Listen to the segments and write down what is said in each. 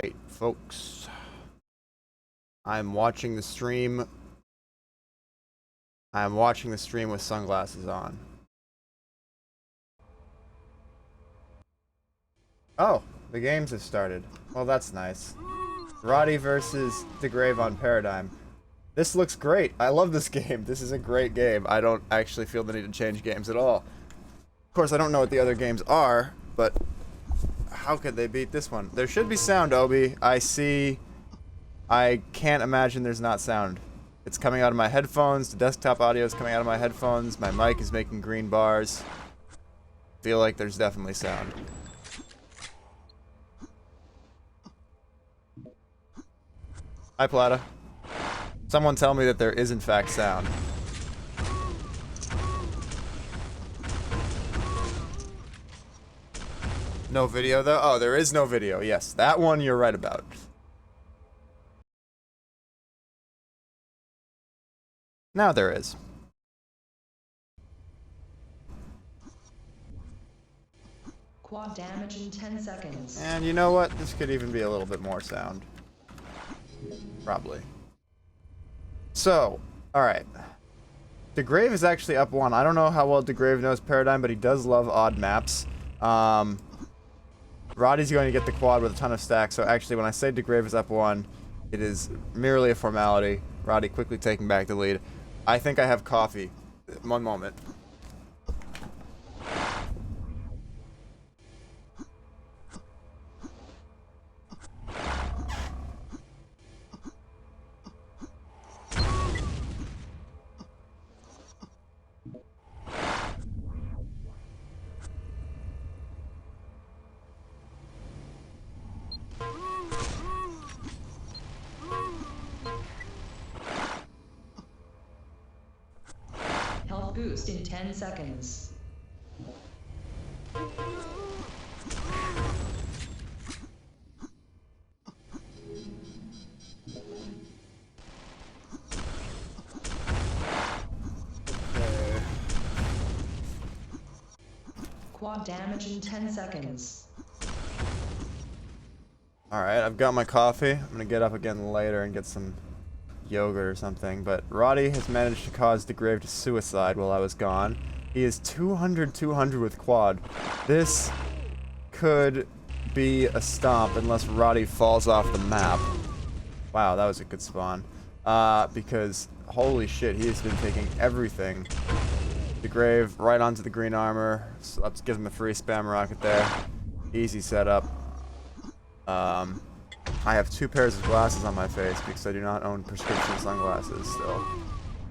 Alright, folks. I'm watching the stream. I'm watching the stream with sunglasses on. Oh, the games have started. Well, that's nice. Roddy versus DeGrave on Paradigm. This looks great. I love this game. This is a great game. I don't actually feel the need to change games at all. Of course, I don't know what the other games are, but how could they beat this one? There should be sound, Obi. I can't imagine there's not sound. It's coming out of my headphones. The desktop audio is coming out of my headphones. My mic is making green bars. Feel like there's definitely sound. Hi, Plata. Someone tell me that there is in fact sound. No video though? Oh, there is no video. Yes, that one you're right about. Now there is. Quad damage in 10 seconds. And you know what? This could even be a little bit more sound. Probably. So, alright. DeGrave is actually up 1. I don't know how well DeGrave knows Paradigm, but he does love odd maps. Roddy's going to get the quad with a ton of stacks, so actually when I say DeGrave is up 1, it is merely a formality. Roddy quickly taking back the lead. I think I have coffee. One moment. Health boost in 10 seconds. Quad damage in 10 seconds. Alright, I've got my coffee. I'm gonna get up again later and get some yogurt or something, but Roddy has managed to cause DeGrave to suicide while I was gone. He is 200 with quad. This could be a stomp unless Roddy falls off the map. Wow, that was a good spawn. Because holy shit, he has been taking everything. DeGrave right onto the green armor. So let's give him a free spam rocket there. Easy setup. I have 2 pairs of glasses on my face because I do not own prescription sunglasses still.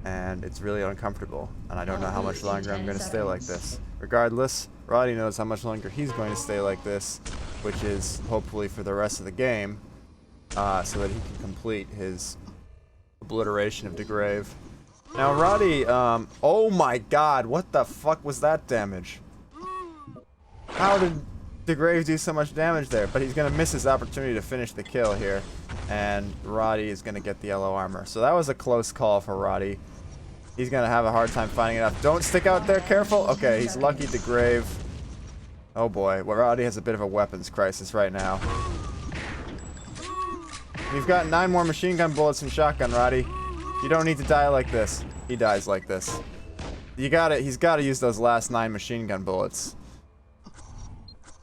And it's really uncomfortable. And I don't know how much longer I'm going to stay like this. Regardless, Roddy knows how much longer he's going to stay like this, which is hopefully for the rest of the game, so that he can complete his obliteration of DeGrave. Now Roddy, oh my god, what the fuck was that damage? How did DeGrave do so much damage there? But he's going to miss his opportunity to finish the kill here. And Roddy is going to get the yellow armor. So that was a close call for Roddy. He's going to have a hard time finding it out. Don't stick out there, careful. Okay, he's lucky DeGrave. Oh boy, well, Roddy has a bit of a weapons crisis right now. You've got 9 more machine gun bullets and shotgun, Roddy. You don't need to die like this. He dies like this. He's got to use those last 9 machine gun bullets.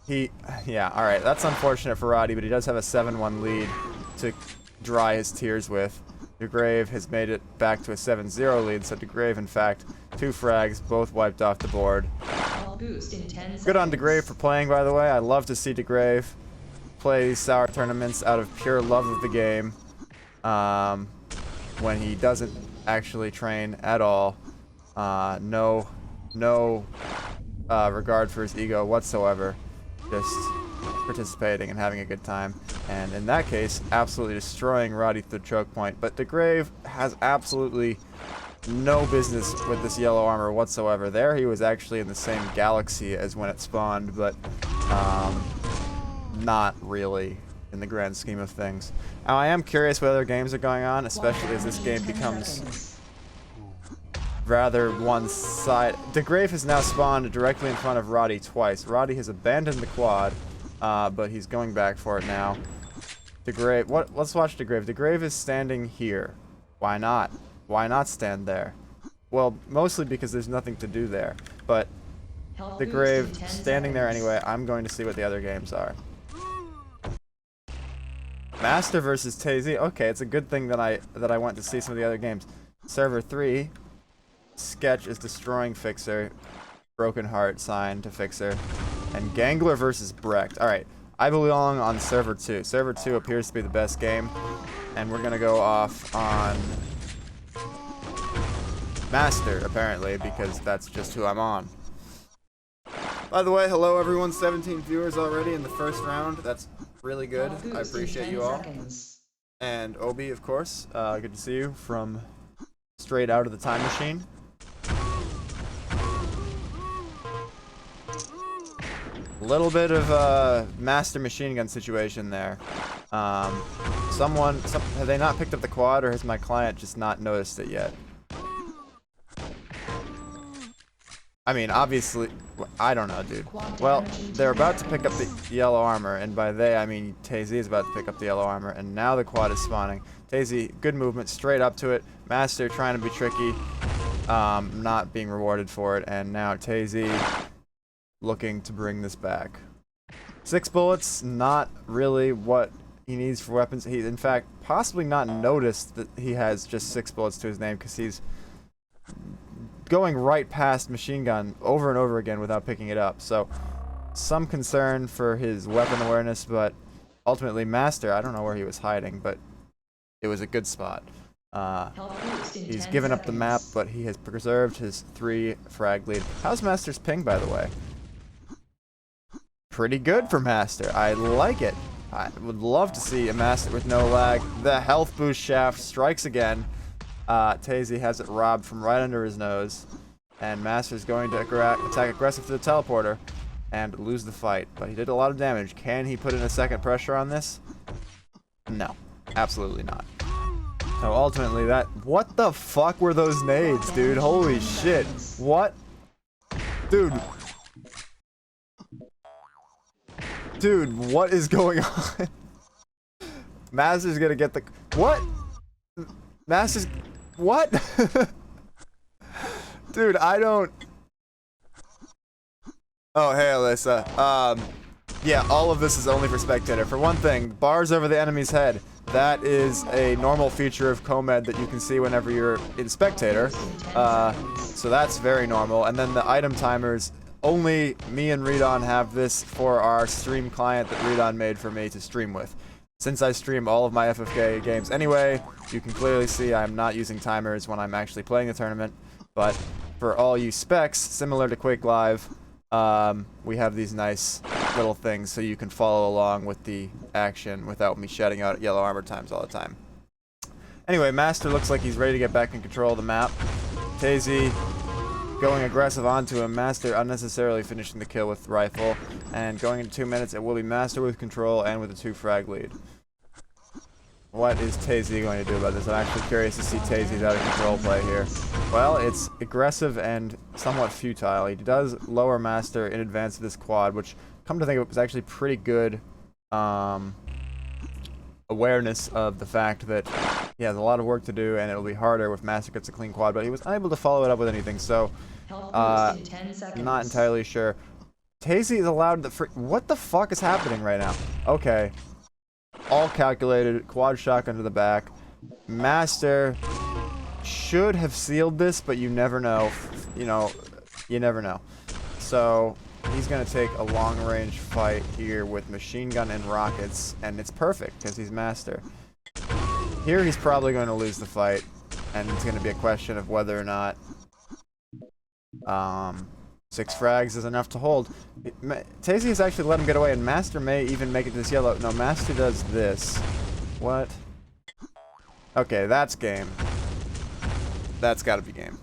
Yeah, alright, that's unfortunate for Roddy, but he does have a 7-1 lead to dry his tears with. DeGrave has made it back to a 7-0 lead, so DeGrave, in fact, 2 frags, both wiped off the board. Good on DeGrave for playing, by the way. I love to see DeGrave play these Sauer tournaments out of pure love of the game. When he doesn't actually train at all. No regard for his ego whatsoever. Just participating and having a good time. And in that case, absolutely destroying Roddy through the choke point. But DeGrave has absolutely no business with this yellow armor whatsoever. There he was actually in the same galaxy as when it spawned, but not really in the grand scheme of things. Now, I am curious what other games are going on, especially as this game becomes rather one-sided. DeGrave has now spawned directly in front of Roddy twice. Roddy has abandoned the quad, but he's going back for it now. DeGrave. What? Let's watch DeGrave. DeGrave is standing here. Why not? Why not stand there? Well, mostly because there's nothing to do there. But DeGrave standing there anyway. I'm going to see what the other games are. Master versus Tazy. Okay, it's a good thing that I went to see some of the other games. Server 3. Sketch is destroying Fixer. Broken Heart sign to Fixer. And Gangler versus Brecht. Alright, I belong on Server 2. Server 2 appears to be the best game. And we're gonna go off on Master, apparently, because that's just who I'm on. By the way, hello everyone, 17 viewers already in the first round. That's really good. I appreciate you all. And Obi, of course. Good to see you from straight out of the time machine. A little bit of a master machine gun situation there. Have they not picked up the quad, or has my client just not noticed it yet? I mean, obviously, I don't know, dude. Well, they're about to pick up the yellow armor, and by they, I mean Tazy is about to pick up the yellow armor, and now the quad is spawning. Tazy, good movement, straight up to it. Master trying to be tricky, not being rewarded for it, and now Tazy looking to bring this back. 6 bullets, not really what he needs for weapons. He, in fact, possibly not noticed that he has just 6 bullets to his name, because he's going right past machine gun over and over again without picking it up. So some concern for his weapon awareness, but ultimately Master, I don't know where he was hiding, but it was a good spot. He's given up the map, but he has preserved his 3 frag lead. How's Master's ping, by the way? Pretty good for Master. I like it. I would love to see a Master with no lag. The health boost shaft strikes again. Tazy has it robbed from right under his nose, and Master's going to attack aggressive to the teleporter and lose the fight, but he did a lot of damage. Can he put in a second pressure on this? No, absolutely not. So ultimately what the fuck were those nades, dude? Holy shit. What? Dude, what is going on? Master's gonna get the... What? Master's... What? Dude, I don't... Oh, hey, Alyssa. Yeah, all of this is only for spectator. For one thing, bars over the enemy's head. That is a normal feature of Comed that you can see whenever you're in spectator. So that's very normal. And then the item timers, only me and Redon have this for our stream client that Redon made for me to stream with. Since I stream all of my FFA games anyway, you can clearly see I'm not using timers when I'm actually playing the tournament. But for all you specs, similar to Quake Live, we have these nice little things so you can follow along with the action without me shouting out yellow armor times all the time. Anyway, Master looks like he's ready to get back in control of the map. Tazy going aggressive onto him. Master unnecessarily finishing the kill with rifle. And going into 2 minutes, it will be Master with control and with a 2 frag lead. What is Tazy going to do about this? I'm actually curious to see Tazy's out of control play here. Well, it's aggressive and somewhat futile. He does lower Master in advance of this quad, which, come to think of it, was actually pretty good awareness of the fact that he has a lot of work to do and it'll be harder if Master gets a clean quad, but he was unable to follow it up with anything, so not entirely sure. Tazy is allowed the what the fuck is happening right now? Okay. All calculated, quad shotgun to the back. Master should have sealed this, but you never know. You know, you never know. So he's going to take a long-range fight here with machine gun and rockets, and it's perfect because he's Master. Here he's probably going to lose the fight, and it's going to be a question of whether or not 6 frags is enough to hold. Tazy has actually let him get away, and Master may even make it to this yellow. No, Master does this. What? Okay, that's game. That's gotta be game.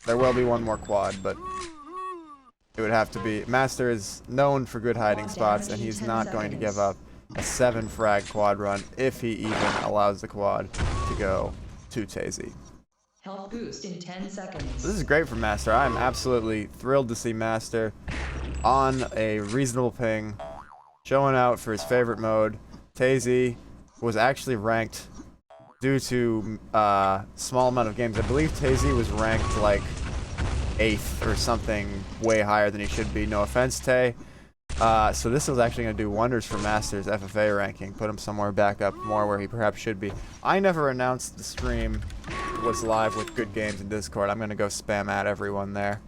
There will be one more quad, but it would have to be... Master is known for good hiding spots, and he's not going to give up a 7 frag quad run if he even allows the quad to go to Tazy. Health boost in 10 seconds. This is great for Master. I'm absolutely thrilled to see Master on a reasonable ping showing out for his favorite mode. Tazy was actually ranked due to small amount of games. I believe Tazy was ranked like 8th or something, way higher than he should be. No offense, Tay. So this is actually going to do wonders for Masters FFA ranking. Put him somewhere back up more where he perhaps should be. I never announced the stream was live with good games in Discord. I'm going to go spam at everyone there.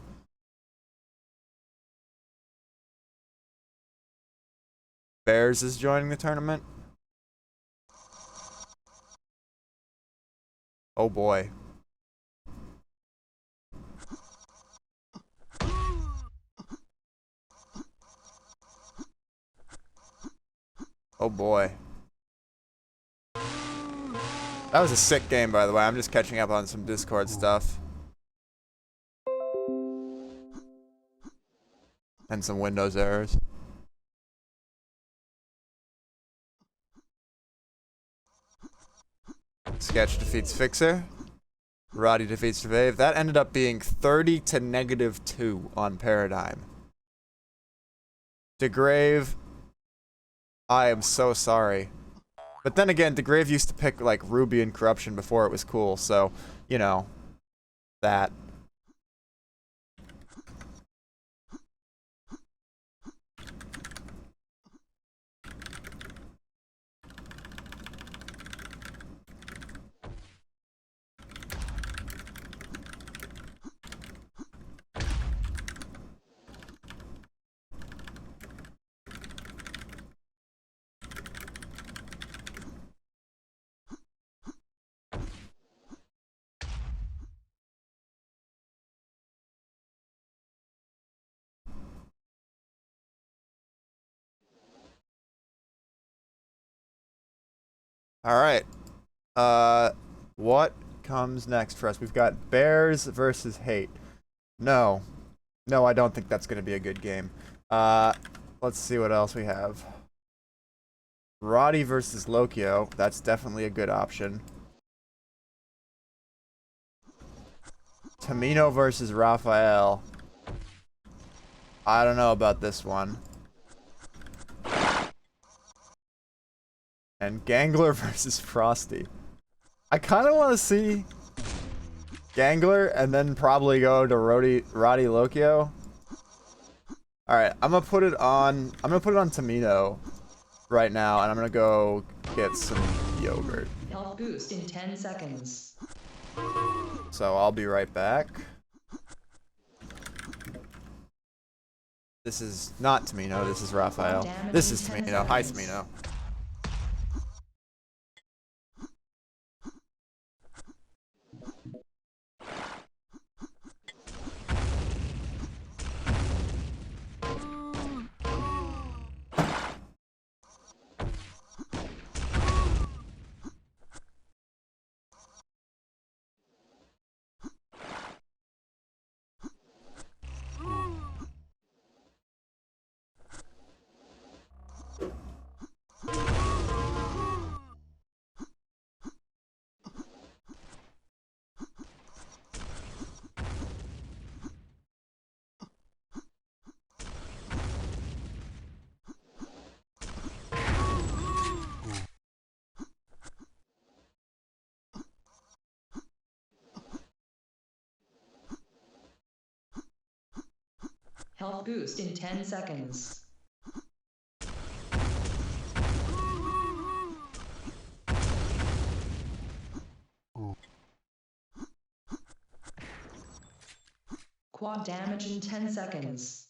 Bears is joining the tournament. Oh boy. Oh boy. That was a sick game, by the way. I'm just catching up on some Discord stuff. And some Windows errors. Sketch defeats Fixer. Roddy defeats Survive. That ended up being 30 to -2 on Paradigm. DeGrave, I am so sorry. But then again, DeGrave used to pick like Ruby and Corruption before it was cool, so, you know, that. Alright. What comes next for us? We've got Bears versus Hate. No. No, I don't think that's going to be a good game. Let's see what else we have. Roddy versus Lokio. That's definitely a good option. Tamino versus Raphael. I don't know about this one. And Gangler versus Frosty. I kind of want to see Gangler and then probably go to Roddy Lokio. Alright, I'm gonna put it on Tamino right now, and I'm gonna go get some yogurt. Health boost in 10 seconds. So I'll be right back. This is not Tamino, this is Raphael. This is Tamino. Hi, Tamino. Health boost in 10 seconds. Quad damage in 10 seconds.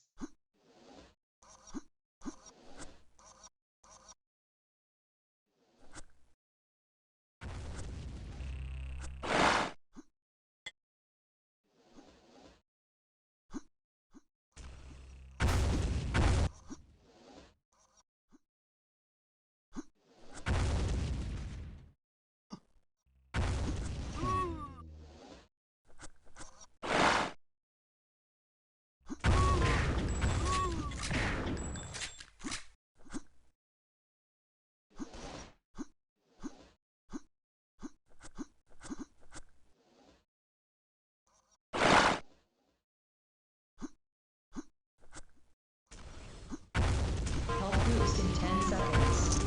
boost in 10 seconds.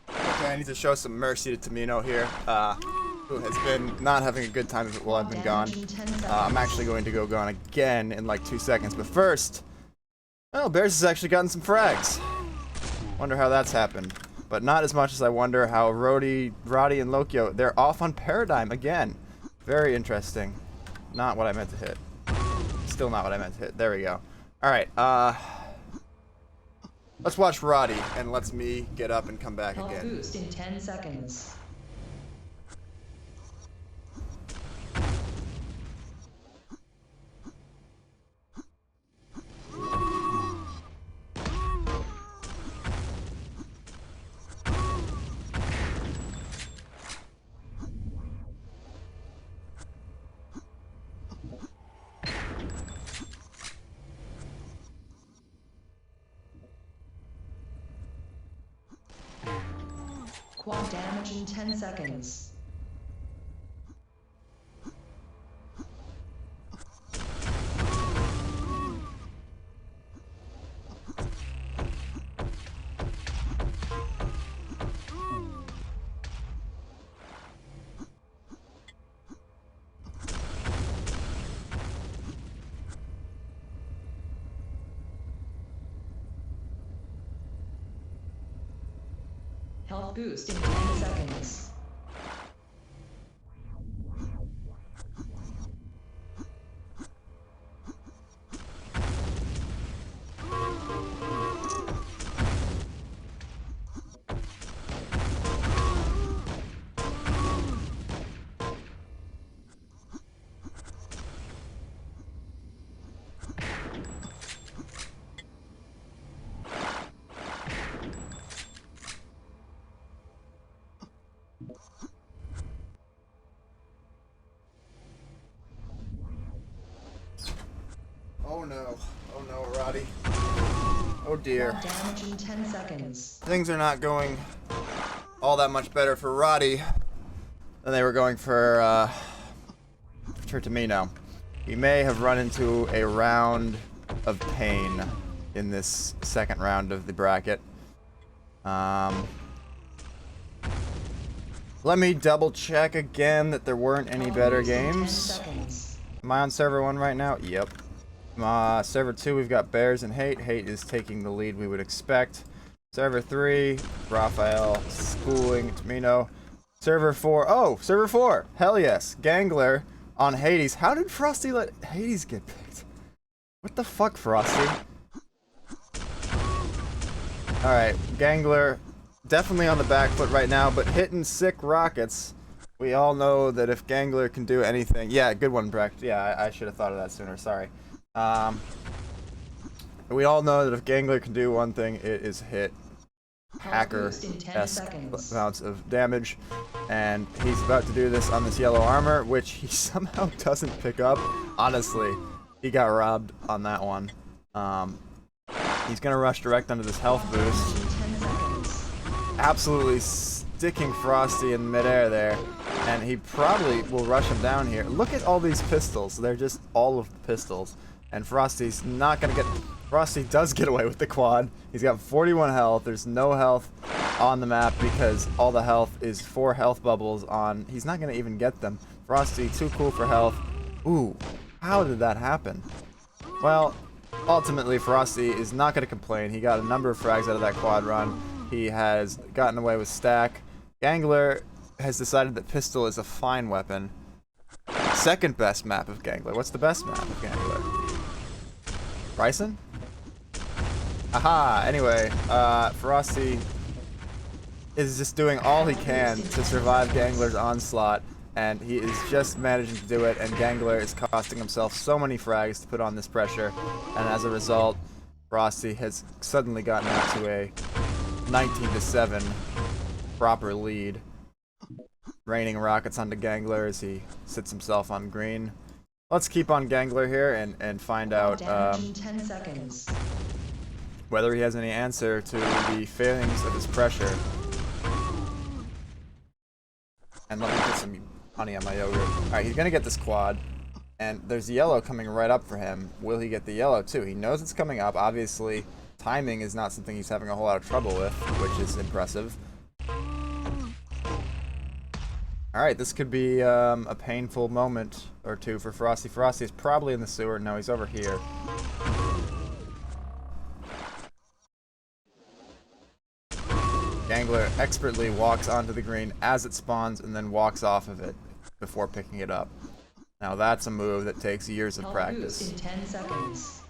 Okay, I need to show some mercy to Tamino here, who has been not having a good time of it while I've been gone. I'm actually going to go gone again in like 2 seconds, but first, well, Bears has actually gotten some frags. Wonder how that's happened. But not as much as I wonder how Roddy and Lokio, they're off on Paradigm again. Very interesting. Not what I meant to hit. Still not what I meant to hit. There we go. Alright, let's watch Roddy, and let's me get up and come back Health again. boost in 10 seconds. Quad damage in 10 seconds. Health boost in 10 seconds. Oh no. Oh no, Roddy. Oh dear. Quad damage in 10 seconds. Things are not going all that much better for Roddy than they were going for Tamino. He may have run into a round of pain in this second round of the bracket. Let me double check again that there weren't any better games. Am I on server 1 right now? Yep. Server 2, we've got Bears and Hate. Hate is taking the lead we would expect. Server 3, Raphael, schooling, Tamino. Server 4, oh, Server 4, hell yes. Gangler on Hades. How did Frosty let Hades get picked? What the fuck, Frosty? Alright, Gangler, definitely on the back foot right now, but hitting sick rockets. We all know that if Gangler can do anything... Yeah, good one, Brecht. Yeah, I should have thought of that sooner, sorry. We all know that if Gangler can do one thing, it is hit hacker-esque amounts of damage, and he's about to do this on this yellow armor, which he somehow doesn't pick up. Honestly, he got robbed on that one. He's gonna rush direct onto this health boost, absolutely sticking Frosty in midair there, and he probably will rush him down here. Look at all these pistols. They're just all of the pistols. And Frosty's not gonna get... Frosty does get away with the quad. He's got 41 health. There's no health on the map because all the health is 4 health bubbles on... He's not gonna even get them. Frosty, too cool for health. Ooh, how did that happen? Well, ultimately Frosty is not gonna complain. He got a number of frags out of that quad run. He has gotten away with stack. Gangler has decided that pistol is a fine weapon. Second best map of Gangler. What's the best map of Gangler? Bryson? Aha! Anyway, Frosty is just doing all he can to survive Gangler's onslaught, and he is just managing to do it, and Gangler is costing himself so many frags to put on this pressure, and as a result, Frosty has suddenly gotten out to a 19-7 proper lead. Raining rockets onto Gangler as he sits himself on green. Let's keep on Gangler here and find out whether he has any answer to the failings of his pressure. And let me put some honey on my yogurt. Alright, he's gonna get this quad. And there's yellow coming right up for him. Will he get the yellow too? He knows it's coming up. Obviously, timing is not something he's having a whole lot of trouble with, which is impressive. Alright, this could be a painful moment or two for Frosty. Frosty is probably in the sewer. No, he's over here. Gangler expertly walks onto the green as it spawns and then walks off of it before picking it up. Now that's a move that takes years of practice. In 10 seconds.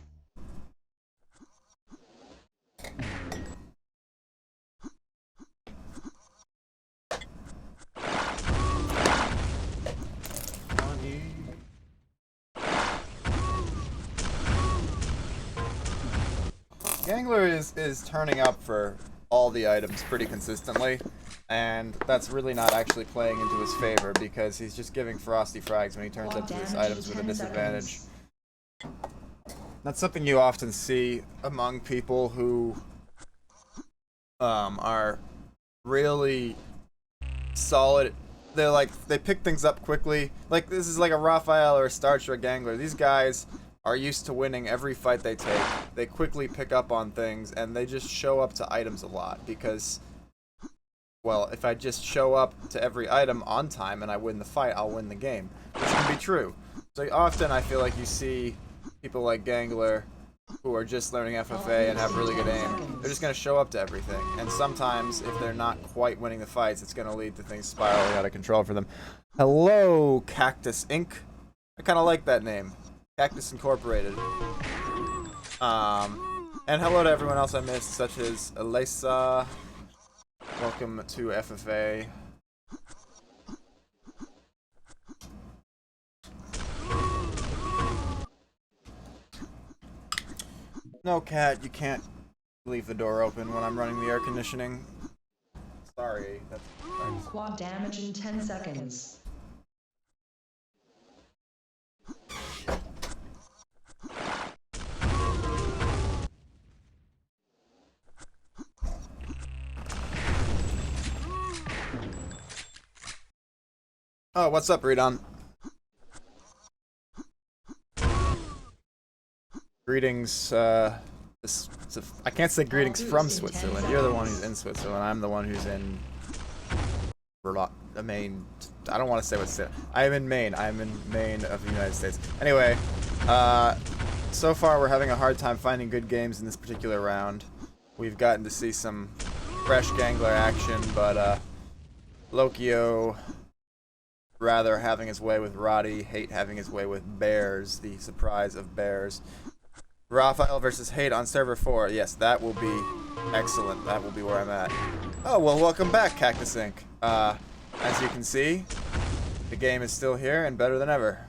Gangler is turning up for all the items pretty consistently, and that's really not actually playing into his favor because he's just giving Frosty frags when he turns up to his items with a disadvantage. That's something you often see among people who are really solid. They pick things up quickly. Like this is like a Raphael or a Star Trek Gangler. These guys are used to winning every fight they take. They quickly pick up on things, and they just show up to items a lot because, well, if I just show up to every item on time and I win the fight, I'll win the game, which can be true. So often I feel like you see people like Gangler who are just learning FFA and have really good aim. They're just going to show up to everything, and sometimes if they're not quite winning the fights, it's going to lead to things spiraling out of control for them. Hello, Cactus Inc. I kind of like that name. Cactus Incorporated. And hello to everyone else I missed, such as Elisa. Welcome to FFA. No, cat, you can't leave the door open when I'm running the air conditioning. Sorry. That's Quad damage in 10 seconds. Oh, what's up, redon? Greetings, I can't say greetings from Switzerland. You're the one who's in Switzerland. I'm the one who's in Maine. I don't want to say what state. I am in Maine. I'm in Maine of the United States. Anyway, so far we're having a hard time finding good games in this particular round. We've gotten to see some fresh Gangler action, but Lokio rather having his way with Roddy, Hate having his way with Bears, the surprise of Bears. Raphael versus Hate on server 4. Yes, that will be excellent. That will be where I'm at. Oh, well, welcome back, Cactus Inc. As you can see, the game is still here and better than ever.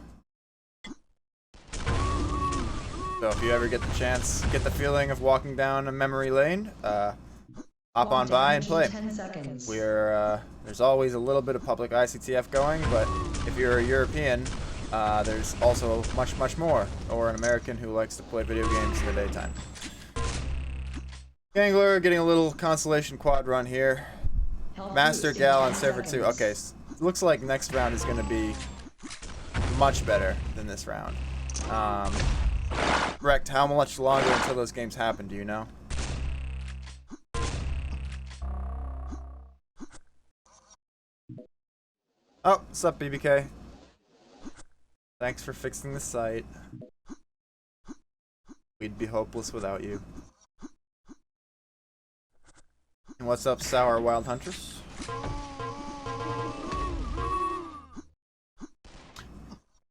So if you ever get the chance, get the feeling of walking down a memory lane, hop on by and play. There's always a little bit of public ICTF going, but if you're a European, there's also much, much more, or an American who likes to play video games in the daytime. Gangler getting a little consolation quad run here. Master Gal on server 2. Okay, so looks like next round is going to be much better than this round. Rect, how much longer until those games happen, do you know? Oh, sup, BBK? Thanks for fixing the site. We'd be hopeless without you. And what's up, Sour Wild Huntress?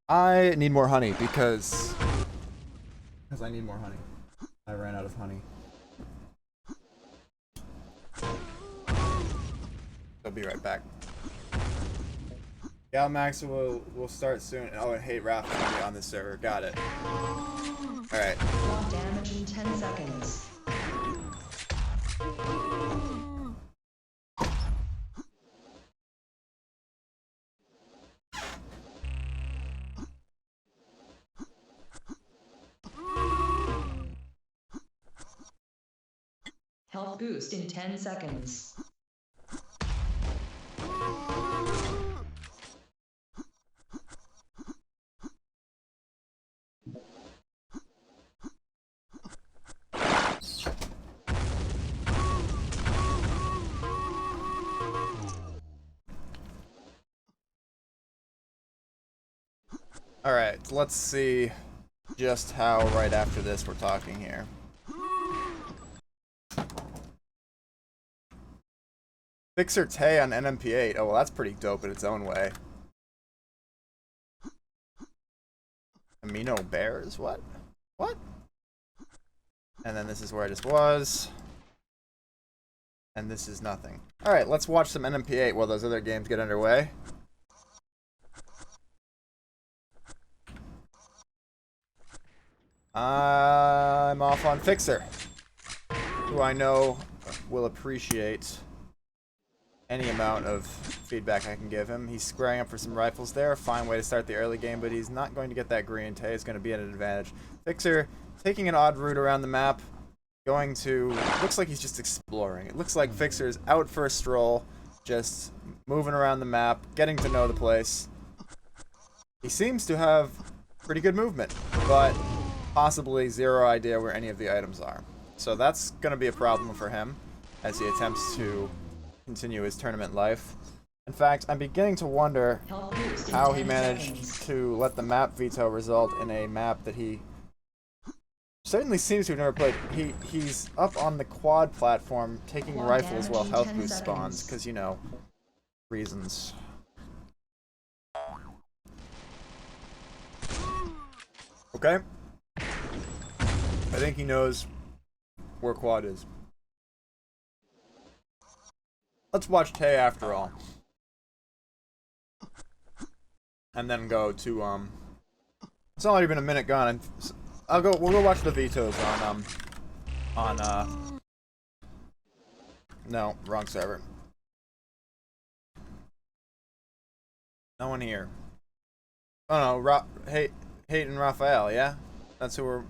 I need more honey because I need more honey. I ran out of honey. I'll be right back. Gal Max will start soon. Oh, and Hate Raph is gonna be on this server. Got it. Alright. Damage in 10 seconds. Health boost in 10 seconds. Alright, let's see just how right after this we're talking here. Fixer Tay on NMP8. Oh, well, that's pretty dope in its own way. Amino Bears? What? What? And then this is where I just was. And this is nothing. Alright, let's watch some NMP8 while those other games get underway. I'm off on Fixer, who I know will appreciate any amount of feedback I can give him. He's squaring up for some rifles there. Fine way to start the early game, but he's not going to get that green. Tay is going to be at an advantage. Fixer taking an odd route around the map. Going to... Looks like he's just exploring. It looks like Fixer's out for a stroll. Just moving around the map. Getting to know the place. He seems to have pretty good movement, but possibly zero idea where any of the items are. So that's going to be a problem for him as he attempts to continue his tournament life. In fact, I'm beginning to wonder how he managed to let the map veto result in a map that he certainly seems to have never played. He's up on the quad platform taking rifles while health boost spawns, because, you know, reasons. Okay. I think he knows where quad is. Let's watch Tay after all. And then go to, it's already been a minute gone, and we'll go watch the vetoes no, wrong server. No one here. Oh no, Hate and Raphael, yeah? That's who we're...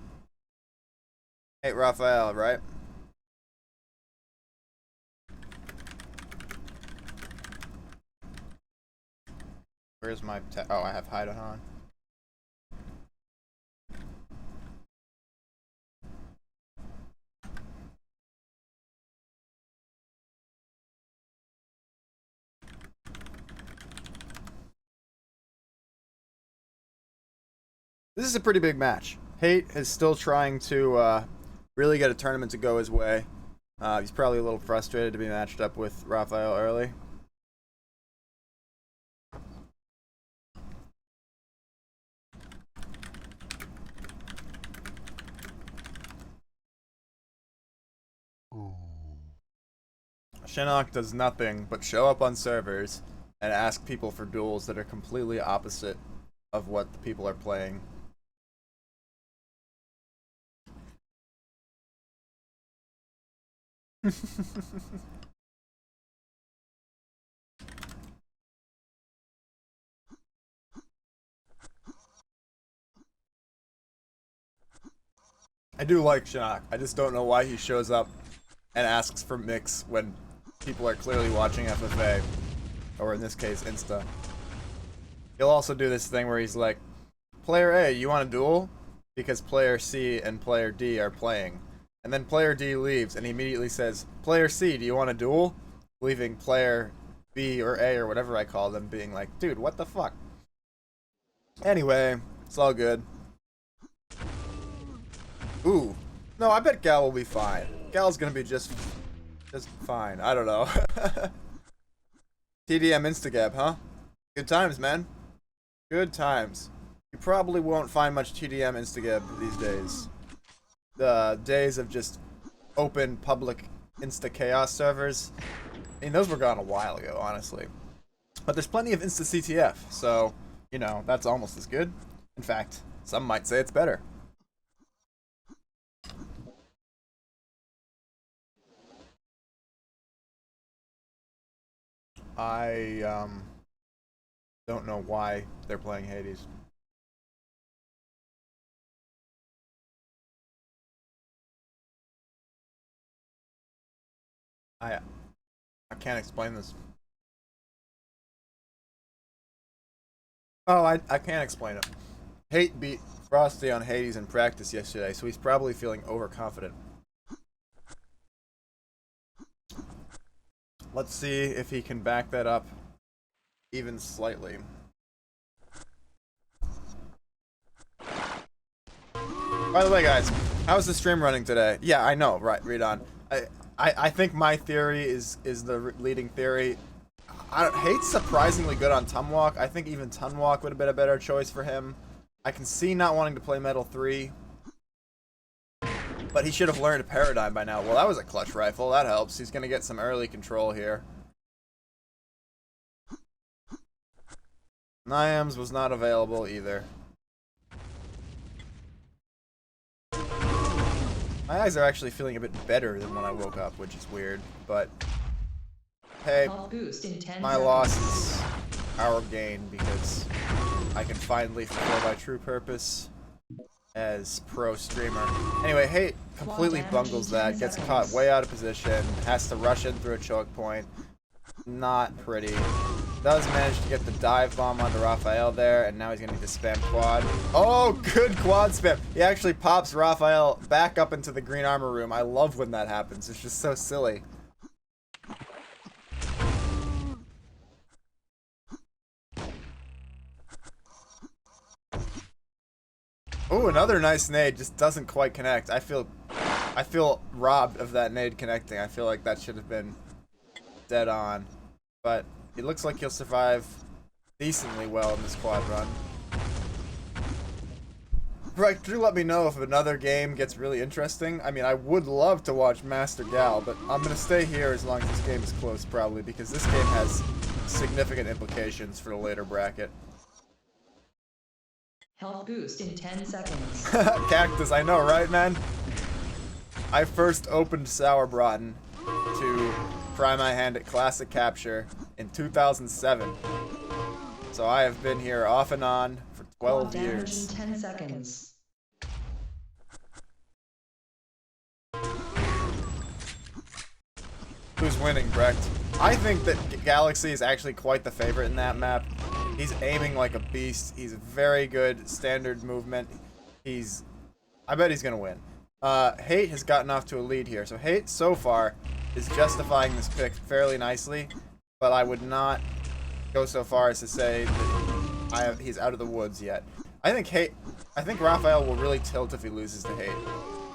Hate Raphael, right? Where's my... oh, I have hide on. This is a pretty big match. Hate is still trying to really get a tournament to go his way. He's probably a little frustrated to be matched up with Raphael early. Shinnok does nothing but show up on servers and ask people for duels that are completely opposite of what the people are playing. I do like Shinnok. I just don't know why he shows up and asks for mix when people are clearly watching FFA, or in this case, Insta. He'll also do this thing where he's like, player A, you want a duel? Because player C and player D are playing. And then player D leaves, and he immediately says, player C, do you want a duel? Leaving player B or A or whatever I call them being like, dude, what the fuck? Anyway, it's all good. Ooh. No, I bet Gal will be fine. Gal's gonna be just fine. I don't know. TDM Instagab, huh? Good times, man. Good times. You probably won't find much TDM Instagab these days. The days of just open public Insta Chaos servers, I mean, those were gone a while ago, honestly. But there's plenty of Insta CTF, so, you know, that's almost as good. In fact, some might say it's better. I don't know why they're playing Hades. I can't explain this. Oh, I can't explain it. Hate beat Frosty on Hades in practice yesterday, so he's probably feeling overconfident. Let's see if he can back that up even slightly. By the way, guys, how's the stream running today? Yeah, I know, right, redon. I think my theory is the leading theory. Hate's surprisingly good on Tumwalk. I think even Tumwalk would have been a better choice for him. I can see not wanting to play Metal 3. But he should have learned a Paradigm by now. Well, that was a clutch rifle. That helps. He's going to get some early control here. Niams was not available either. My eyes are actually feeling a bit better than when I woke up, which is weird. But, hey, my loss is our gain because I can finally fulfill my true purpose as pro streamer. Anyway, Hate completely bungles that, gets caught way out of position, has to rush in through a choke point. Not pretty. Does manage to get the dive bomb onto Raphael there, and now he's gonna need to spam quad. Oh, good quad spam. He actually pops Raphael back up into the green armor room. I love when that happens. It's just so silly. Oh, another nice nade, just doesn't quite connect. I feel robbed of that nade connecting. I feel like that should have been dead on. But it looks like he'll survive decently well in this quad run. Right, do let me know if another game gets really interesting. I mean, I would love to watch Master Gal, but I'm gonna stay here as long as this game is close, probably, because this game has significant implications for the later bracket. Health boost in 10 seconds. Cactus, I know, right, man? I first opened Sauerbraten to try my hand at Classic Capture in 2007. So I have been here off and on for 12 years. Damage in 10 seconds. Who's winning, Brecht? I think that Galaxy is actually quite the favorite in that map. He's aiming like a beast. He's very good standard movement. I bet he's gonna win. Hate has gotten off to a lead here. So Hate so far is justifying this pick fairly nicely, but I would not go so far as to say that he's out of the woods yet. I think Raphael will really tilt if he loses to Hate,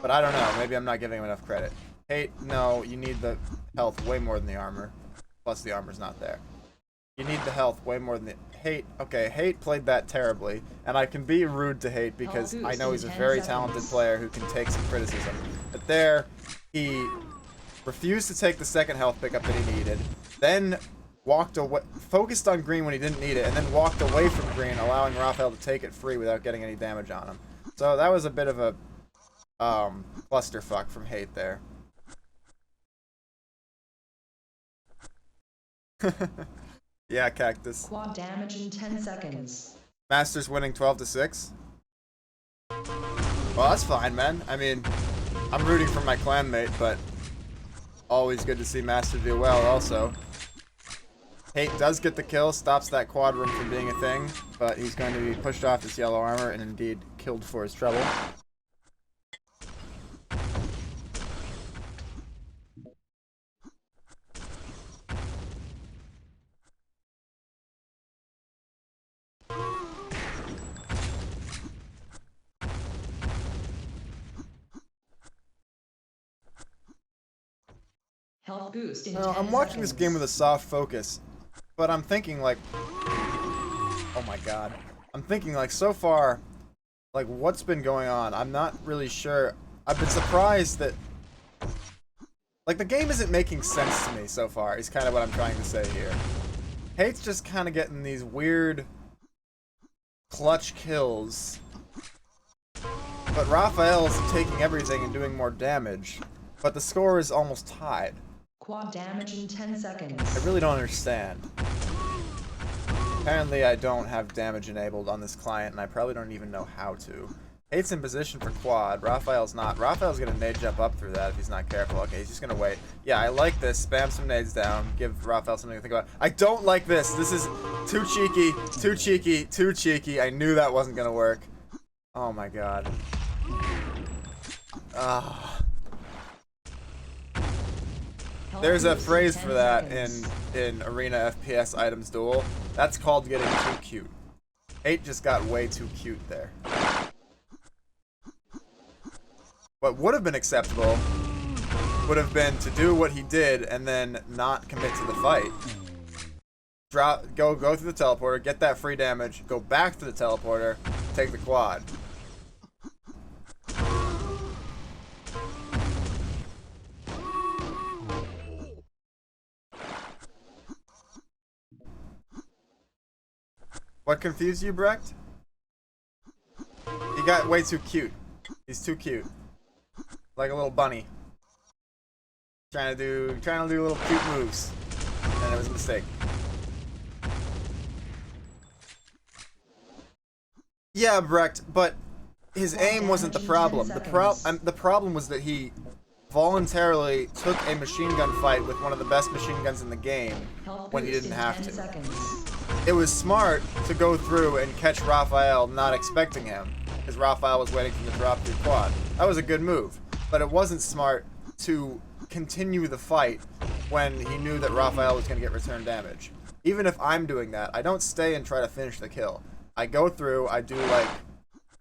but I don't know. Maybe I'm not giving him enough credit. Hate, no, you need the health way more than the armor. Plus the armor's not there. You need the health way more than the Hate. Okay, Hate played that terribly, and I can be rude to Hate because I know he's a very talented player who can take some criticism. But there, he refused to take the second health pickup that he needed, then walked away, focused on green when he didn't need it, and then walked away from green, allowing Raphael to take it free without getting any damage on him. So that was a bit of a clusterfuck from Hate there. Yeah, Cactus. Quad damage in 10 seconds. Master's winning 12-6. Well, that's fine, man. I mean, I'm rooting for my clanmate, but always good to see Master do well also. Hate does get the kill, stops that quad room from being a thing, but he's going to be pushed off this yellow armor and indeed killed for his trouble. Health boost in No, 10 I'm watching seconds. this game with a soft focus, but I'm thinking like, oh my god. I'm thinking like so far, like what's been going on? I'm not really sure. I've been surprised that, like the game isn't making sense to me so far, is kind of what I'm trying to say here. Hate's just kind of getting these weird clutch kills, but Raphael's taking everything and doing more damage, but the score is almost tied. Quad damage in 10 seconds. I really don't understand. Apparently I don't have damage enabled on this client, and I probably don't even know how to. Hate's in position for quad. Raphael's not. Raphael's gonna nade jump up through that if he's not careful. Okay, he's just gonna wait. Yeah, I like this. Spam some nades down. Give Raphael something to think about. I don't like this. This is too cheeky, too cheeky, too cheeky. I knew that wasn't gonna work. Oh my god. Ah. There's a phrase for that in Arena FPS Items Duel. That's called getting too cute. Hate just got way too cute there. What would have been acceptable would have been to do what he did and then not commit to the fight. Go through the teleporter, get that free damage, go back to the teleporter, take the quad. What confused you, Brecht? He got way too cute. He's too cute. Like a little bunny. Trying to do little cute moves. And it was a mistake. Yeah, Brecht, but his aim wasn't the problem. The problem was that he voluntarily took a machine gun fight with one of the best machine guns in the game when he didn't have to. It was smart to go through and catch Raphael not expecting him, because Raphael was waiting for him to drop through quad. That was a good move, but it wasn't smart to continue the fight when he knew that Raphael was going to get return damage. Even if I'm doing that, I don't stay and try to finish the kill. I go through, I do like,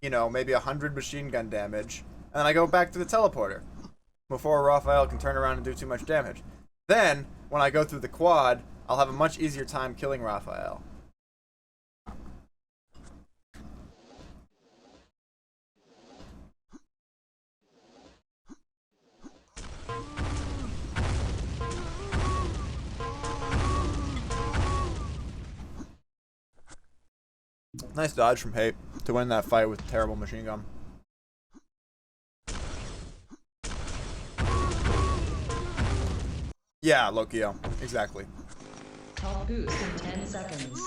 you know, maybe 100 machine gun damage, and then I go back to the teleporter before Raphael can turn around and do too much damage. Then, when I go through the quad, I'll have a much easier time killing Raphael. Nice dodge from Hate to win that fight with terrible machine gun. Yeah, Lokio. Exactly. Health boost in 10 seconds.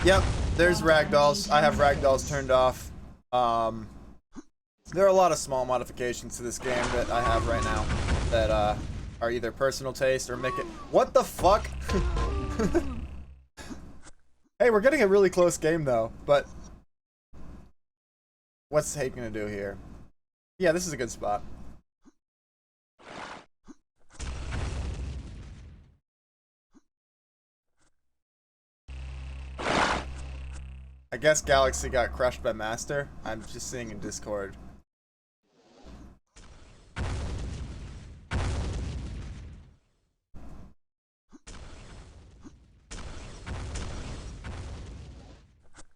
Yep, there's ragdolls. I have ragdolls turned off. There are a lot of small modifications to this game that I have right now that are either personal taste or make it. What the fuck? Hey, we're getting a really close game though, but what's Hate gonna do here? Yeah, this is a good spot. I guess Galaxy got crushed by Master. I'm just seeing in Discord.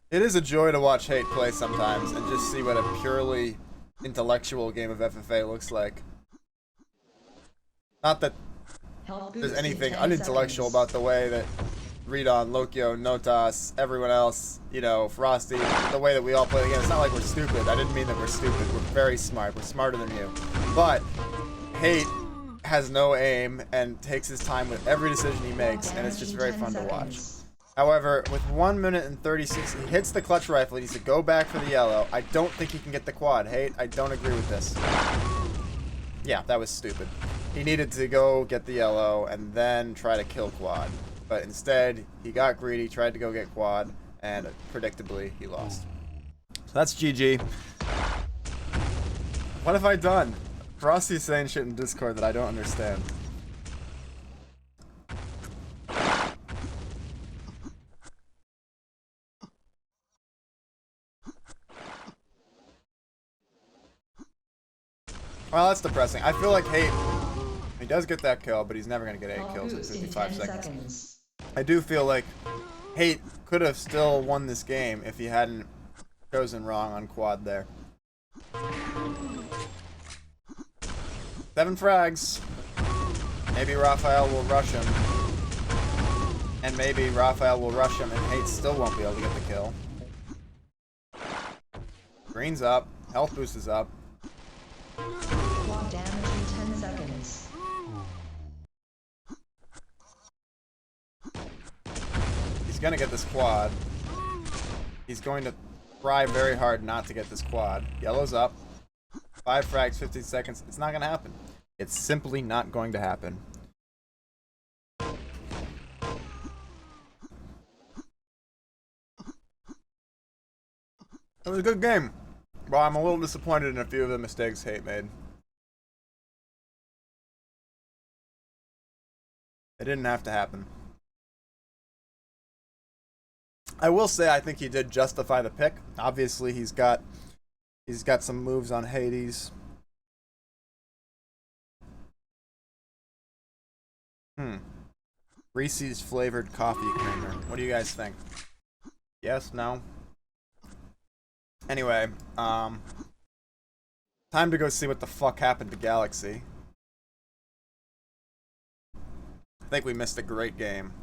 It is a joy to watch Hate play sometimes and just see what a purely intellectual game of FFA looks like. Not that there's anything unintellectual about the way that Redon, Lokio, Notas, everyone else, you know, Frosty, the way that we all play the game. It's not like we're stupid. I didn't mean that we're stupid. We're very smart. We're smarter than you. But Hate has no aim and takes his time with every decision he makes, and it's just very fun to watch. However, with 1 minute and 36, he hits the clutch rifle. He needs to go back for the yellow. I don't think he can get the quad. Hate, I don't agree with this. Yeah, that was stupid. He needed to go get the yellow and then try to kill quad. But instead, he got greedy, tried to go get quad, and predictably, he lost. So that's GG. What have I done? Frosty's saying shit in Discord that I don't understand. Well, that's depressing. I feel like Hate, he does get that kill, but he's never going to get 8 kills in 55 seconds. I do feel like Hate could have still won this game if he hadn't chosen wrong on quad there. 7 frags. Maybe Raphael will rush him. And maybe Raphael will rush him and Hate still won't be able to get the kill. Green's up. Health boost is up. Quad damage in 10 seconds. He's gonna get this quad. He's going to try very hard not to get this quad. Yellow's up. 5 frags, 15 seconds. It's not gonna happen. It's simply not going to happen. It was a good game. But I'm a little disappointed in a few of the mistakes Hate made. It didn't have to happen. I will say I think he did justify the pick. Obviously, he's got He's got some moves on Hades. Reese's flavored coffee creamer. What do you guys think? Yes, no? Anyway, time to go see what the fuck happened to Galaxy. I think we missed a great game.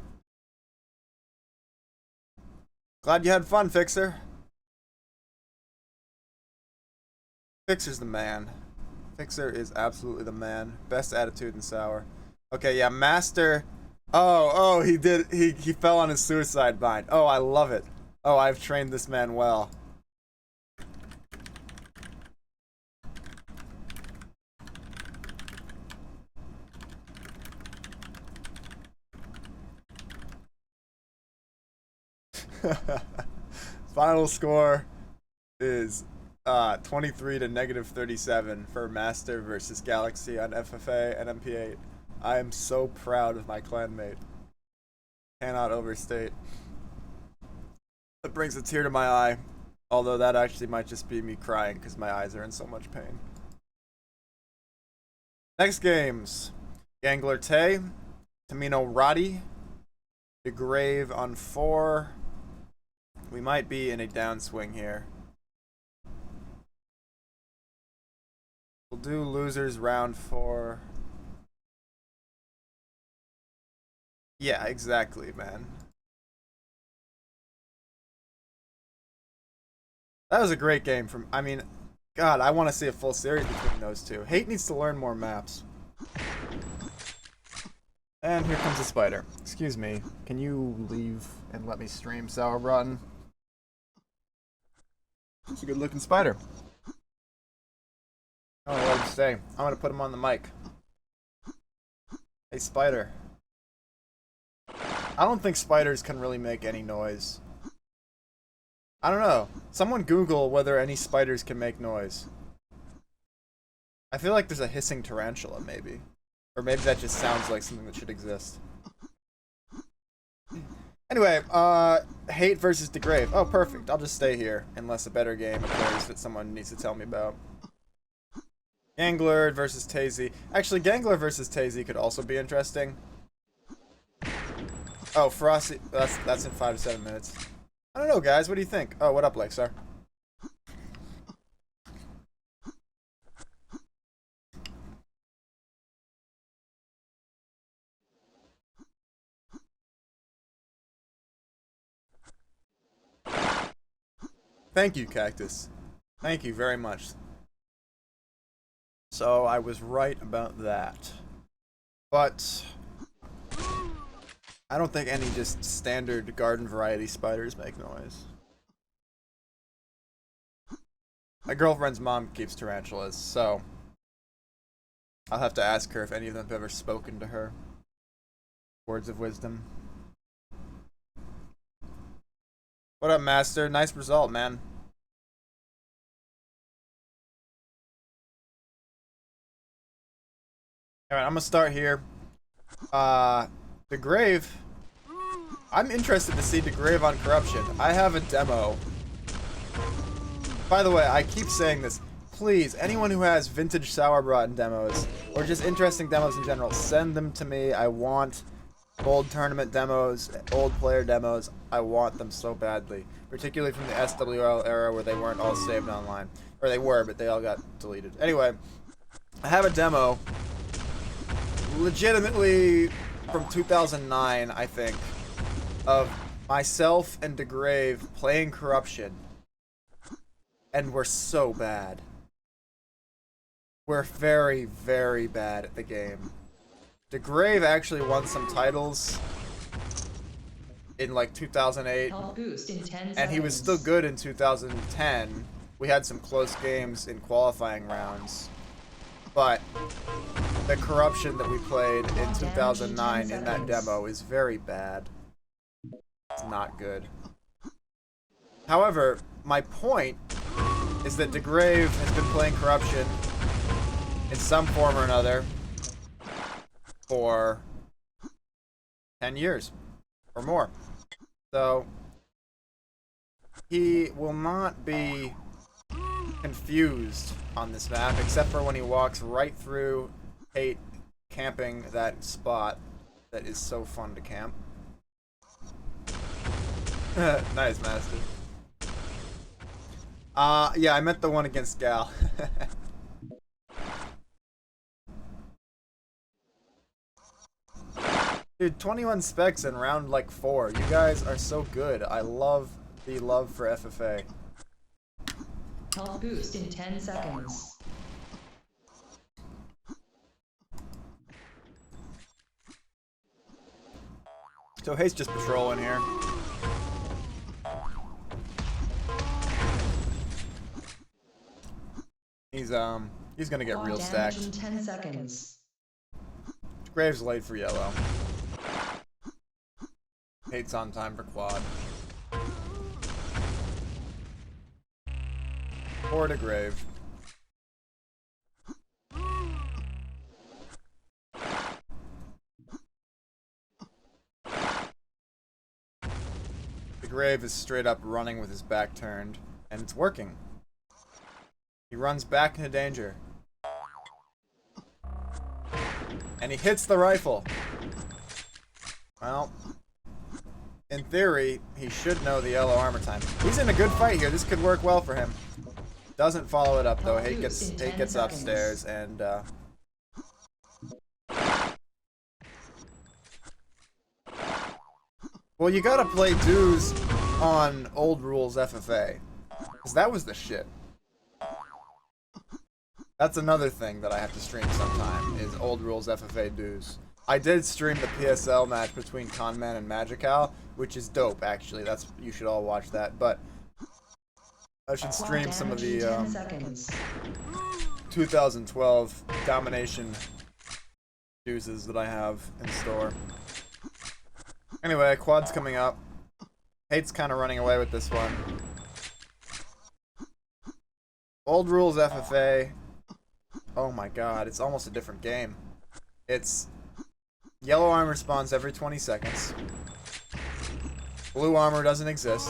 Glad you had fun, Fixer. Fixer's the man. Fixer is absolutely the man. Best attitude in Sour. Okay, yeah, Master. Oh, he did. He fell on his suicide bind. Oh, I love it. Oh, I've trained this man well. Final score is 23 to -37 for Master versus Galaxy on FFA and MP8. I am so proud of my clanmate. Cannot overstate. It brings a tear to my eye, although that actually might just be me crying because my eyes are in so much pain. Next games: Gangler Tay, Tamino Roddy, DeGrave on 4. We might be in a downswing here. We'll do losers round 4. Yeah, exactly, man. That was a great game from, I mean, God, I want to see a full series between those two. Hate needs to learn more maps. And here comes a spider. Excuse me, can you leave and let me stream Sauerbraten? It's a good looking spider. Oh, let him stay. I'm gonna put him on the mic. Hey, spider. I don't think spiders can really make any noise. I don't know. Someone Google whether any spiders can make noise. I feel like there's a hissing tarantula, maybe. Or maybe that just sounds like something that should exist. Anyway, Hate versus DeGrave. Oh, perfect. I'll just stay here, unless a better game occurs that someone needs to tell me about. Gangler versus Tazy. Actually, Gangler versus Tazy could also be interesting. Oh, Frosty. That's in 5 to 7 minutes. I don't know, guys. What do you think? Oh, what up, Lexar? Thank you, Cactus. Thank you very much. So, I was right about that. But I don't think any just standard garden variety spiders make noise. My girlfriend's mom keeps tarantulas, so I'll have to ask her if any of them have ever spoken to her. Words of wisdom. What up, Master? Nice result, man. Alright, I'm gonna start here. DeGrave. I'm interested to see DeGrave on Corruption. I have a demo. By the way, I keep saying this. Please, anyone who has vintage Sauerbraten demos, or just interesting demos in general, send them to me. I want old tournament demos, old player demos. I want them so badly. Particularly from the SWL era where they weren't all saved online. Or they were, but they all got deleted. Anyway, I have a demo. Legitimately from 2009, I think, of myself and DeGrave playing Corruption. And we're so bad. We're very, very bad at the game. DeGrave actually won some titles in like 2008, and he was still good in 2010. We had some close games in qualifying rounds, but the Corruption that we played in 2009 in that demo is very bad. It's not good. However, my point is that DeGrave has been playing Corruption in some form or another for 10 years or more. So he will not be confused on this map, except for when he walks right through Hate camping that spot that is so fun to camp. Nice, Master. Yeah, I meant the one against Gal. Dude, 21 specs in round like 4. You guys are so good. I love the love for FFA. Health boost in 10 seconds. So Hate's just patrolling here. He's gonna get real stacked. In 10 seconds. Graves late for yellow. Hate's on time for quad. 4 to Grave. The Grave is straight up running with his back turned, and it's working. He runs back into danger. And he hits the rifle. Well, in theory, he should know the yellow armor time. He's in a good fight here. This could work well for him. Doesn't follow it up though. Hate gets upstairs and well, you gotta play dues on old rules FFA. Cause that was the shit. That's another thing that I have to stream sometime, is old rules FFA dues. I did stream the PSL match between Conman and Magical, which is dope actually. You should all watch that, but I should stream some of the 2012 domination dues that I have in store. Anyway, quad's coming up. Hate's kind of running away with this one. Old rules FFA. Oh my god, it's almost a different game. It's yellow armor spawns every 20 seconds. Blue armor doesn't exist.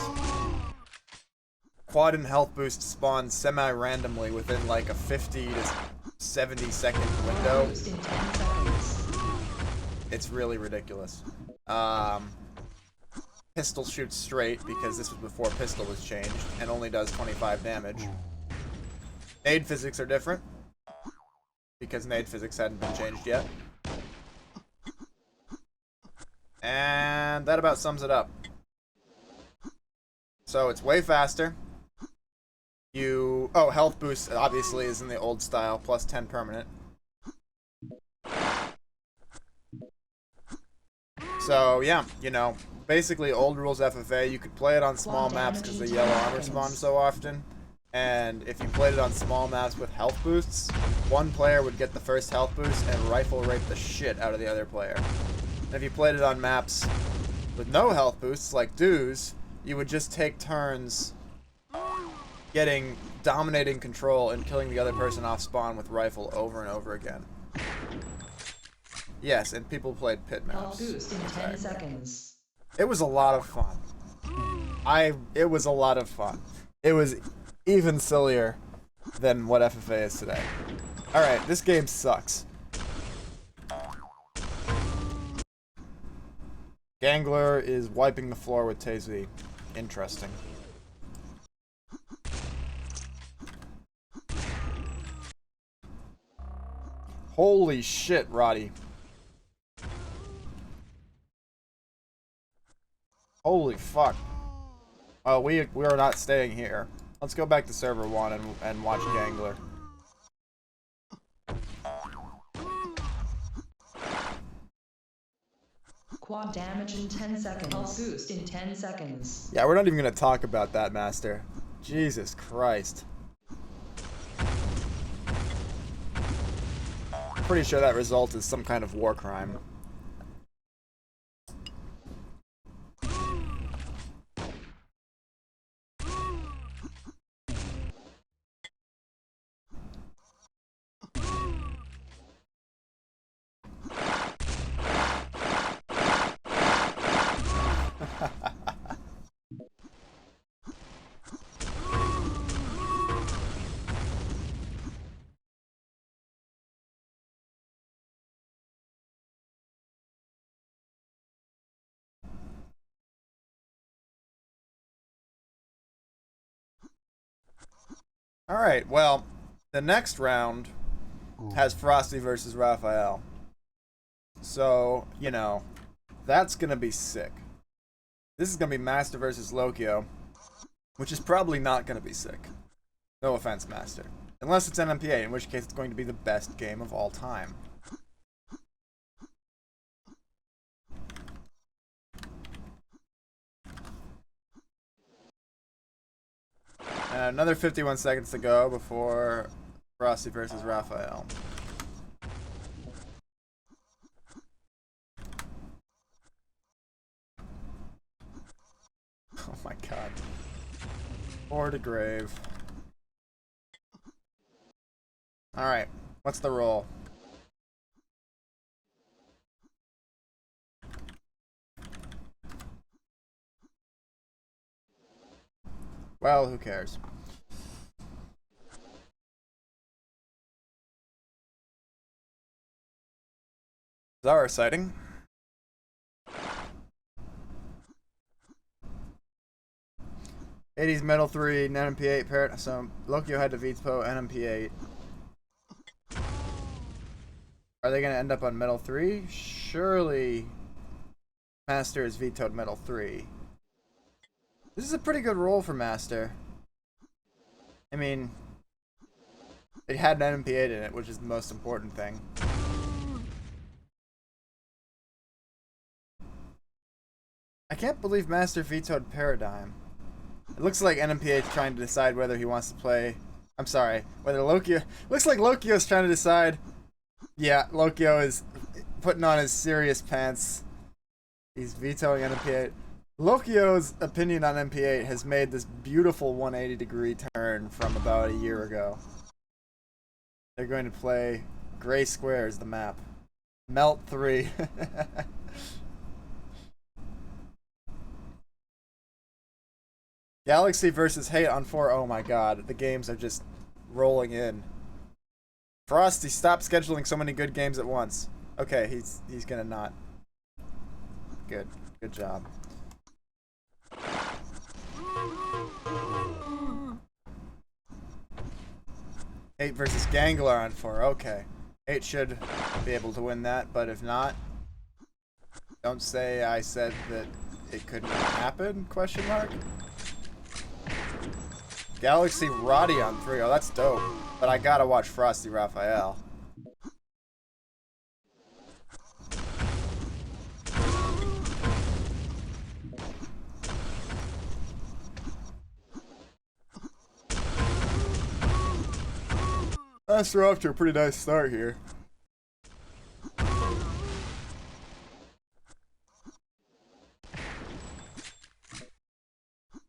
Quad and health boost spawn semi-randomly within like a 50 to 70 second window. It's really ridiculous. Pistol shoots straight because this was before pistol was changed and only does 25 damage. Nade physics are different because nade physics hadn't been changed yet. And that about sums it up. So it's way faster. Oh, health boost obviously is in the old style, plus 10 permanent. So yeah, you know, basically old rules FFA, you could play it on small maps because the yellow armor spawns so often. And if you played it on small maps with health boosts, one player would get the first health boost and rifle rape the shit out of the other player. And if you played it on maps with no health boosts, like dues, you would just take turns dominating control and killing the other person off spawn with rifle over and over again. Yes, and people played pit maps. Health boost in 10 seconds. It was a lot of fun. It was a lot of fun. It was even sillier than what FFA is today. Alright, this game sucks. Gangler is wiping the floor with Tazy. Interesting. Holy shit, Roddy. Holy fuck. Oh, we are not staying here. Let's go back to server 1 and watch Gangler. Quad damage in 10 seconds. Health boost in 10 seconds. Yeah, we're not even gonna talk about that, Master. Jesus Christ. Pretty sure that result is some kind of war crime. Alright, well, the next round has Frosty versus Raphael. So, you know, that's gonna be sick. This is gonna be Master versus Lokio, which is probably not gonna be sick. No offense, Master. Unless it's NMPA, in which case it's going to be the best game of all time. And another 51 seconds to go before Frosty versus Raphael. Oh my god. Or to grave. Alright, what's the roll? Well, who cares? Zara sighting. '80s Metal 3, NMP8 parrot. So Lokio had to veto NMP8. Are they gonna end up on Metal 3? Surely Master has vetoed Metal 3. This is a pretty good roll for Master. I mean, it had an NMP8 in it, which is the most important thing. I can't believe Master vetoed Paradigm. It looks like NMPA is trying to decide whether he wants to play... I'm sorry, whether Lokio... Looks like Lokio is trying to decide... Yeah, Lokio is putting on his serious pants. He's vetoing NMPA. Lokio's opinion on MP8 has made this beautiful 180-degree turn from about a year ago. They're going to play Gray Squares, the map. Melt 3. Galaxy versus Hate on 4. Oh my god, the games are just rolling in. Frosty, stop scheduling so many good games at once. Okay, he's gonna not. Good job. Hate versus Gangler on 4. Okay, Hate should be able to win that, but if not, don't say I said that it couldn't happen? Question mark. Galaxy Roddy on 3. Oh, that's dope. But I gotta watch Frosty Raphael. We're off to a pretty nice start here.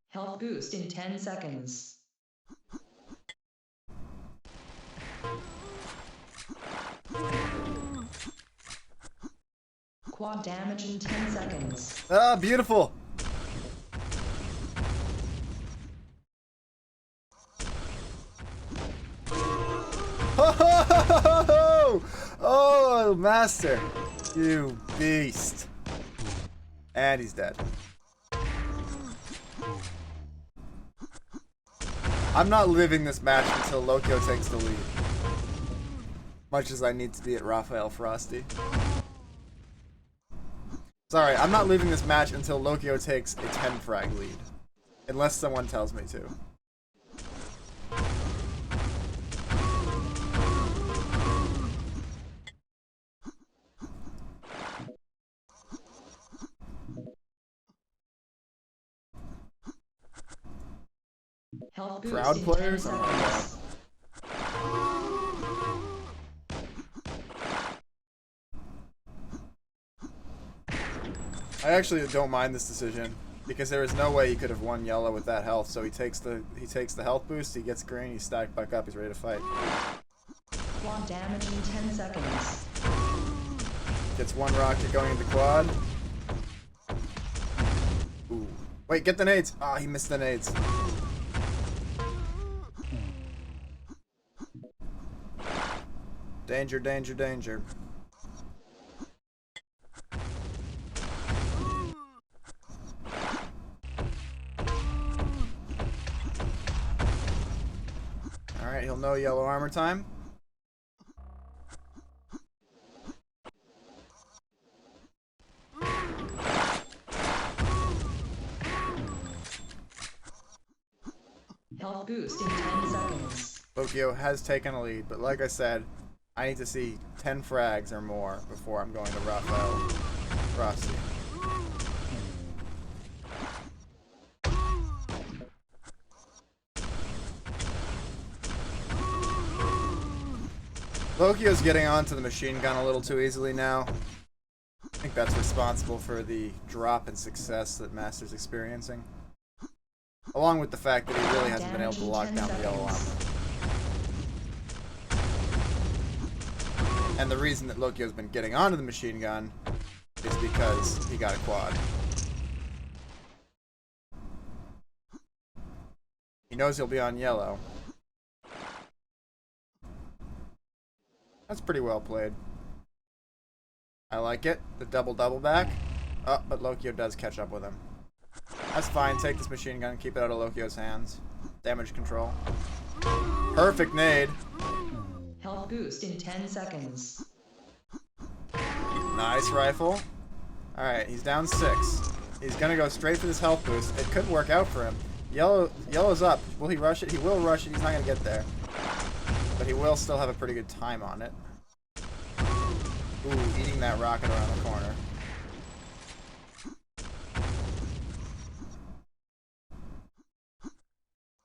Health boost in 10 seconds. Quad damage in 10 seconds. Ah, beautiful! Oh, Master! You beast! And he's dead. I'm not living this match until Lokio takes the lead. Much as I need to be at Raffael Frosty. Sorry, I'm not leaving this match until Lokio takes a 10 frag lead. Unless someone tells me to. Health boost Crowd in players? 10 Oh my god. seconds. I actually don't mind this decision because there is no way he could have won yellow with that health. So he takes the health boost, he gets green, he's stacked back up, he's ready to fight. Quad damage in 10 seconds. Gets one rocket going into quad. Ooh. Wait, get the nades! Ah, he missed the nades. Danger, danger, danger. he'll know yellow armor time. Health boost in 10 seconds. Lokio has taken a lead, but like I said, I need to see 10 frags or more before I'm going to Raffael Frosty. Lokio's getting onto the machine gun a little too easily now. I think that's responsible for the drop in success that Master's experiencing. Along with the fact that he really hasn't been able to lock down the yellow armor. And the reason that Lokio's been getting onto the machine gun is because he got a quad. He knows he'll be on yellow. That's pretty well played. I like it. The double back. Oh, but Lokio does catch up with him. That's fine. Take this machine gun and keep it out of Lokio's hands. Damage control. Perfect nade. Health boost in 10 seconds. Nice rifle. Alright, he's down 6. He's gonna go straight for this health boost. It could work out for him. Yellow's up. Will he rush it? He will rush it. He's not gonna get there. But he will still have a pretty good time on it. Ooh, eating that rocket around the corner.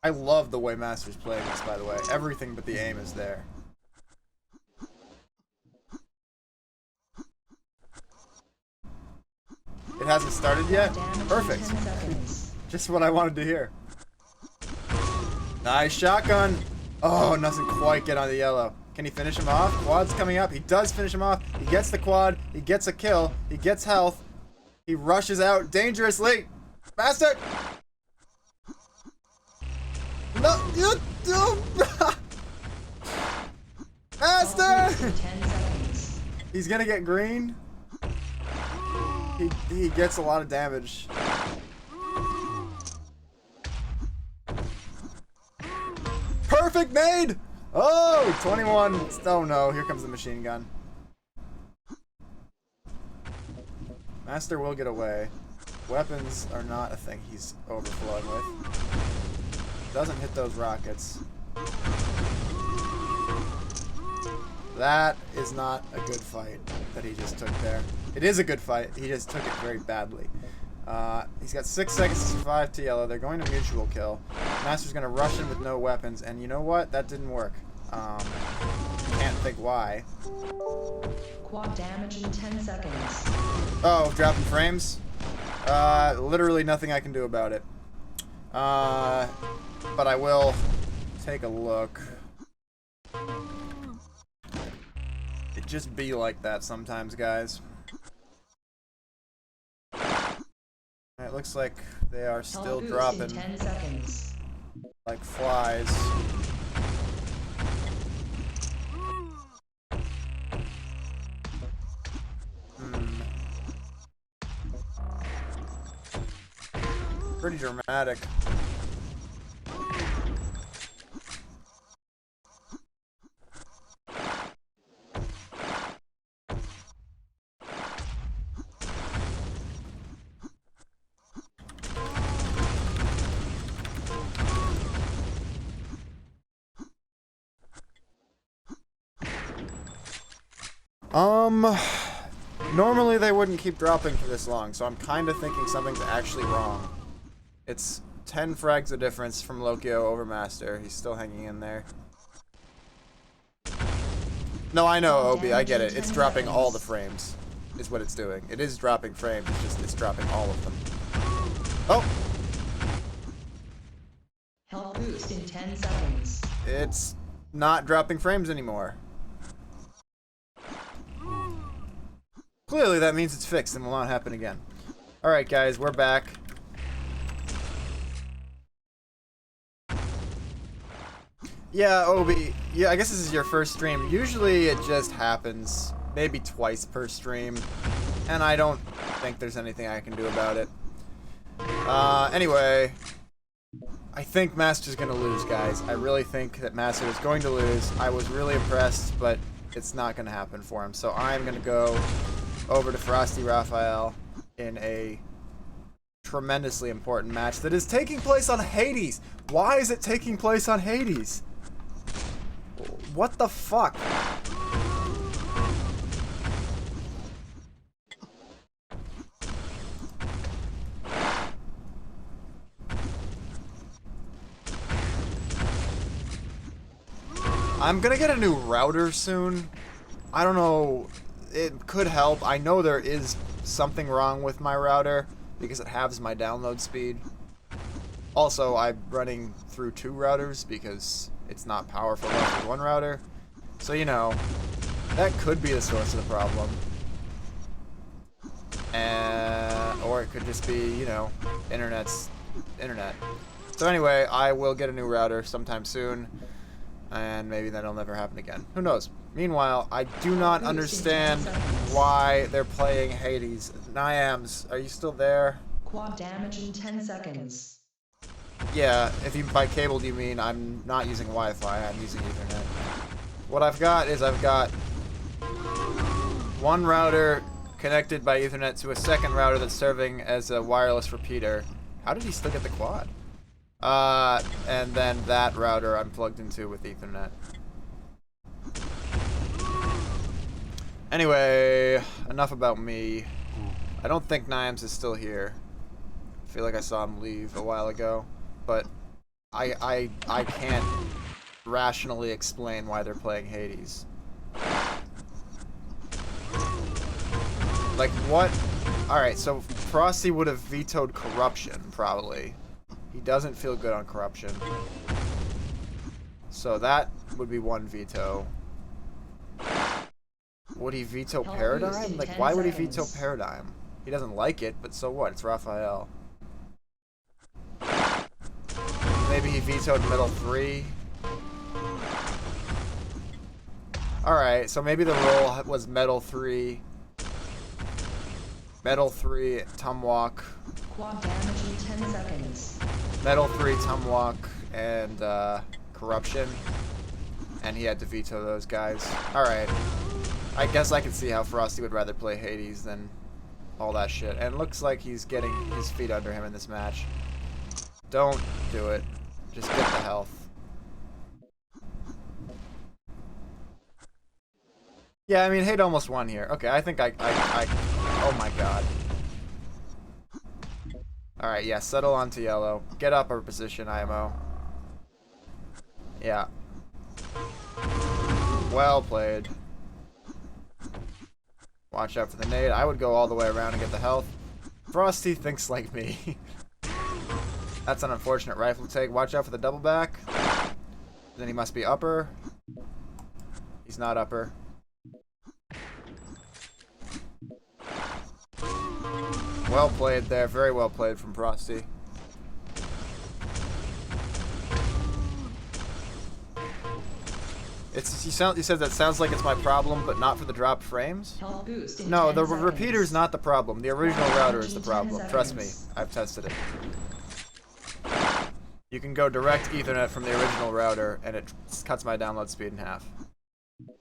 I love the way Master's playing this, by the way. Everything but the aim is there. It hasn't started yet? Perfect. Just what I wanted to hear. Nice shotgun. Oh, doesn't quite get on the yellow. Can he finish him off? Quad's coming up. He does finish him off. He gets the quad. He gets a kill. He gets health. He rushes out dangerously. Master! No, you do. Master! He's gonna get green. He gets a lot of damage. Perfect nade! Oh, 21. Oh no, here comes the machine gun. Master will get away. Weapons are not a thing he's overflowing with. Doesn't hit those rockets. That is not a good fight that he just took there. It is a good fight. He just took it very badly. He's got 6 seconds to survive to yellow. They're going to mutual kill. Master's going to rush in with no weapons, and you know what? That didn't work. Can't think why. Quad damage in 10 seconds. Oh, dropping frames? Literally nothing I can do about it. But I will take a look. It just be like that sometimes, guys. It looks like they are still dropping 10 seconds. like flies. Pretty dramatic. Normally they wouldn't keep dropping for this long, so I'm kind of thinking something's actually wrong. It's 10 frags of difference from Lokio over Master. He's still hanging in there. No, I know, Obi, I get it. It's dropping all the frames, is what it's doing. It is dropping frames, it's just it's dropping all of them. Oh! Health boost in 10 seconds. It's not dropping frames anymore. Clearly that means it's fixed and will not happen again. Alright guys, we're back. Yeah, Obi, yeah, I guess this is your first stream. Usually it just happens maybe twice per stream, and I don't think there's anything I can do about it. Anyway, I think Master's gonna lose, guys. I really think that Master is going to lose. I was really impressed, but it's not gonna happen for him. So I'm gonna go over to Frosty Raphael in a tremendously important match that is taking place on Hades. Why is it taking place on Hades? What the fuck? I'm gonna get a new router soon. I don't know. It could help. I know there is something wrong with my router because it halves my download speed. Also, I'm running through 2 routers because it's not powerful enough with 1 router. So, you know, that could be the source of the problem. Or it could just be, you know, internet. So anyway, I will get a new router sometime soon. And maybe that'll never happen again. Who knows? Meanwhile, I do not understand why they're playing Hades. Niams, are you still there? Quad damage in 10 seconds. Yeah, if you by cable do you mean I'm not using Wi-Fi, I'm using Ethernet. What I've got is I've got 1 router connected by Ethernet to a second router that's serving as a wireless repeater. How did he still get the quad? And then that router I'm plugged into with Ethernet. Anyway, enough about me. I don't think Niams is still here. I feel like I saw him leave a while ago, but I can't rationally explain why they're playing Hades. Like what? Alright, so Frosty would have vetoed corruption, probably. He doesn't feel good on corruption. So that would be 1 veto. Would he veto Paradigm? Like, why would he veto Paradigm? He doesn't like it, but so what? It's Raphael. Maybe he vetoed Metal 3. Alright, so maybe the roll was Metal 3. Metal 3, Tumwalk. Quad damage in 10 seconds. Metal 3, Tumwalk, and Corruption. And he had to veto those guys. Alright. I guess I can see how Frosty would rather play Hades than all that shit. And it looks like he's getting his feet under him in this match. Don't do it. Just get the health. Yeah, I mean, Hade almost won here. Okay, I think I oh my god. Alright, yeah, settle onto yellow. Get upper position, IMO. Yeah. Well played. Watch out for the nade. I would go all the way around and get the health. Frosty thinks like me. That's an unfortunate rifle take. Watch out for the double back. Then he must be upper. He's not upper. Well played there. Very well played from Frosty. You said that sounds like it's my problem, but not for the dropped frames? Health boost in No, 10 the seconds. repeater's not the problem. The original router is the problem. 10 Trust me. seconds. I've tested it. You can go direct Ethernet from the original router, and it cuts my download speed in half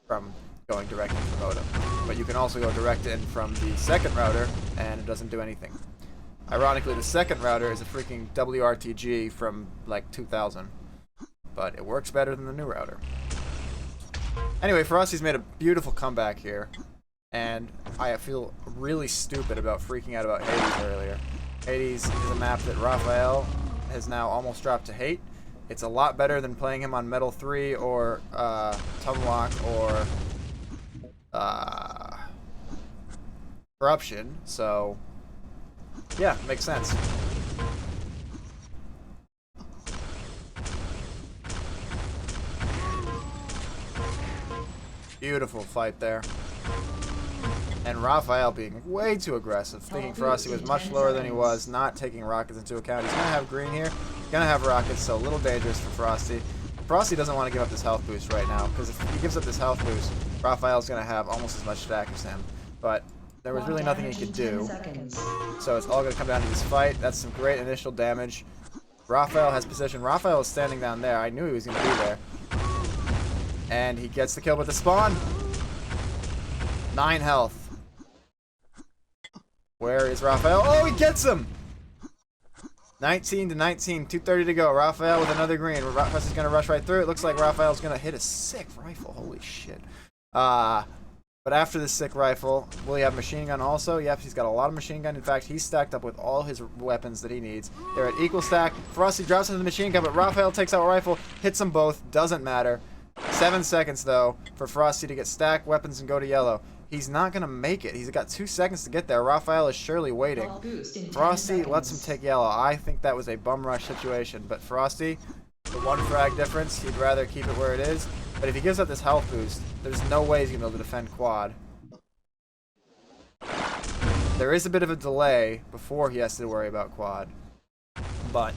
from going direct into the modem. But you can also go direct in from the second router, and it doesn't do anything. Ironically, the second router is a freaking WRTG from like 2000, but it works better than the new router. Anyway, Frosty's made a beautiful comeback here, and I feel really stupid about freaking out about Hades earlier. Hades is a map that Raphael has now almost dropped to hate. It's a lot better than playing him on Metal 3 or Tumlock or Corruption, so yeah, makes sense. Beautiful fight there. And Raphael being way too aggressive, thinking Frosty was much lower than he was, not taking rockets into account. He's going to have green here. He's going to have rockets, so a little dangerous for Frosty. Frosty doesn't want to give up this health boost right now, because if he gives up this health boost, Raphael's going to have almost as much stack as him. But there was really nothing he could do. So it's all going to come down to this fight. That's some great initial damage. Raphael has position. Raphael is standing down there. I knew he was going to be there. And he gets the kill with the spawn. 9 health. Where is Raphael? Oh, he gets him! 19 to 19, 2:30 to go. Raphael with another green. Russ is going to rush right through. It looks like Raphael's going to hit a sick rifle. Holy shit. But after this sick rifle, will he have machine gun also? Yep, he's got a lot of machine gun. In fact, he's stacked up with all his weapons that he needs. They're at equal stack. Frosty drops into the machine gun, but Raphael takes out a rifle, hits them both. Doesn't matter. 7 seconds, though, for Frosty to get stacked weapons and go to yellow. He's not going to make it. He's got 2 seconds to get there. Raphael is surely waiting. Frosty lets him take yellow. I think that was a bum rush situation. But Frosty, the 1 frag difference, he'd rather keep it where it is. But if he gives up this health boost, there's no way he's going to be able to defend quad. There is a bit of a delay before he has to worry about quad. But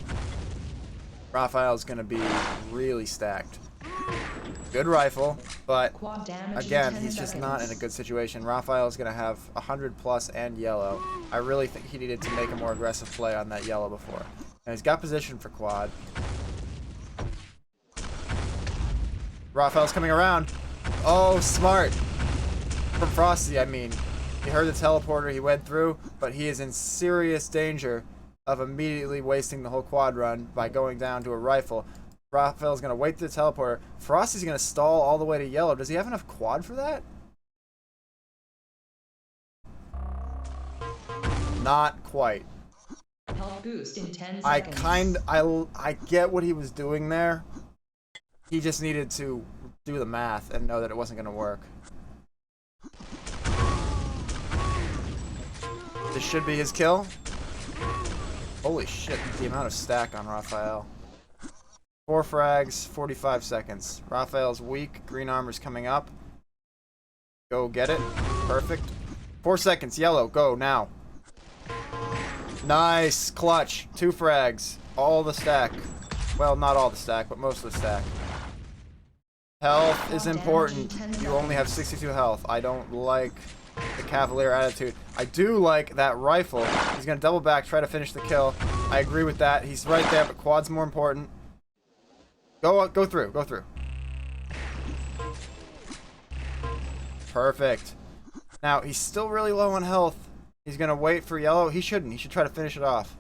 Raphael's going to be really stacked. Good rifle, but again, he's just not in a good situation. Raphael's going to have 100 plus and yellow. I really think he needed to make a more aggressive play on that yellow before. And he's got position for quad. Raphael's coming around. Oh, smart. From Frosty, I mean. He heard the teleporter, he went through, but he is in serious danger of immediately wasting the whole quad run by going down to a rifle. Raphael's going to wait for the teleporter. Frosty's going to stall all the way to yellow. Does he have enough quad for that? Not quite. Health boost in 10 seconds. I get what he was doing there. He just needed to do the math and know that it wasn't going to work. This should be his kill. Holy shit, the amount of stack on Raphael. 4 frags, 45 seconds. Raphael's weak. Green armor's coming up. Go get it. Perfect. 4 seconds. Yellow. Go now. Nice. Clutch. 2 frags. All the stack. Well, not all the stack, but most of the stack. Health is important. You only have 62 health. I don't like the cavalier attitude. I do like that rifle. He's going to double back, try to finish the kill. I agree with that. He's right there, but quad's more important. Go through. Go through. Perfect. Now, he's still really low on health. He's going to wait for yellow. He shouldn't. He should try to finish it off.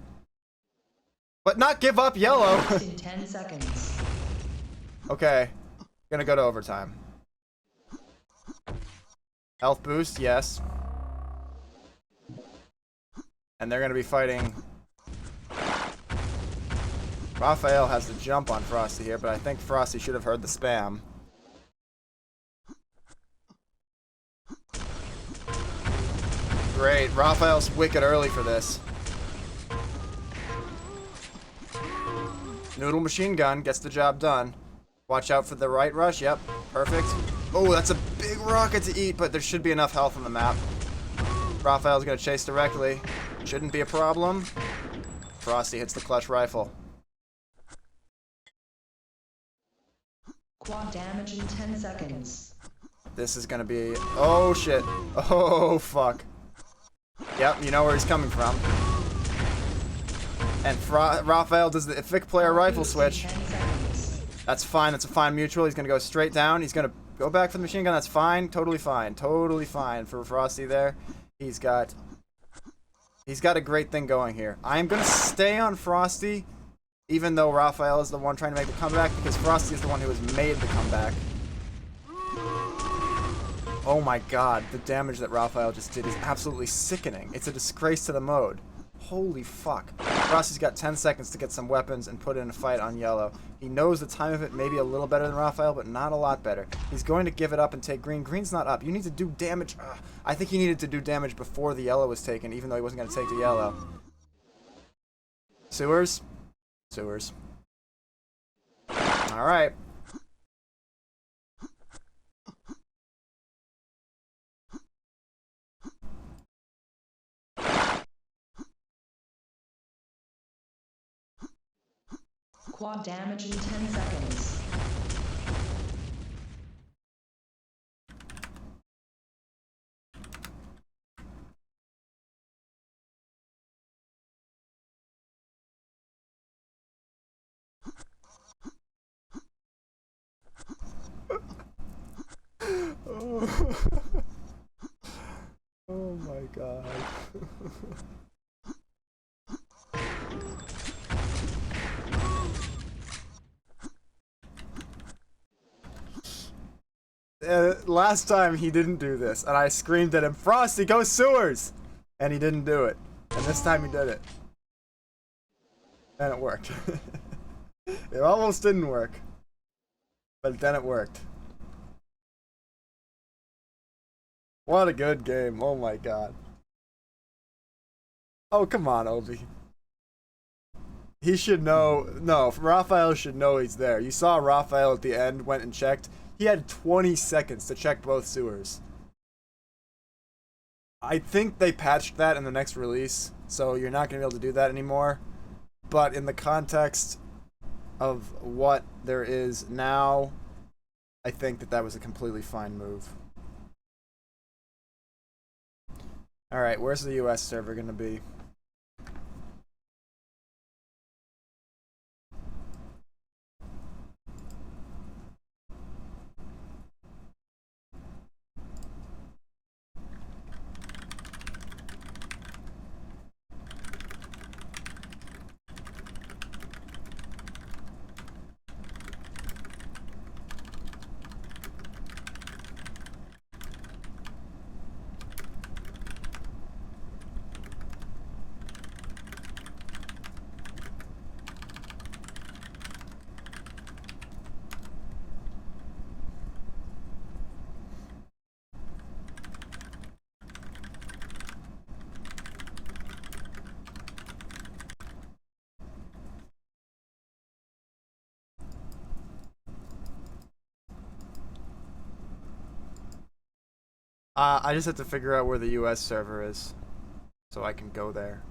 But not give up yellow. In 10 seconds. Okay. Gonna go to overtime. Health boost, yes. And they're gonna be fighting. Raphael has the jump on Frosty here, but I think Frosty should have heard the spam. Great. Raphael's wicked early for this. Noodle machine gun gets the job done. Watch out for the right rush. Yep. Perfect. Oh, that's a big rocket to eat, but there should be enough health on the map. Raphael's going to chase directly. Shouldn't be a problem. Frosty hits the clutch rifle. Quad damage in 10 seconds. This is going to be... Oh, shit. Oh, fuck. Yep, you know where he's coming from. And Raphael does the Epic player rifle switch. That's fine. That's a fine mutual. He's going to go straight down. He's going to go back for the machine gun. That's fine. Totally fine. Totally fine for Frosty there. He's got a great thing going here. I'm going to stay on Frosty, even though Raphael is the one trying to make the comeback, because Frosty is the one who has made the comeback. Oh my god. The damage that Raphael just did is absolutely sickening. It's a disgrace to the mode. Holy fuck. Frosty's got 10 seconds to get some weapons and put in a fight on yellow. He knows the time of it may be a little better than Raphael, but not a lot better. He's going to give it up and take green. Green's not up. You need to do damage. Ugh. I think he needed to do damage before the yellow was taken, even though he wasn't going to take the yellow. Sewers? Sewers. Alright. Quad damage in 10 seconds. Oh my god. Last time he didn't do this, and I screamed at him, Frosty, go sewers! And he didn't do it. And this time he did it. And it worked. It almost didn't work. But then it worked. What a good game. Oh my god. Oh, come on, Obi. He should know. No, Raphael should know he's there. You saw Raphael at the end, went and checked. He had 20 seconds to check both sewers. I think they patched that in the next release, so you're not going to be able to do that anymore. But in the context of what there is now, I think that that was a completely fine move. Alright, where's the US server going to be? I just have to figure out where the US server is, so I can go there.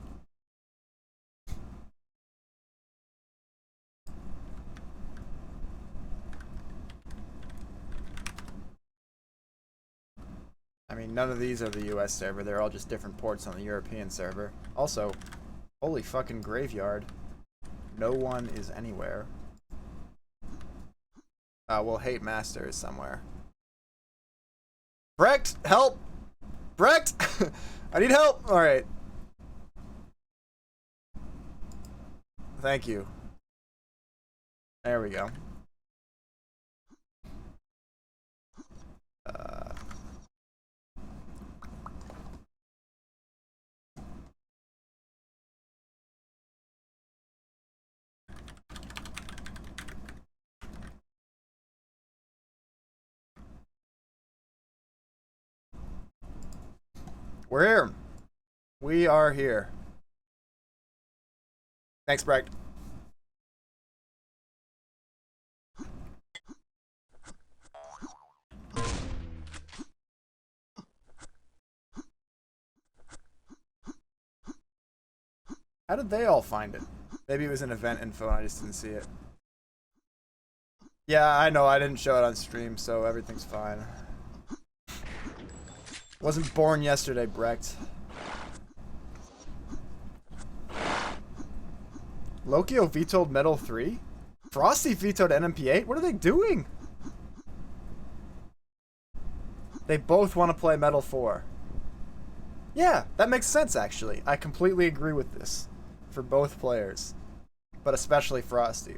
I mean, none of these are the US server, they're all just different ports on the European server. Also, holy fucking graveyard. No one is anywhere. Well, Hate Master is somewhere. Brecht, help! Brecht! I need help! Alright. Thank you. There we go. We're here. We are here. Thanks, Brecht. How did they all find it? Maybe it was an event info and I just didn't see it. Yeah, I know. I didn't show it on stream, so everything's fine. Wasn't born yesterday, Brecht. Lokio vetoed Metal 3? Frosty vetoed NMP8? What are they doing? They both want to play Metal 4. Yeah, that makes sense, actually. I completely agree with this. For both players. But especially Frosty.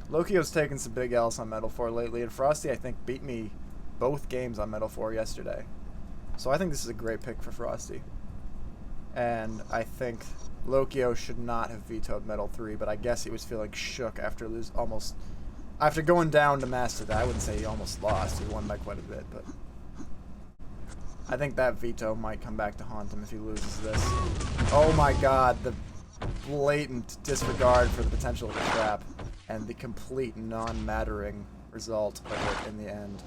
Lokio's taken some big L's on Metal 4 lately, and Frosty, I think, beat me both games on Metal 4 yesterday. So I think this is a great pick for Frosty. And I think Lokio should not have vetoed Metal 3, but I guess he was feeling shook after after going down to Master that. I wouldn't say he almost lost. He won by quite a bit, but I think that veto might come back to haunt him if he loses this. Oh my god, the blatant disregard for the potential of the trap and the complete non-mattering result of it in the end.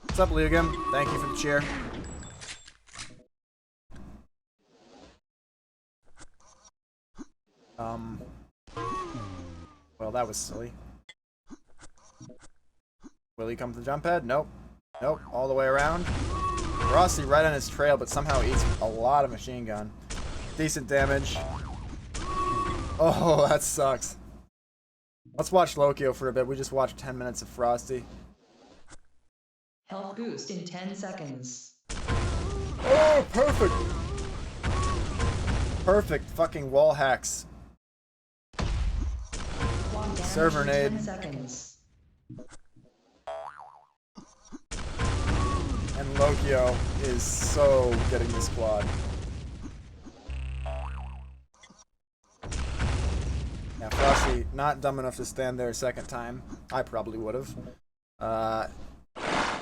What's up, Liugam? Thank you for the cheer. Well, that was silly. Will he come to the jump pad? Nope. Nope. All the way around. Frosty right on his trail, but somehow eats a lot of machine gun. Decent damage. Oh, that sucks. Let's watch Lokio for a bit. We just watched 10 minutes of Frosty. Health boost in 10 seconds. Oh, perfect! Perfect fucking wall hacks. Quad damage Server in nade. 10 seconds. And Lokio is so getting this quad. Now Frosty, not dumb enough to stand there a second time. I probably would have.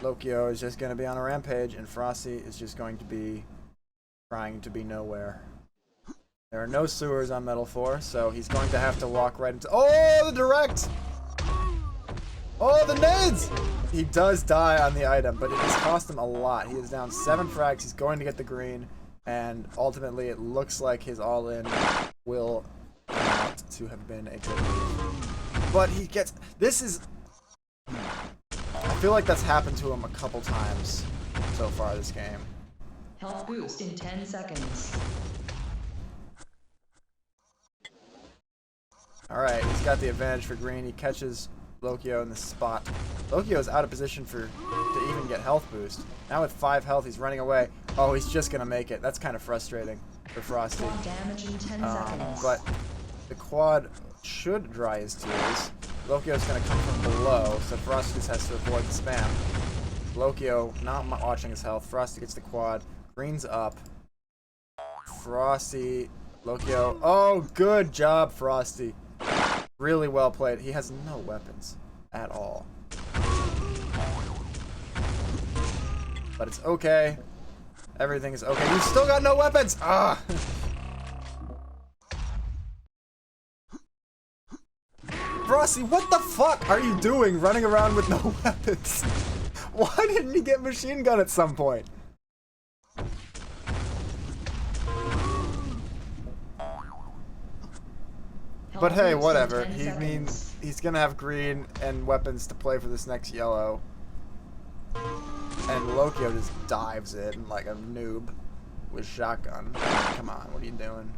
Lokio is just going to be on a rampage, and Frosty is just going to be trying to be nowhere. There are no sewers on Metal 4, so he's going to have to walk right into— oh, the direct! Oh, the nades! He does die on the item, but it has cost him a lot. He is down 7 frags. He's going to get the green, and ultimately it looks like his all-in will come out to have been a good move. But he gets— this is— I feel like that's happened to him a couple times so far this game. Health boost in 10 seconds. Alright, he's got the advantage for green. He catches Lokio in the spot. Lokio is out of position to even get health boost. Now with 5 health, he's running away. Oh, he's just gonna make it. That's kind of frustrating for Frosty. Quad damage in 10 seconds. But the quad should dry his tears. Lokio's gonna come from below, so Frosty just has to avoid the spam. Lokio not watching his health. Frosty gets the quad. Green's up. Frosty, Lokio. Oh, good job, Frosty. Really well played. He has no weapons at all. But it's okay. Everything is okay. You've still got no weapons! Ah! Frosty, what the fuck are you doing running around with no weapons? Why didn't he get machine gun at some point? But hey, whatever. He means he's gonna have green and weapons to play for this next yellow. And Lokio just dives in like a noob with shotgun. Come on, what are you doing?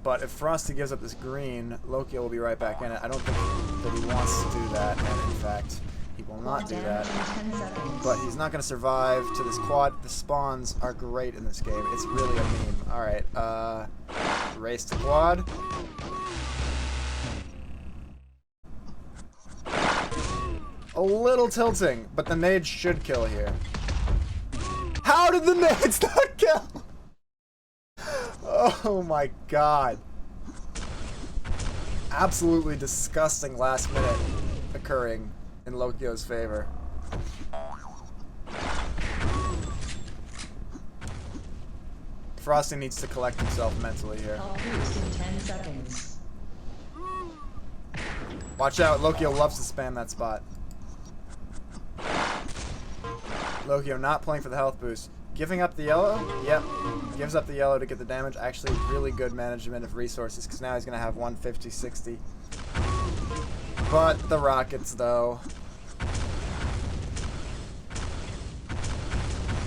But if Frosty gives up this green, Lokio will be right back in it. I don't think that he wants to do that, and in fact, he will not do that. But he's not going to survive to this quad. The spawns are great in this game. It's really a meme. Alright, race to quad. A little tilting, but the nade should kill here. How did the nades not kill? Oh my god. Absolutely disgusting last minute occurring in Lokio's favor. Frosty needs to collect himself mentally here. In 10 seconds. Watch out, Lokio loves to spam that spot. Lokio not playing for the health boost. Giving up the yellow? Yep. Gives up the yellow to get the damage. Actually, really good management of resources, because now he's going to have 150, 60. But the rockets, though.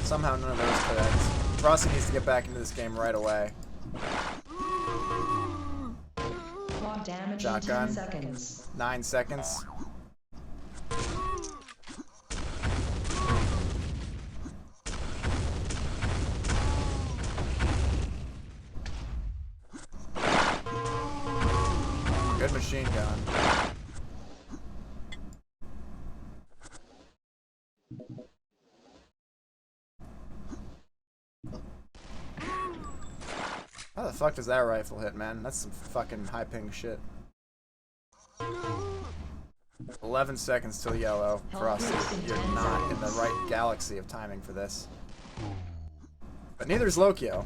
Somehow none of those connect. Frosty needs to get back into this game right away. Quad damage Shotgun. in 10 seconds. 9 seconds. Good machine gun. How the fuck does that rifle hit, man? That's some fucking high ping shit. 11 seconds till yellow. Frosty, you're not in the right galaxy of timing for this. But neither is Lokio.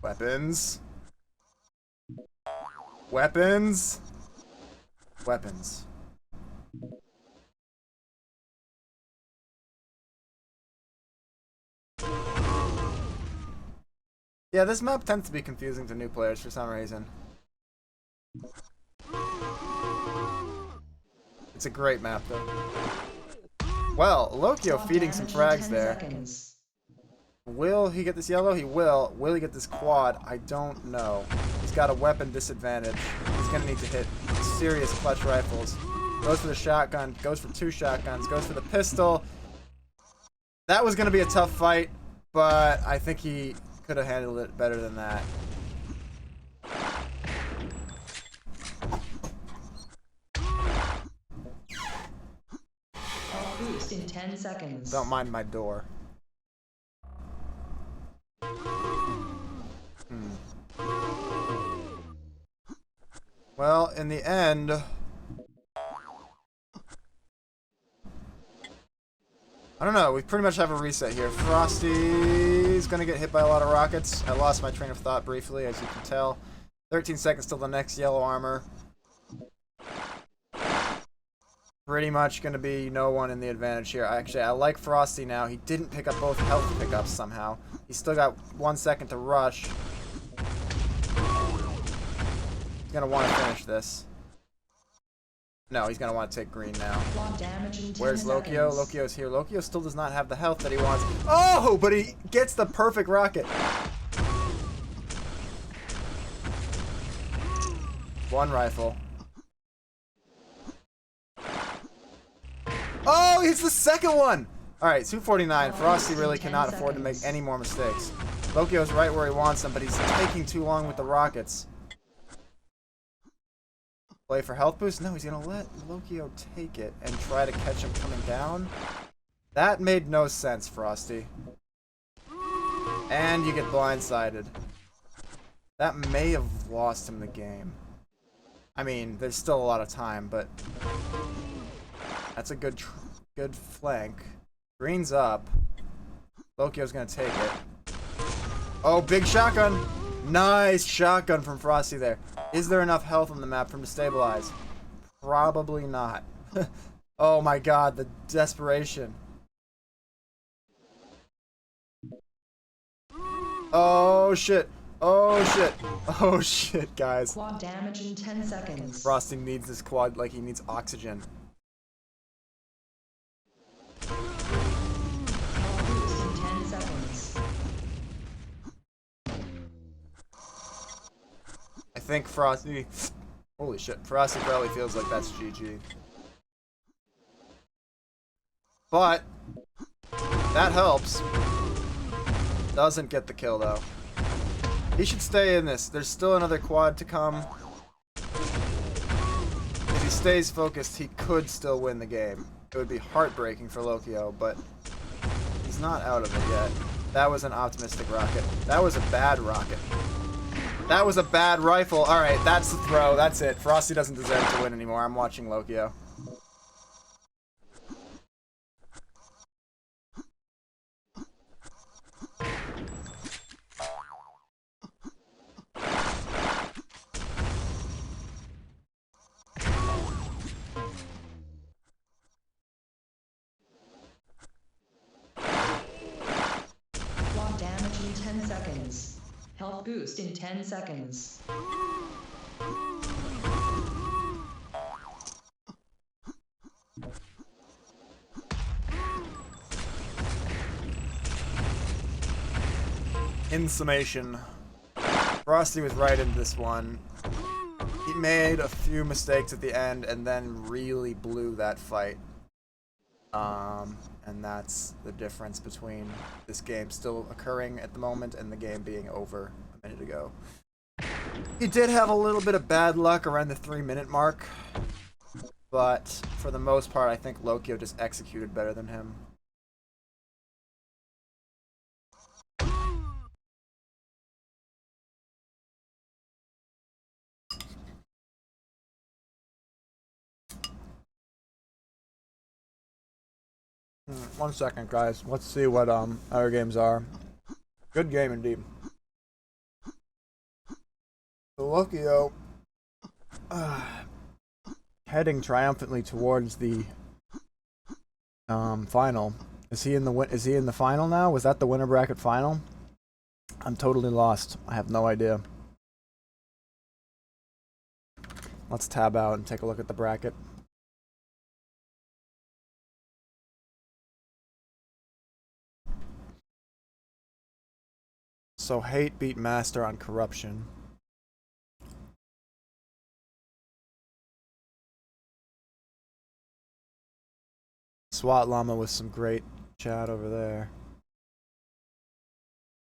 Weapons. Weapons. Weapons. Yeah, this map tends to be confusing to new players for some reason. It's a great map, though. Well, Lokio feeding some frags there. Will he get this yellow? He will. Will he get this quad? I don't know. He's got a weapon disadvantage. He's gonna need to hit serious clutch rifles. Goes for the shotgun, goes for 2 shotguns, goes for the pistol. That was gonna be a tough fight, but I think he could have handled it better than that. Boost in 10 seconds. Don't mind my door. Well, in the end, I don't know. We pretty much have a reset here. Frosty's gonna get hit by a lot of rockets. I lost my train of thought briefly, as you can tell. 13 seconds till the next yellow armor. Pretty much gonna be no one in the advantage here. Actually, I like Frosty now. He didn't pick up both health pickups somehow. He's still got 1 second to rush. He's gonna want to finish this. No, he's gonna want to take green now. Where's Lokio? Lokio's here. Lokio still does not have the health that he wants. Oh, but he gets the perfect rocket. 1 rifle. Oh, it's the second one! Alright, 249. Frosty really cannot afford to make any more mistakes. Lokio's right where he wants him, but he's taking too long with the rockets. Play for health boost? No, he's gonna let Lokio take it and try to catch him coming down. That made no sense, Frosty. And you get blindsided. That may have lost him the game. I mean, there's still a lot of time, but that's a good flank. Green's up. Lokio's gonna take it. Oh, big shotgun! Nice shotgun from Frosty there. Is there enough health on the map for him to stabilize? Probably not. Oh my god, the desperation. Oh shit. Oh shit. Oh shit, guys. Quad damage in 10 seconds. Frosty needs this quad like he needs oxygen. Boost in 10 seconds. I think Frosty... Holy shit. Frosty probably feels like that's GG. But that helps. Doesn't get the kill, though. He should stay in this. There's still another quad to come. If he stays focused, he could still win the game. It would be heartbreaking for Lokio, but he's not out of it yet. That was an optimistic rocket. That was a bad rocket. That was a bad rifle. Alright, that's the throw. That's it. Frosty doesn't deserve to win anymore. I'm watching Lokio. Quad damage in 10 seconds. Health boost in 10 seconds. In summation, Frosty was right in this one. He made a few mistakes at the end and then really blew that fight. And that's the difference between this game still occurring at the moment and the game being over a minute ago. He did have a little bit of bad luck around the 3-minute mark, but for the most part, I think Lokio just executed better than him. One second, guys. Let's see what other games are. Good game indeed. So Lokio heading triumphantly towards the final. Is he in the final now? Was that the winner bracket final? I'm totally lost. I have no idea. Let's tab out and take a look at the bracket. So Hate beat Master on Corruption. SWAT llama with some great chat over there.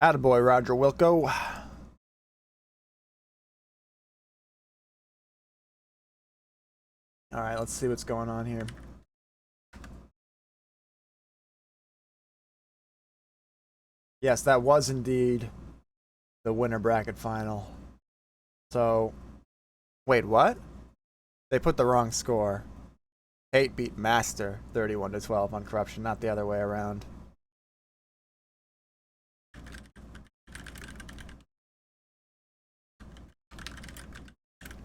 Attaboy, Roger Wilco. Alright, let's see what's going on here. Yes, that was indeed the winner bracket final. So, wait, what? They put the wrong score. Hate beat Master 31-12 on corruption, not the other way around.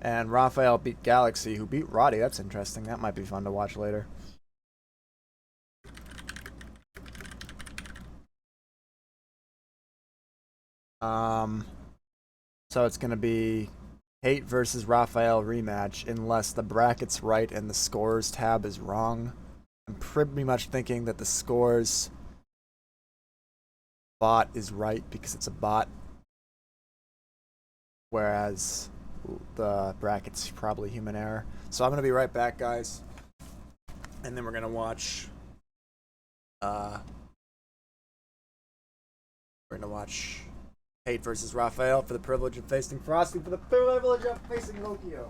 And Raphael beat Galaxy, who beat Roddy. That's interesting. That might be fun to watch later. So it's going to be Hate versus Raphael rematch, unless the bracket's right and the scores tab is wrong. I'm pretty much thinking that the scores bot is right because it's a bot, whereas the bracket's probably human error. So I'm going to be right back, guys. And then we're going to watch Hate versus Raphael for the privilege of facing Frosty, for the privilege of facing Lokio.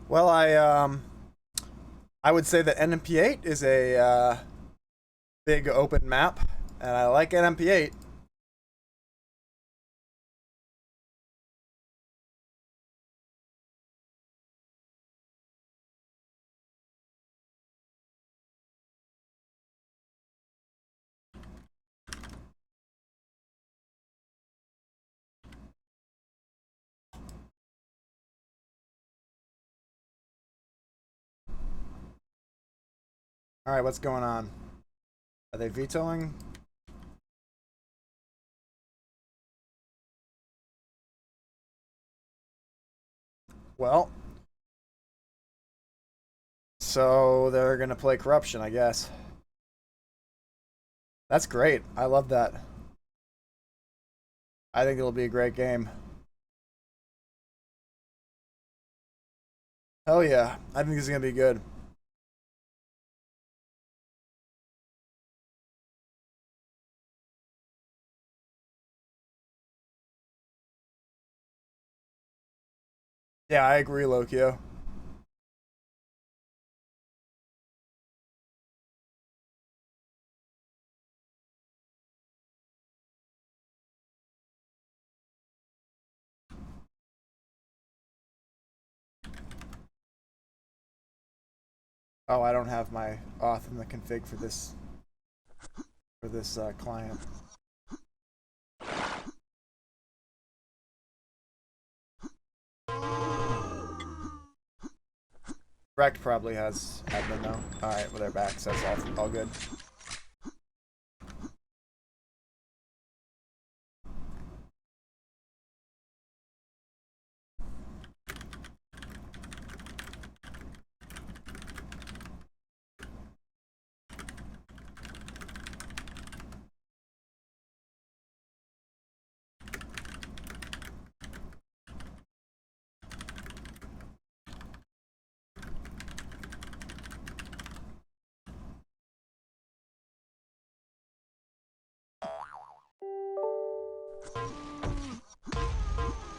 Well, I would say that NMP8 is a big open map, and I like NMP8. All right, what's going on? Are they vetoing? Well, so they're gonna play corruption, I guess. That's great. I love that. I think it'll be a great game. Hell yeah. I think this is gonna be good. Yeah, I agree, Lokio. Oh, I don't have my auth in the config for this client. Wrecked probably has admin though. Alright, well they're back, so that's all good.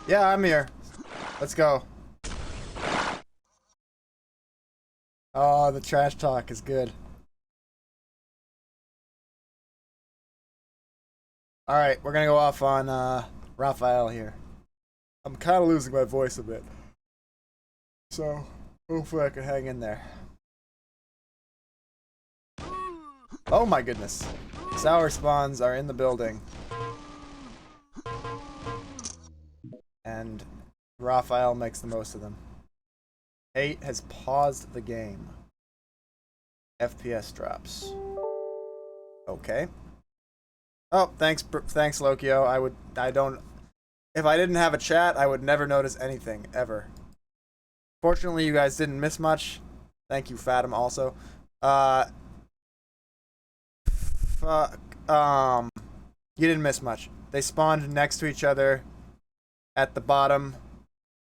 Yeah, I'm here. Let's go. Oh, the trash talk is good. Alright, we're gonna go off on Raphael here. I'm kind of losing my voice a bit. So, hopefully I can hang in there. Oh my goodness. Sauer spawns are in the building. And Raphael makes the most of them. 8 has paused the game. FPS drops. Okay. Oh, thanks Lokio. If I didn't have a chat, I would never notice anything, ever. Fortunately, you guys didn't miss much. Thank you, Fatim, also. Fuck. You didn't miss much. They spawned next to each other at the bottom.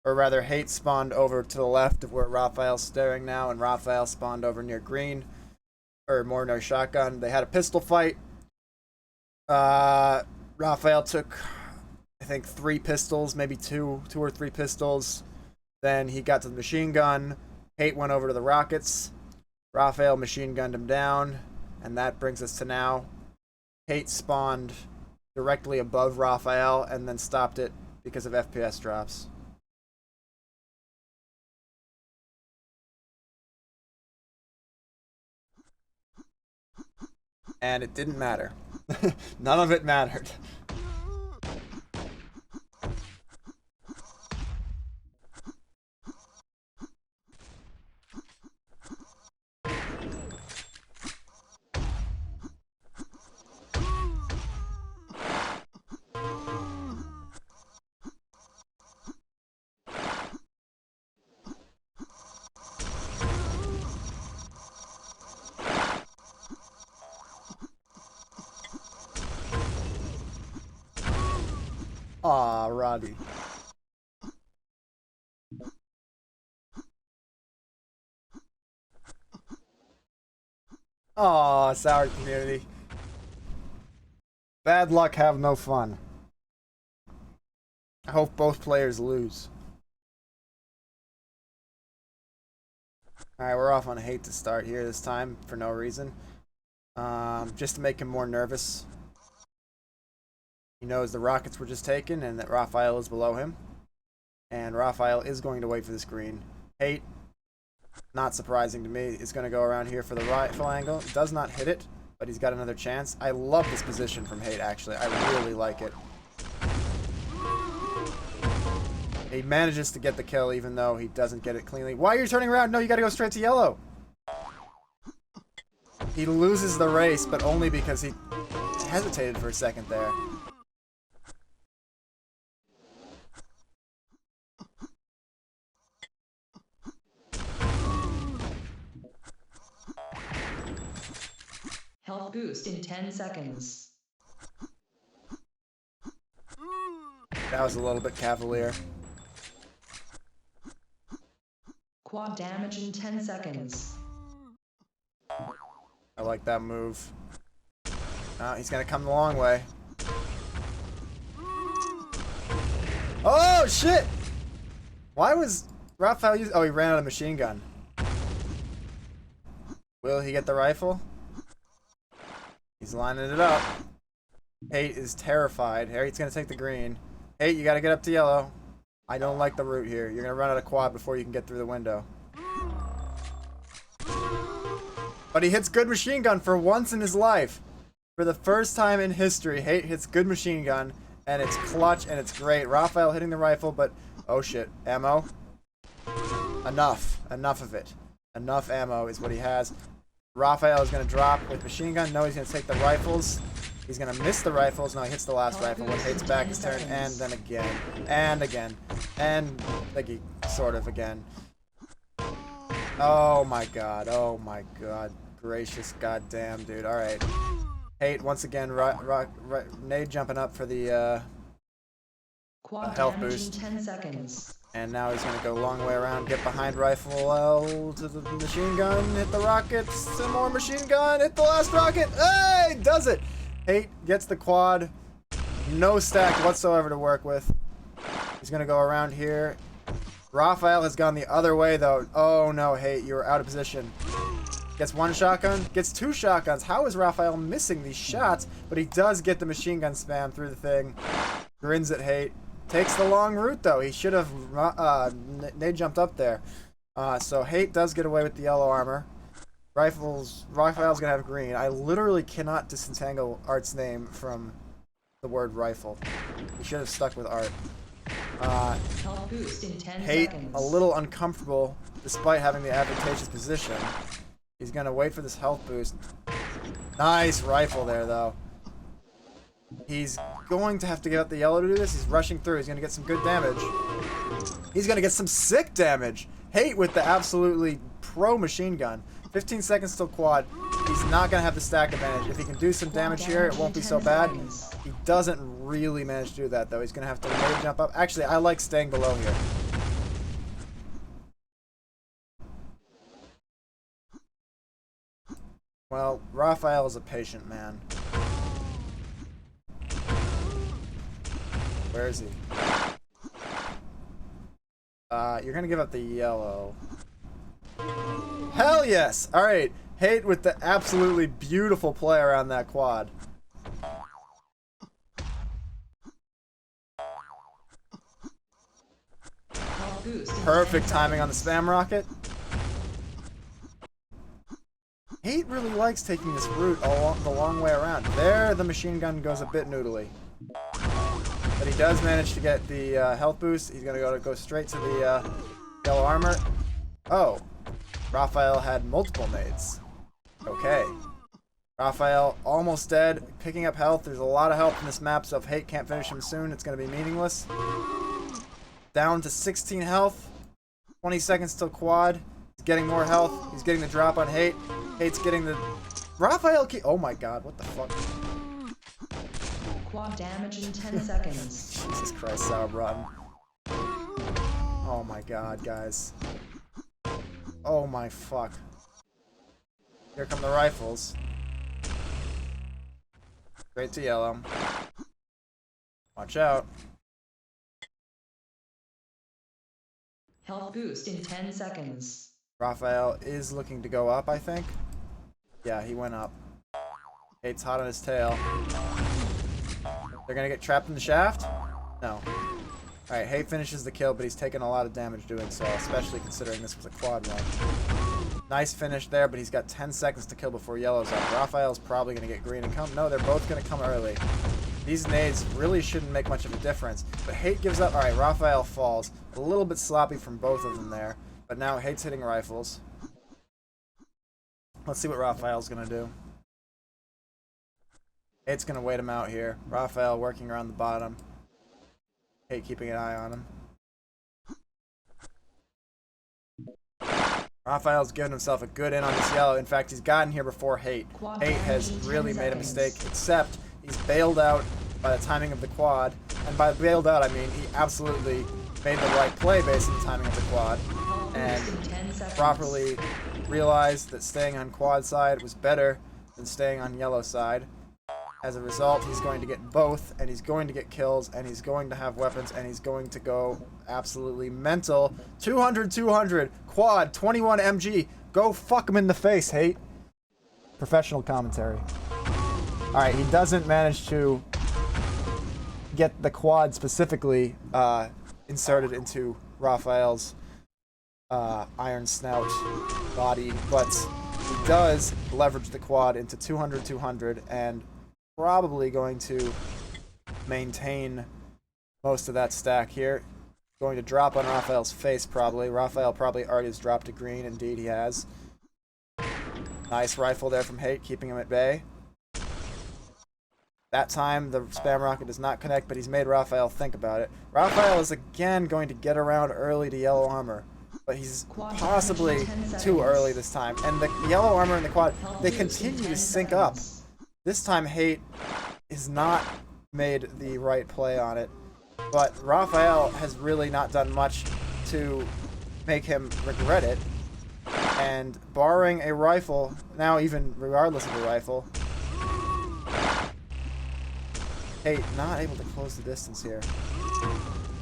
Or rather, Hate spawned over to the left of where Raphael's staring now, and Raphael spawned over near green. Or more near shotgun. They had a pistol fight. Raphael took, I think, 3 pistols, maybe two or 3 pistols. Then he got to the machine gun. Hate went over to the rockets. Raphael machine gunned him down. And that brings us to now. Hate spawned directly above Raphael and then stopped it because of FPS drops. And it didn't matter. None of it mattered. Aw, Roddy. Aw, sour community. Bad luck, have no fun. I hope both players lose. Alright, we're off on Hate to start here this time for no reason. Just to make him more nervous. He knows the rockets were just taken and that Raphael is below him. And Raphael is going to wait for this green. Hate, not surprising to me, is going to go around here for the rifle angle. Does not hit it, but he's got another chance. I love this position from Hate, actually. I really like it. He manages to get the kill even though he doesn't get it cleanly. Why are you turning around? No, you got to go straight to yellow. He loses the race, but only because he hesitated for a second there. Health boost in 10 seconds. That was a little bit cavalier. Quad damage in 10 seconds. I like that move. He's gonna come the long way. Oh shit! Why was Raphael using? Oh, he ran out of machine gun. Will he get the rifle? He's lining it up. Hate is terrified. Hate's gonna take the green. Hate, you gotta get up to yellow. I don't like the route here. You're gonna run out of quad before you can get through the window. But he hits good machine gun for once in his life. For the first time in history, Hate hits good machine gun, and it's clutch and it's great. Raphael hitting the rifle, but oh shit, ammo. Enough of it. Enough ammo is what he has. Raphael is going to drop with machine gun. No, he's going to take the rifles. He's going to miss the rifles. No, he hits the last rifle. When Hate's back his turn, and then again. And again. And, like, he sort of again. Oh my god. Oh my god. Gracious goddamn, dude. Alright. Hate, once again, nade jumping up for the, health boost. 10 seconds. And now he's going to go a long way around, get behind Rifle to the machine gun, hit the rockets, some more machine gun, hit the last rocket. Hey, does it! Hate gets the quad. No stack whatsoever to work with. He's going to go around here. Raphael has gone the other way, though. Oh, no, Hate, you're out of position. Gets one shotgun, gets two shotguns. How is Raphael missing these shots? But he does get the machine gun spam through the thing. Grins at Hate. Takes the long route, though. He should have nade jumped up there. So Hate does get away with the yellow armor. Raphael's going to have green. I literally cannot disentangle Art's name from the word rifle. He should have stuck with Art. Health boost in 10 Hate, seconds. a little uncomfortable, despite having the advantageous position. He's going to wait for this health boost. Nice rifle there, though. He's going to have to get out the yellow to do this. He's rushing through. He's going to get some good damage. He's going to get some sick damage. Hate with the absolutely pro machine gun. 15 seconds till quad. He's not going to have the stack advantage. If he can do some damage here, it won't be so bad. He doesn't really manage to do that, though. He's going to have to maybe jump up. Actually, I like staying below here. Well, Raphael is a patient man. Where is he? You're gonna give up the yellow. Hell yes! Alright, Hate with the absolutely beautiful play around that quad. Perfect timing on the spam rocket. Hate really likes taking this route the long way around. There, the machine gun goes a bit noodly. But he does manage to get the health boost. He's going to go straight to the yellow armor. Oh. Raphael had multiple nades. Okay. Raphael almost dead. Picking up health. There's a lot of health in this map, so if Hate can't finish him soon, it's going to be meaningless. Down to 16 health. 20 seconds till quad. He's getting more health. He's getting the drop on Hate. Hate's getting the... Raphael... Oh my god, what the fuck? Quad damage in 10 seconds. Jesus Christ, SauerDuels. Oh my god, guys. Oh my fuck. Here come the rifles. Straight to yellow. Watch out. Health boost in 10 seconds. Raphael is looking to go up, I think. Yeah, he went up. Hate's hot on his tail. They're gonna get trapped in the shaft? No. Alright, Hate finishes the kill, but he's taken a lot of damage doing so, especially considering this was a quad one. Nice finish there, but he's got 10 seconds to kill before yellow's up. Raphael's probably gonna get green and come. No, they're both gonna come early. These nades really shouldn't make much of a difference, but Hate gives up. Alright, Raphael falls. A little bit sloppy from both of them there, but now Hate's hitting rifles. Let's see what Raphael's gonna do. Hate's gonna wait him out here. Raphael working around the bottom. Hate keeping an eye on him. Raphael's given himself a good in on this yellow. In fact, he's gotten here before Hate. Hate has really made a mistake, except he's bailed out by the timing of the quad. And by bailed out, I mean he absolutely made the right play based on the timing of the quad. And properly realized that staying on quad side was better than staying on yellow side. As a result, he's going to get both, and he's going to get kills, and he's going to have weapons, and he's going to go absolutely mental. 200, 200, quad, 21 MG. Go fuck him in the face, Hate. Professional commentary. Alright, he doesn't manage to get the quad specifically inserted into Raphael's iron snout body, but he does leverage the quad into 200, 200, and probably going to maintain most of that stack here. Going to drop on Raphael's face, probably. Raphael probably already has dropped a green. Indeed, he has. Nice rifle there from Hate, keeping him at bay. That time, the spam rocket does not connect, but he's made Raphael think about it. Raphael is again going to get around early to yellow armor, but he's possibly too early this time. And the yellow armor and the quad, they continue to sync up. This time, Hate has not made the right play on it, but Raphael has really not done much to make him regret it. And barring a rifle, now even regardless of the rifle, Hate not able to close the distance here.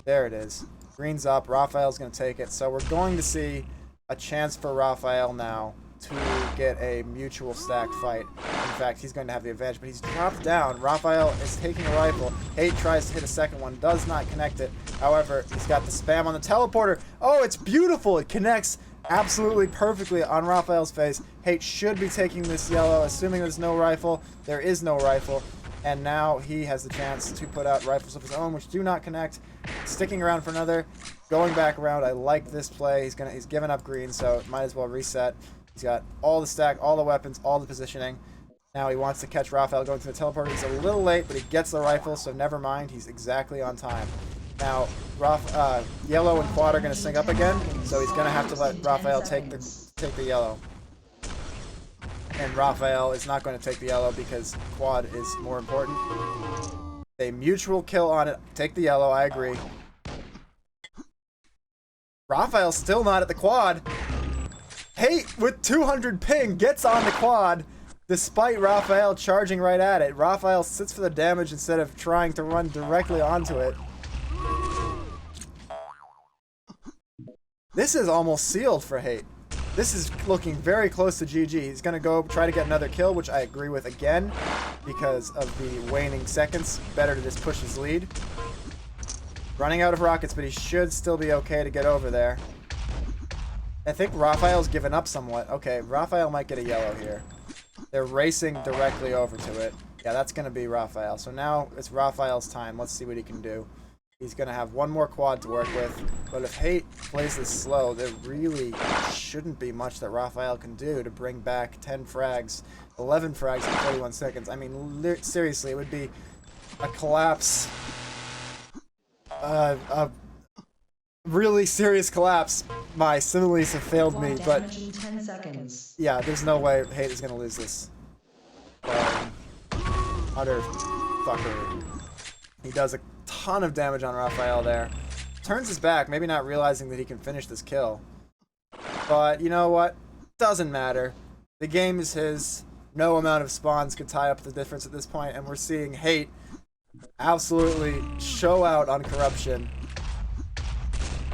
There it is. Green's up. Raphael's going to take it. So we're going to see a chance for Raphael now to get a mutual stack fight. In fact, he's going to have the advantage, but he's dropped down. Raphael is taking a rifle. Hate tries to hit a second one. Does not connect it. However, he's got the spam on the teleporter. Oh, it's beautiful. It connects absolutely perfectly on Raphael's face. Hate should be taking this yellow, assuming there's no rifle. There is no rifle. And now he has the chance to put out rifles of his own, which do not connect. Sticking around for another, going back around. I like this play. He's given up green, so might as well reset. He's got all the stack, all the weapons, all the positioning. Now he wants to catch Raphael going to the teleporter. He's a little late, but he gets the rifle, so never mind. He's exactly on time. Now, yellow and quad are going to sync up again, so he's going to have to let Raphael take the yellow. And Raphael is not going to take the yellow because quad is more important. A mutual kill on it. Take the yellow, I agree. Raphael's still not at the quad. Hate with 200 ping gets on the quad despite Raphael charging right at it. Raphael sits for the damage instead of trying to run directly onto it. This is almost sealed for Hate. This is looking very close to GG. He's going to go try to get another kill, which I agree with again because of the waning seconds. Better to just push his lead. Running out of rockets, but he should still be okay to get over there. I think Raphael's given up somewhat. Okay, Raphael might get a yellow here. They're racing directly over to it. Yeah, that's going to be Raphael. So now it's Raphael's time. Let's see what he can do. He's going to have one more quad to work with. But if Hate plays this slow, there really shouldn't be much that Raphael can do to bring back 10 frags, 11 frags in 41 seconds. I mean, seriously, it would be a collapse. A really serious collapse. My similes have failed me, but yeah, there's no way Hate is going to lose this. Utter fucker. He does a ton of damage on Raphael there. Turns his back, maybe not realizing that he can finish this kill. But you know what? Doesn't matter. The game is his. No amount of spawns could tie up the difference at this point, and we're seeing Hate absolutely show out on Corruption.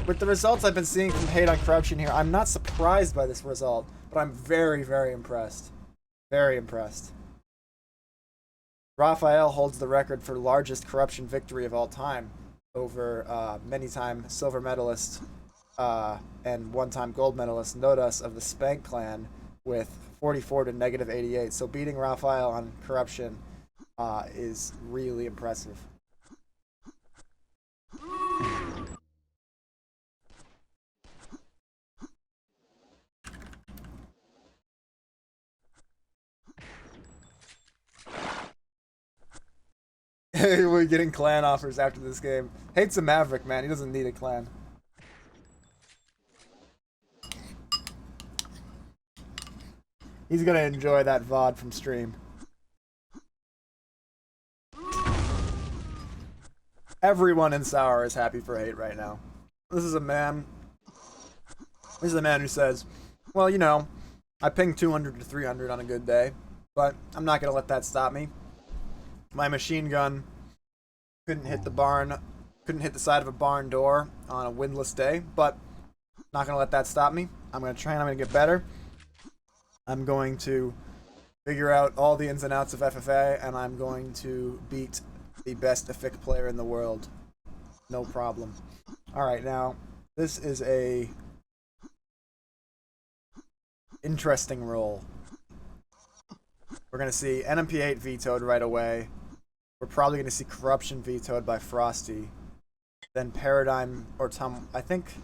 With the results I've been seeing from Hate on Corruption here, I'm not surprised by this result, but I'm very, very impressed. Very impressed. Raphael holds the record for largest Corruption victory of all time over many-time silver medalist and one-time gold medalist Nodas of the Spank clan with 44 to negative 88. So beating Raphael on Corruption is really impressive. We're getting clan offers after this game. Hate's a Maverick, man. He doesn't need a clan. He's gonna enjoy that VOD from stream. Everyone in Sauer is happy for Hate right now. This is a man who says, well, you know, I ping 200 to 300 on a good day, but I'm not gonna let that stop me. My machine gun couldn't hit the side of a barn door on a windless day, but not gonna let that stop me. I'm gonna train, I'm gonna get better. I'm going to figure out all the ins and outs of FFA, and I'm going to beat the best FFA player in the world. No problem. Alright, now, this is a interesting roll. We're gonna see NMP8 vetoed right away. We're probably going to see Corruption vetoed by Frosty. then Paradigm or I think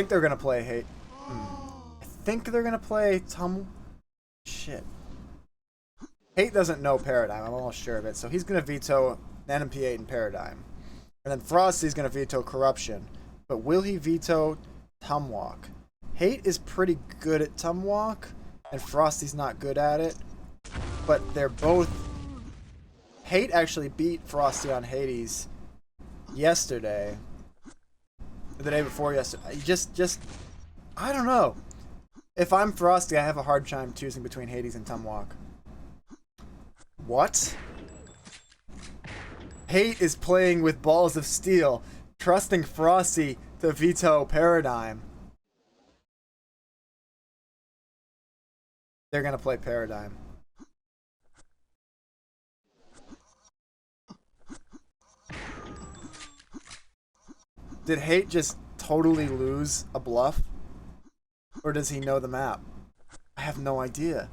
they're gonna play Hate. I think they're gonna play Shit. Hate doesn't know Paradigm. I'm almost sure of it. So he's gonna veto NMP8 and Paradigm, and then Frosty's gonna veto Corruption. But will he veto Tumwalk? Hate is pretty good at Tumwalk, and Frosty's not good at it. But they're both. Hate actually beat Frosty on Hades yesterday. The day before yesterday. Just I don't know. If I'm Frosty, I have a hard time choosing between Hades and Tumwalk. What? Hate is playing with balls of steel, trusting Frosty to veto Paradigm. They're gonna play Paradigm. Did Hate just totally lose a bluff? Or does he know the map? I have no idea.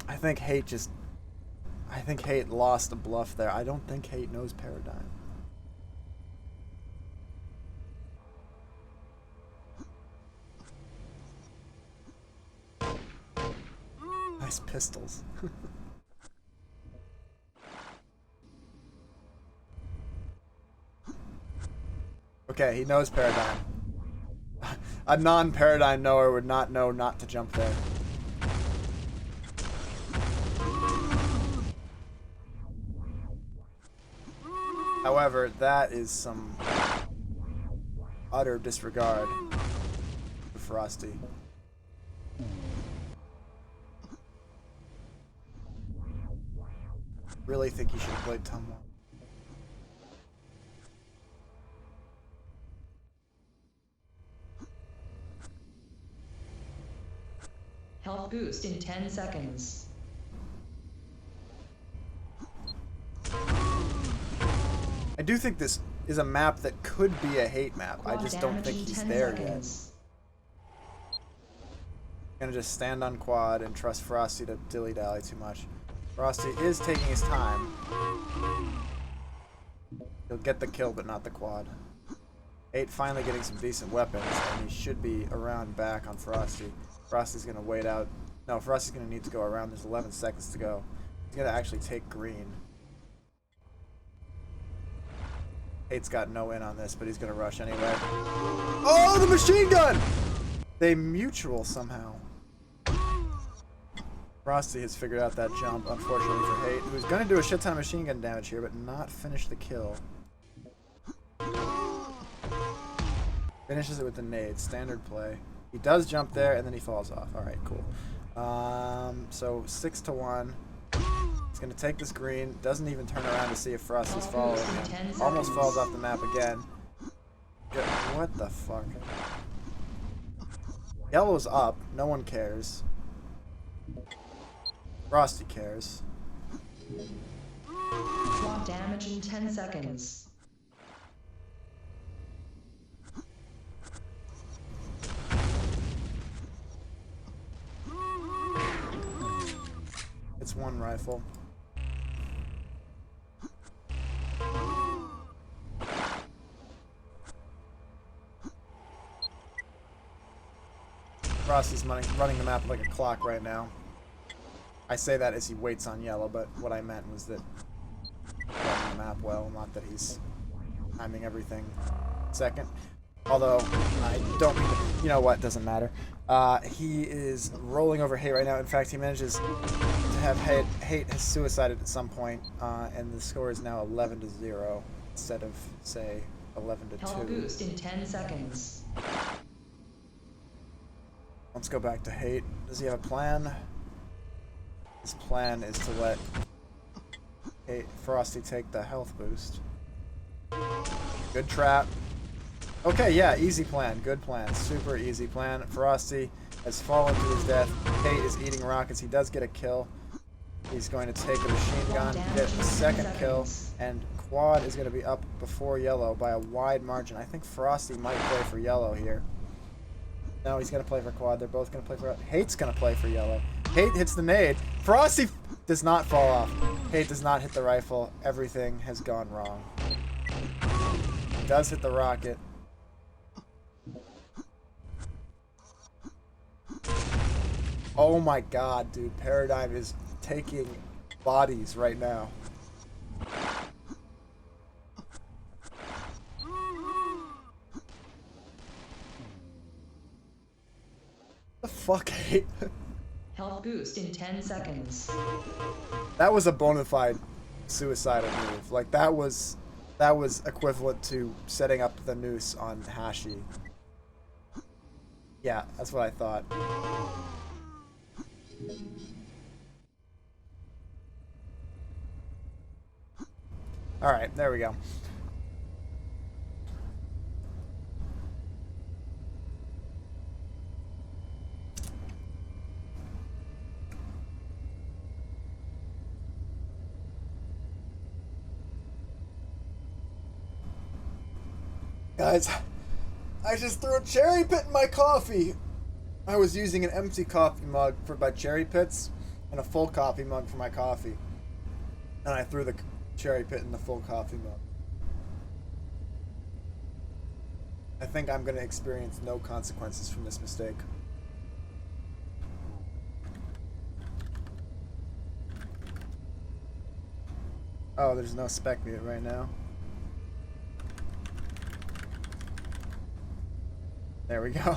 I think Hate lost a bluff there. I don't think Hate knows Paradigm. Nice pistols. Okay, he knows Paradigm. A non-Paradigm knower would not know not to jump there. However, that is some utter disregard for Frosty. Really think he should have played Tumwalk. Health boost in 10 seconds. I do think this is a map that could be a Hate map. I just don't think he's there yet. Gonna just stand on quad and trust Frosty to dilly-dally too much. Frosty is taking his time. He'll get the kill, but not the quad. Hate finally getting some decent weapons, and he should be around back on Frosty. Frosty's gonna wait out. No, Frosty's gonna need to go around. There's 11 seconds to go. He's gonna actually take green. Hate's got no in on this, but he's gonna rush anyway. Oh, the machine gun! They mutual somehow. Frosty has figured out that jump, unfortunately for Hate, who's gonna do a shit ton of machine gun damage here, but not finish the kill. Finishes it with the nade, standard play. He does jump there, and then he falls off. Alright, cool. So 6-1. He's gonna take this green, doesn't even turn around to see if Frosty's following him. Almost falls off the map again. What the fuck? Yellow's up, no one cares. Frosty cares. Block damage in 10 seconds. It's one rifle. Frosty's running the map like a clock right now. I say that as he waits on yellow, but what I meant was that he's running the map well, not that he's timing everything second. Although, I don't mean to, you know what, doesn't matter. He is rolling over Hate right now. In fact, he manages to have Hate has suicided at some point, and the score is now 11-0 instead of, say, 11-2. Health boost in 10 seconds. Let's go back to Hate. Does he have a plan? His plan is to let Frosty take the health boost. Good trap. Okay, yeah, easy plan. Good plan. Super easy plan. Frosty has fallen to his death. Hate is eating rockets. He does get a kill. He's going to take a machine gun, get a second kill, and Quad is going to be up before Yellow by a wide margin. I think Frosty might play for Yellow here. No, he's going to play for Quad. They're both going to play for... Hate's going to play for Yellow. Hate hits the nade. Frosty does not fall off. Hate does not hit the rifle. Everything has gone wrong. It does hit the rocket. Oh my god, dude. Paradigm is taking bodies right now. The fuck, Hate? Health boost in 10 seconds. That was a bona fide suicidal move. Like that was equivalent to setting up the noose on Hashi. Yeah, that's what I thought. Alright, there we go. Guys, I just threw a cherry pit in my coffee. I was using an empty coffee mug for my cherry pits and a full coffee mug for my coffee. And I threw the cherry pit in the full coffee mug. I think I'm going to experience no consequences from this mistake. Oh, there's no spec mute right now. There we go.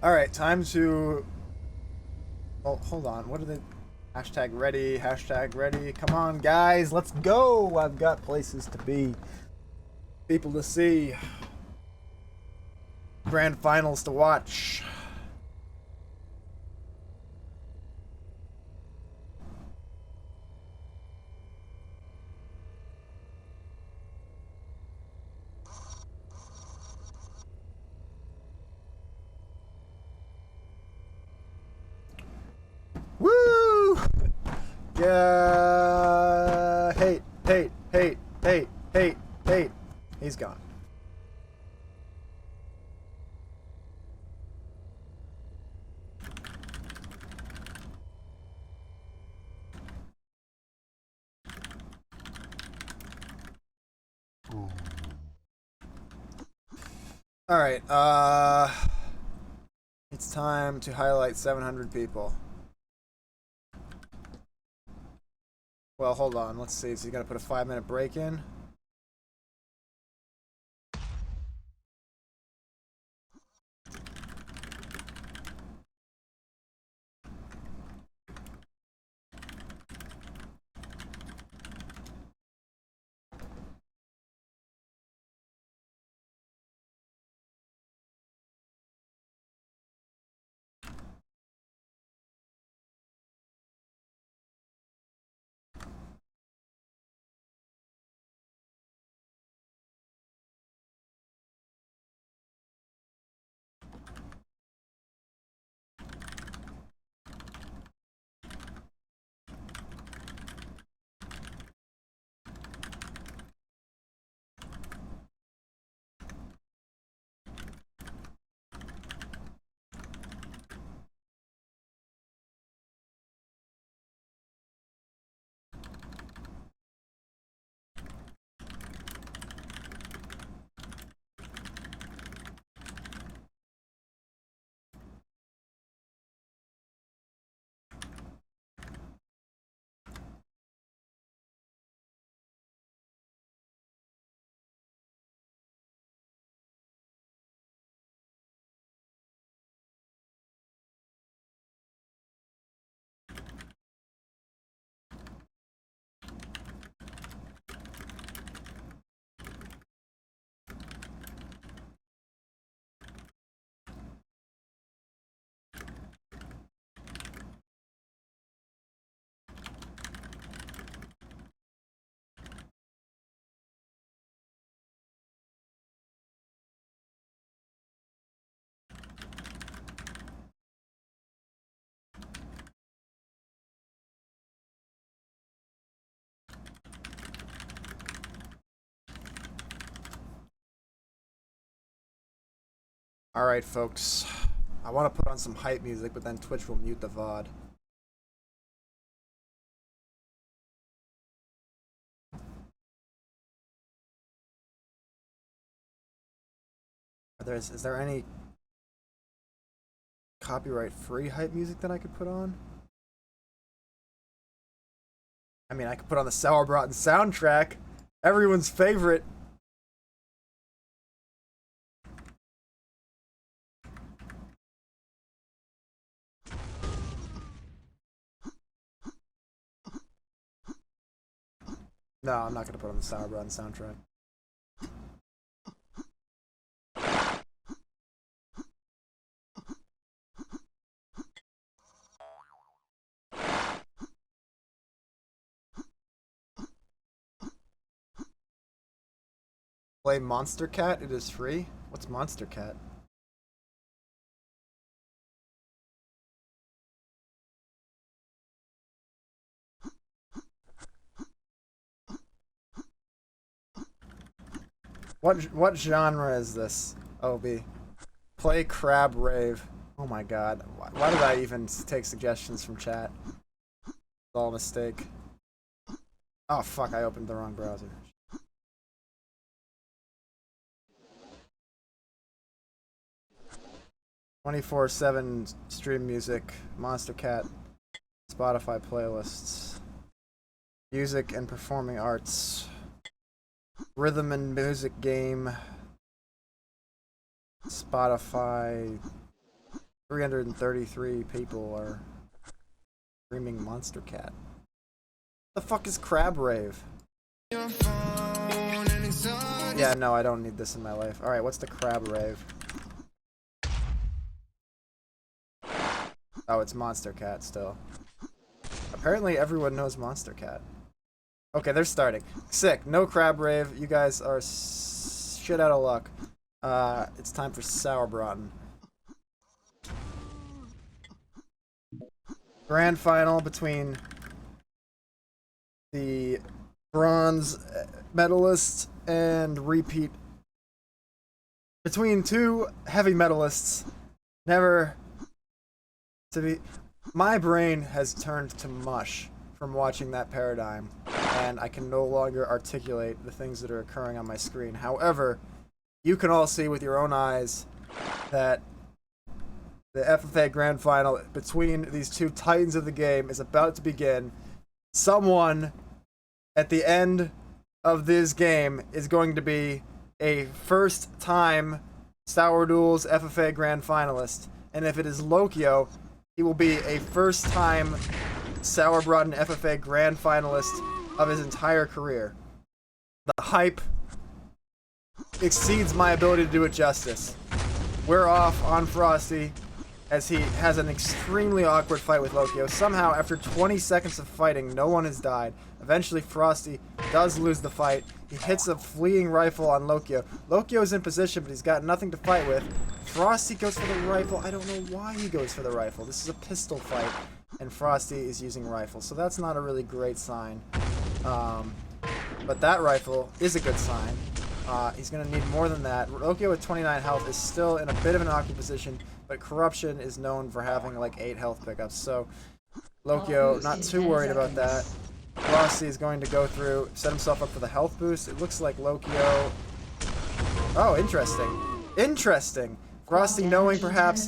Alright, time to... Oh, hold on. What are the... Hashtag ready, hashtag ready. Come on, guys, let's go! I've got places to be. People to see. Grand finals to watch. Woo! Yeah! Hate, hate, hate, hate, hate, hate. He's gone. Alright, it's time to highlight 700 people. Well, hold on. Let's see. Is he going to put a 5-minute break in? Alright, folks. I want to put on some hype music, but then Twitch will mute the VOD. Is there any copyright-free hype music that I could put on? I mean, I could put on the Sauerbraten soundtrack. Everyone's favorite. No, I'm not gonna put on the SauerDuels soundtrack. Play Monster Cat, it is free? What's Monster Cat? What genre is this, OB? Play Crab Rave. Oh my god. Why did I even take suggestions from chat? It's all a mistake. Oh fuck, I opened the wrong browser. 24/7 stream music, Monster Cat, Spotify playlists, music and performing arts, rhythm and music game, Spotify. 333 people are streaming Monster Cat. The fuck is Crab Rave? Yeah, no, I don't need this in my life. Alright, what's the Crab Rave? Oh, it's Monster Cat still. Apparently everyone knows Monster Cat. Okay, they're starting. Sick. No Crab Rave. You guys are shit out of luck. It's time for Sauerbraten. Grand final between the bronze medalist and repeat. Between two heavy medalists. Never to be. My brain has turned to mush from watching that paradigm, and I can no longer articulate the things that are occurring on my screen. However, you can all see with your own eyes that the FFA Grand Final between these two titans of the game is about to begin. Someone at the end of this game is going to be a first-time SauerDuels FFA Grand Finalist, and if it is Lokio, he will be a first-time Sauerbraten FFA Grand Finalist of his entire career. The hype exceeds my ability to do it justice. We're off on Frosty as he has an extremely awkward fight with Lokio. Somehow, after 20 seconds of fighting, no one has died. Eventually, Frosty does lose the fight. He hits a fleeing rifle on Lokio. Lokio's in position, but he's got nothing to fight with. Frosty goes for the rifle. I don't know why he goes for the rifle. This is a pistol fight, and Frosty is using rifle, so that's not a really great sign. But that rifle is a good sign. He's going to need more than that. Lokio with 29 health is still in a bit of an awkward position, but Corruption is known for having like 8 health pickups, so Lokio not too worried about that. Frosty is going to go through, set himself up for the health boost. It looks like Lokio... Oh, interesting. Interesting! Frosty, knowing perhaps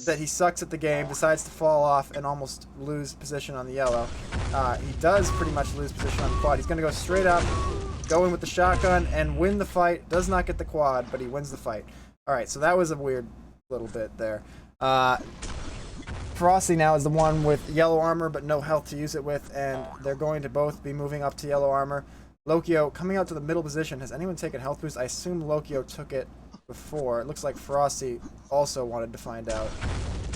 that he sucks at the game, decides to fall off and almost lose position on the yellow. He does pretty much lose position on the quad. He's going to go straight up, go in with the shotgun, and win the fight. Does not get the quad, but he wins the fight. Alright, so that was a weird little bit there. Frosty now is the one with yellow armor, but no health to use it with, and they're going to both be moving up to yellow armor. Lokio coming out to the middle position. Has anyone taken health boost? I assume Lokio took it before. It looks like Frosty also wanted to find out.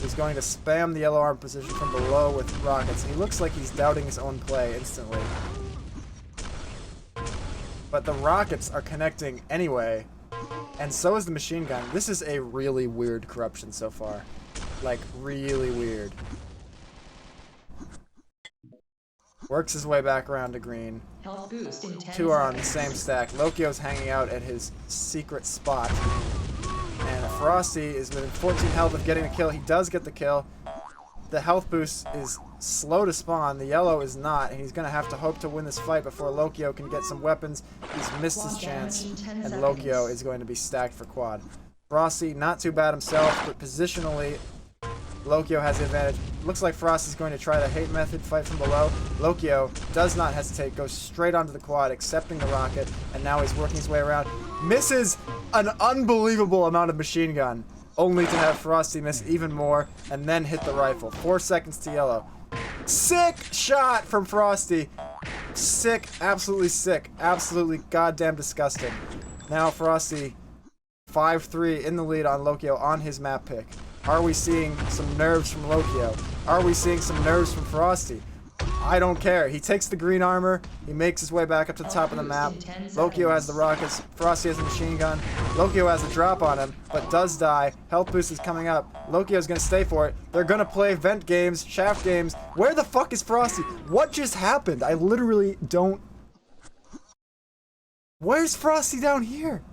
He's going to spam the yellow armor position from below with rockets. He looks like he's doubting his own play instantly. But the rockets are connecting anyway, and so is the machine gun. This is a really weird Corruption so far. Like, really weird. Works his way back around to green. Health boost in 10 Two are on the seconds. same stack. Lokio's hanging out at his secret spot. And Frosty is within 14 health of getting the kill. He does get the kill. The health boost is slow to spawn. The yellow is not, and he's going to have to hope to win this fight before Lokio can get some weapons. He's missed his chance, and Lokio is going to be stacked for quad. Frosty, not too bad himself, but positionally, Lokio has the advantage. Looks like Frosty's going to try the hate method, fight from below. Lokio does not hesitate, goes straight onto the quad, accepting the rocket, and now he's working his way around. Misses an unbelievable amount of machine gun, only to have Frosty miss even more, and then hit the rifle. 4 seconds to yellow. Sick shot from Frosty. Sick, absolutely goddamn disgusting. Now Frosty, 5-3 in the lead on Lokio on his map pick. Are we seeing some nerves from Lokio? Are we seeing some nerves from Frosty? I don't care. He takes the green armor. He makes his way back up to the top of the map. Lokio has the rockets. Frosty has the machine gun. Lokio has a drop on him, but does die. Health boost is coming up. Lokio's going to stay for it. They're going to play vent games, shaft games. Where the fuck is Frosty? What just happened? I literally don't... Where's Frosty down here?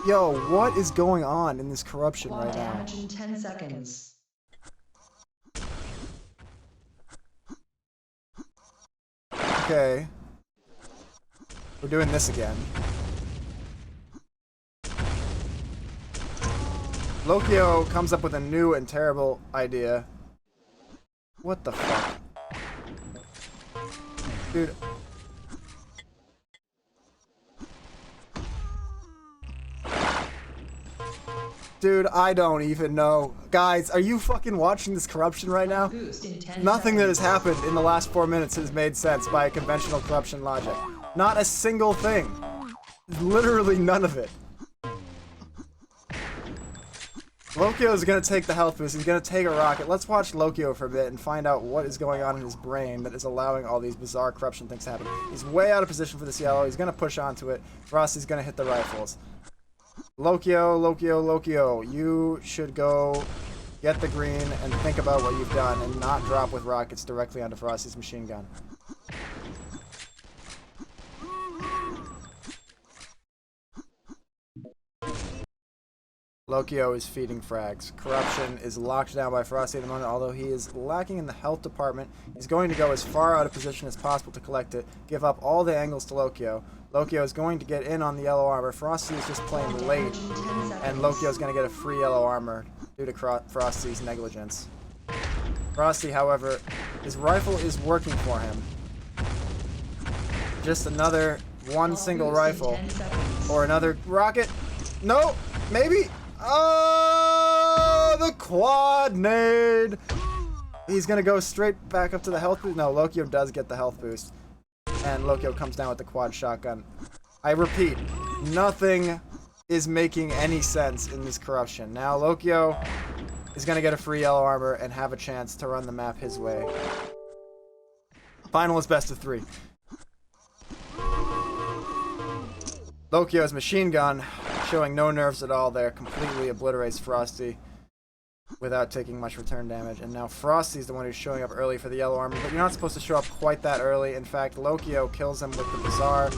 Yo, what is going on in this corruption right now? Damage in 10 seconds. Okay. We're doing this again. Lokio comes up with a new and terrible idea. What the fuck? Dude. Dude, I don't even know. Guys, are you fucking watching this corruption right now? Nothing that has happened in the last 4 minutes has made sense by conventional corruption logic. Not a single thing. Literally none of it. Lokio is going to take the health boost. He's going to take a rocket. Let's watch Lokio for a bit and find out what is going on in his brain that is allowing all these bizarre corruption things to happen. He's way out of position for this yellow. He's going to push onto it. Frosty's going to hit the rifles. Lokio, you should go get the green and think about what you've done and not drop with rockets directly onto Frosty's machine gun. Lokio is feeding frags. Corruption is locked down by Frosty at the moment, although he is lacking in the health department. He's going to go as far out of position as possible to collect it, give up all the angles to Lokio. Lokio is going to get in on the yellow armor. Frosty is just playing late, and Lokio is going to get a free yellow armor due to Frosty's negligence. Frosty, however, his rifle is working for him. Just another one single rifle. Or another rocket. No, maybe. Oh, the quad nade. He's going to go straight back up to the health boost. No, Lokio does get the health boost. And Lokio comes down with the quad shotgun. I repeat, nothing is making any sense in this corruption. Now Lokio is going to get a free yellow armor and have a chance to run the map his way. Final is best of 3. Lokio's machine gun, showing no nerves at all there, completely obliterates Frosty without taking much return damage. And now Frosty's the one who's showing up early for the yellow armor, but you're not supposed to show up quite that early. In fact, Lokio kills him with the bizarre...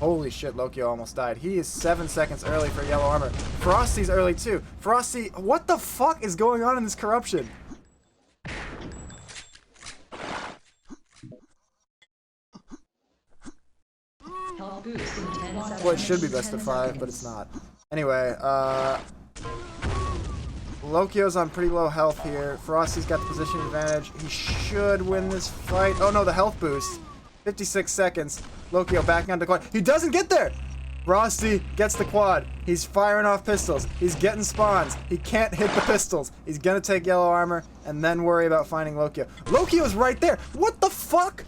Holy shit, Lokio almost died. He is 7 seconds early for yellow armor. Frosty's early too. Frosty, what the fuck is going on in this corruption? Health boost in 10 seconds. Well, it should be best of 5, but it's not. Anyway, Lokio's on pretty low health here. Frosty's got the position advantage. He should win this fight. Oh no, the health boost. 56 seconds. Lokio backing onto the quad. He doesn't get there! Frosty gets the quad. He's firing off pistols. He's getting spawns. He can't hit the pistols. He's gonna take yellow armor and then worry about finding Lokio. Lokio's right there! What the fuck?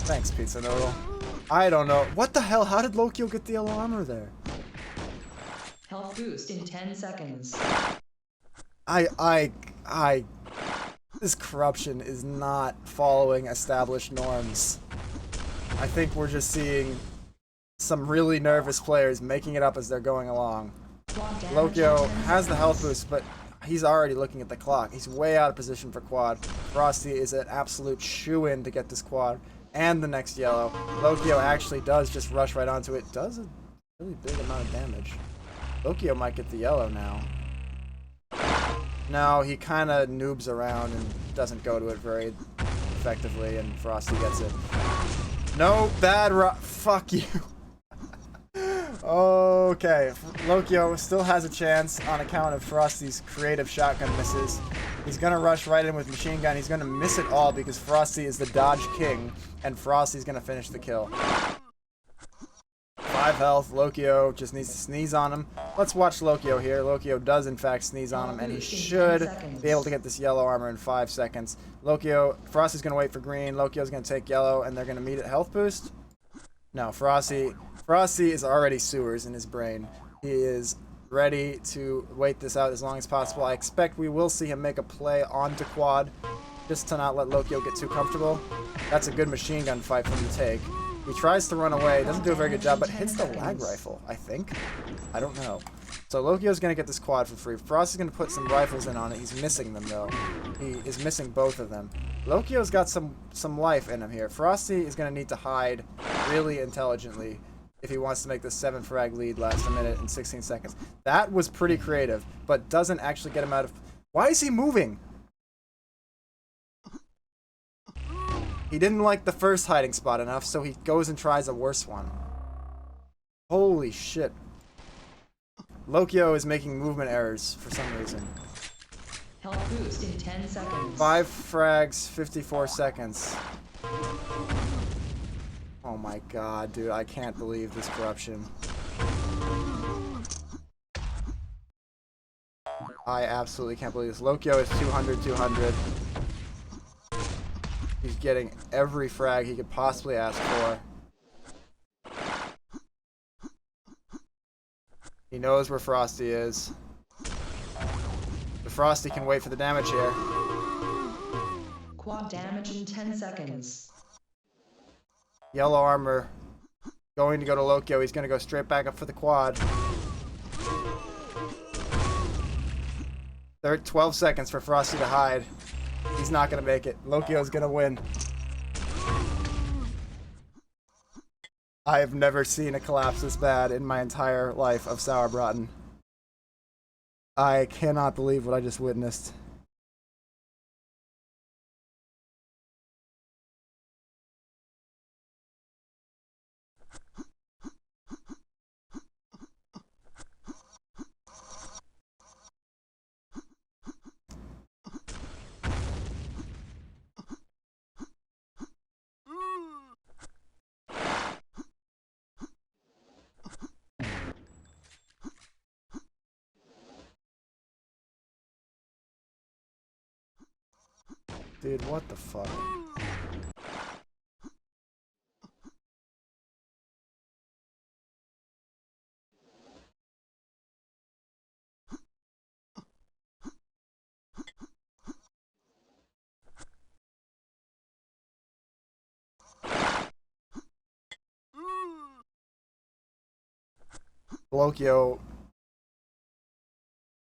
Thanks, Pizza Noodle. I don't know. What the hell? How did Lokio get the yellow armor there? Health boost in 10 seconds. This corruption is not following established norms. I think we're just seeing some really nervous players making it up as they're going along. Lokio has the health boost, but he's already looking at the clock. He's way out of position for quad. Frosty is an absolute shoo-in to get this quad and the next yellow. Lokio actually does just rush right onto it. Does a really big amount of damage. Lokio might get the yellow now. No, he kind of noobs around and doesn't go to it very effectively, and Frosty gets it. No, bad fuck you. Okay, Lokio still has a chance on account of Frosty's creative shotgun misses. He's gonna rush right in with machine gun. He's gonna miss it all because Frosty is the dodge king, and Frosty's gonna finish the kill. 5 health. Lokio just needs to sneeze on him. Let's watch Lokio here. Lokio does in fact sneeze on him, and he should be able to get this yellow armor in 5 seconds. Frosty's gonna wait for green. Lokio's gonna take yellow, and they're gonna meet at health boost. No, Frosty is already sewers in his brain. He is ready to wait this out as long as possible. I expect we will see him make a play onto quad, just to not let Lokio get too comfortable. That's a good machine gun fight for him to take. He tries to run away, doesn't do a very good job, but hits the lag rifle, I think. I don't know. So Lokio's gonna get this quad for free. Frosty's gonna put some rifles in on it. He's missing them though. He is missing both of them. Lokio's got some life in him here. Frosty is gonna need to hide really intelligently if he wants to make this 7 frag lead last a minute and 16 seconds. That was pretty creative, but doesn't actually get him out of... Why is he moving? He didn't like the first hiding spot enough, so he goes and tries a worse one. Holy shit. Lokio is making movement errors for some reason. Health boost in 10 seconds. 5 frags, 54 seconds. Oh my god, dude, I can't believe this corruption. I absolutely can't believe this. Lokio is 200. He's getting every frag he could possibly ask for. He knows where Frosty is. The Frosty can wait for the damage here. Quad damage in 10 seconds. Yellow armor going to go to Lokio. He's going to go straight back up for the quad. 12 seconds for Frosty to hide. He's not going to make it. Lokio's going to win. I have never seen a collapse this bad in my entire life of Sauerbraten. I cannot believe what I just witnessed. Dude, what the fuck? Lokio.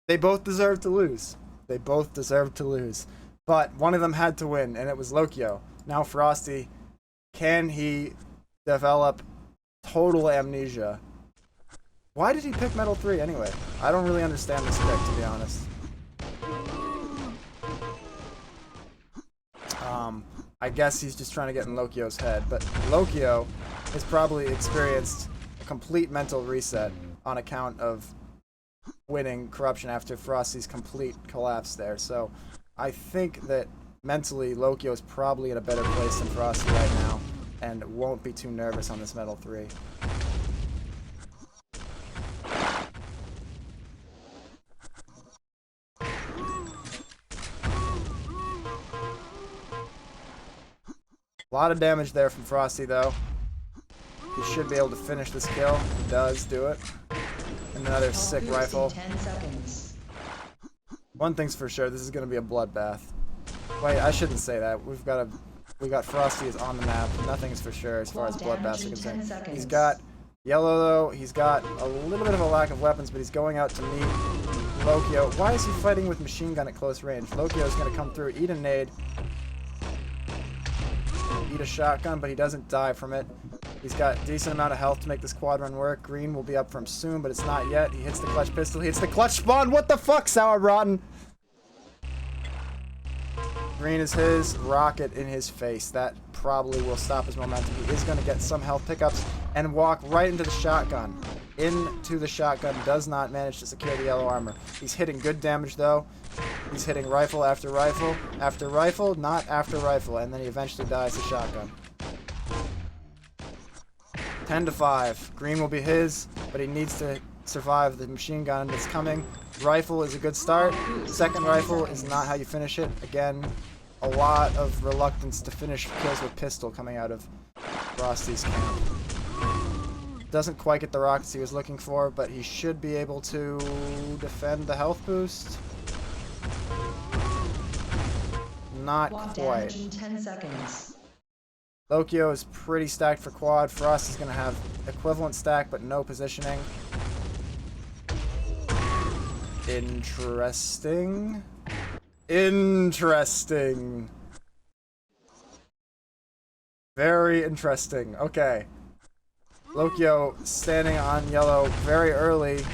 They both deserve to lose. They both deserve to lose. But one of them had to win, and it was Lokio. Now Frosty, can he develop total amnesia? Why did he pick Metal 3 anyway? I don't really understand this pick, to be honest. I guess he's just trying to get in Lokio's head, but Lokio has probably experienced a complete mental reset on account of winning corruption after Frosty's complete collapse there, so I think that mentally Lokio is probably in a better place than Frosty right now and won't be too nervous on this Metal 3. A lot of damage there from Frosty though. He should be able to finish this kill. He does do it. And another Health sick boost in rifle. 10 seconds. One thing's for sure, this is going to be a bloodbath. Wait, I shouldn't say that. We got Frosty is on the map. Nothing is for sure as far as bloodbaths are concerned. He's got yellow though. He's got a little bit of a lack of weapons, but he's going out to meet Lokio. Why is he fighting with machine gun at close range? Lokio is going to come through, eat a nade, eat a shotgun, but he doesn't die from it. He's got a decent amount of health to make this quad run work. Green will be up for him soon, but it's not yet. He hits the clutch pistol. He hits the clutch spawn. What the fuck, Sour Rotten? Green is his. Rocket in his face. That probably will stop his momentum. He is going to get some health pickups and walk right into the shotgun. Into the shotgun. Does not manage to secure the yellow armor. He's hitting good damage, though. He's hitting rifle after rifle after rifle, not after rifle, and then he eventually dies to shotgun. 10-5. Green will be his, but he needs to survive the machine gun that's coming. Rifle is a good start. Second rifle is not how you finish it. Again, a lot of reluctance to finish kills with pistol coming out of Frosty's camp. Doesn't quite get the rockets he was looking for, but he should be able to defend the health boost. Not quite. Damage in 10 seconds. Lokio is pretty stacked for quad. Frost is going to have equivalent stack, but no positioning. Interesting. Interesting. Very interesting. Okay. Lokio standing on yellow very early.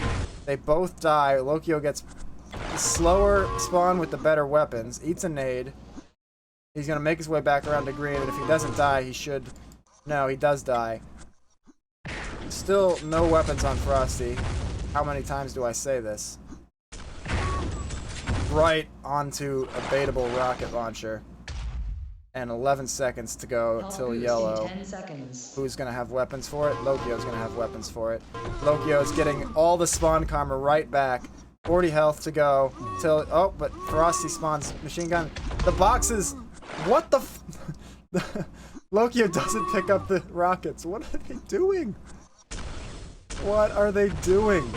They both die. Lokio gets the slower spawn with the better weapons. Eats a nade. He's going to make his way back around to green, and if he doesn't die, he should... No, he does die. Still no weapons on Frosty. How many times do I say this? Right onto a baitable rocket launcher. And 11 seconds to go till yellow. 10 seconds. Who's going to have weapons for it? Lokio's going to have weapons for it. Lokio's getting all the spawn karma right back. 40 health to go till... Oh, but Frosty spawns machine gun. The boxes... What the f... Lokio doesn't pick up the rockets. What are they doing? What are they doing?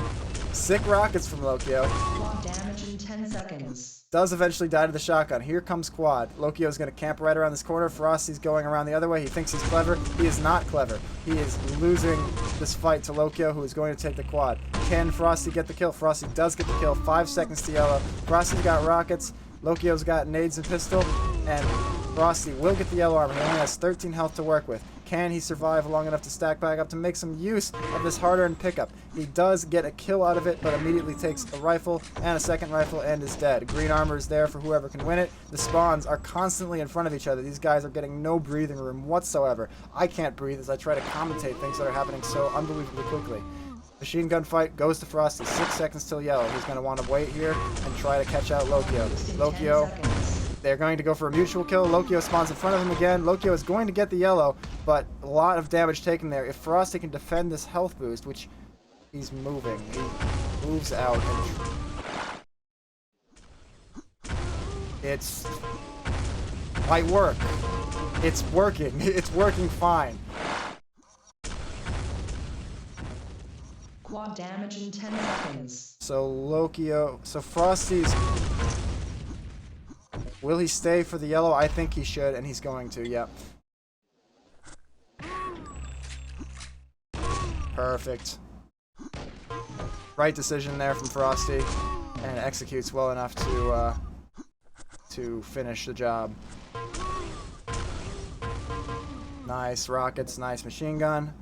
Sick rockets from Lokio. Quad damage in 10 seconds. Does eventually die to the shotgun. Here comes quad. Lokio's going to camp right around this corner. Frosty's going around the other way. He thinks he's clever. He is not clever. He is losing this fight to Lokio, who is going to take the quad. Can Frosty get the kill? Frosty does get the kill. 5 seconds to yellow. Frosty's got rockets. Lokio's got nades and pistol, and Frosty will get the yellow armor. He only has 13 health to work with. Can he survive long enough to stack back up to make some use of this hard-earned pickup? He does get a kill out of it, but immediately takes a rifle and a second rifle and is dead. Green armor is there for whoever can win it. The spawns are constantly in front of each other. These guys are getting no breathing room whatsoever. I can't breathe as I try to commentate things that are happening so unbelievably quickly. Machine gun fight goes to Frosty. 6 seconds till yellow. He's going to want to wait here and try to catch out Lokio. Lokio, they're going to go for a mutual kill. Lokio spawns in front of him again. Lokio is going to get the yellow, but a lot of damage taken there. If Frosty can defend this health boost, which he's moving, he moves out. It's might work. It's working. It's working fine. Quad damage in 10 seconds. So Frosty's... Will he stay for the yellow? I think he should, and he's going to, yep. Perfect. Right decision there from Frosty, and executes well enough to finish the job. Nice rockets, nice machine gun.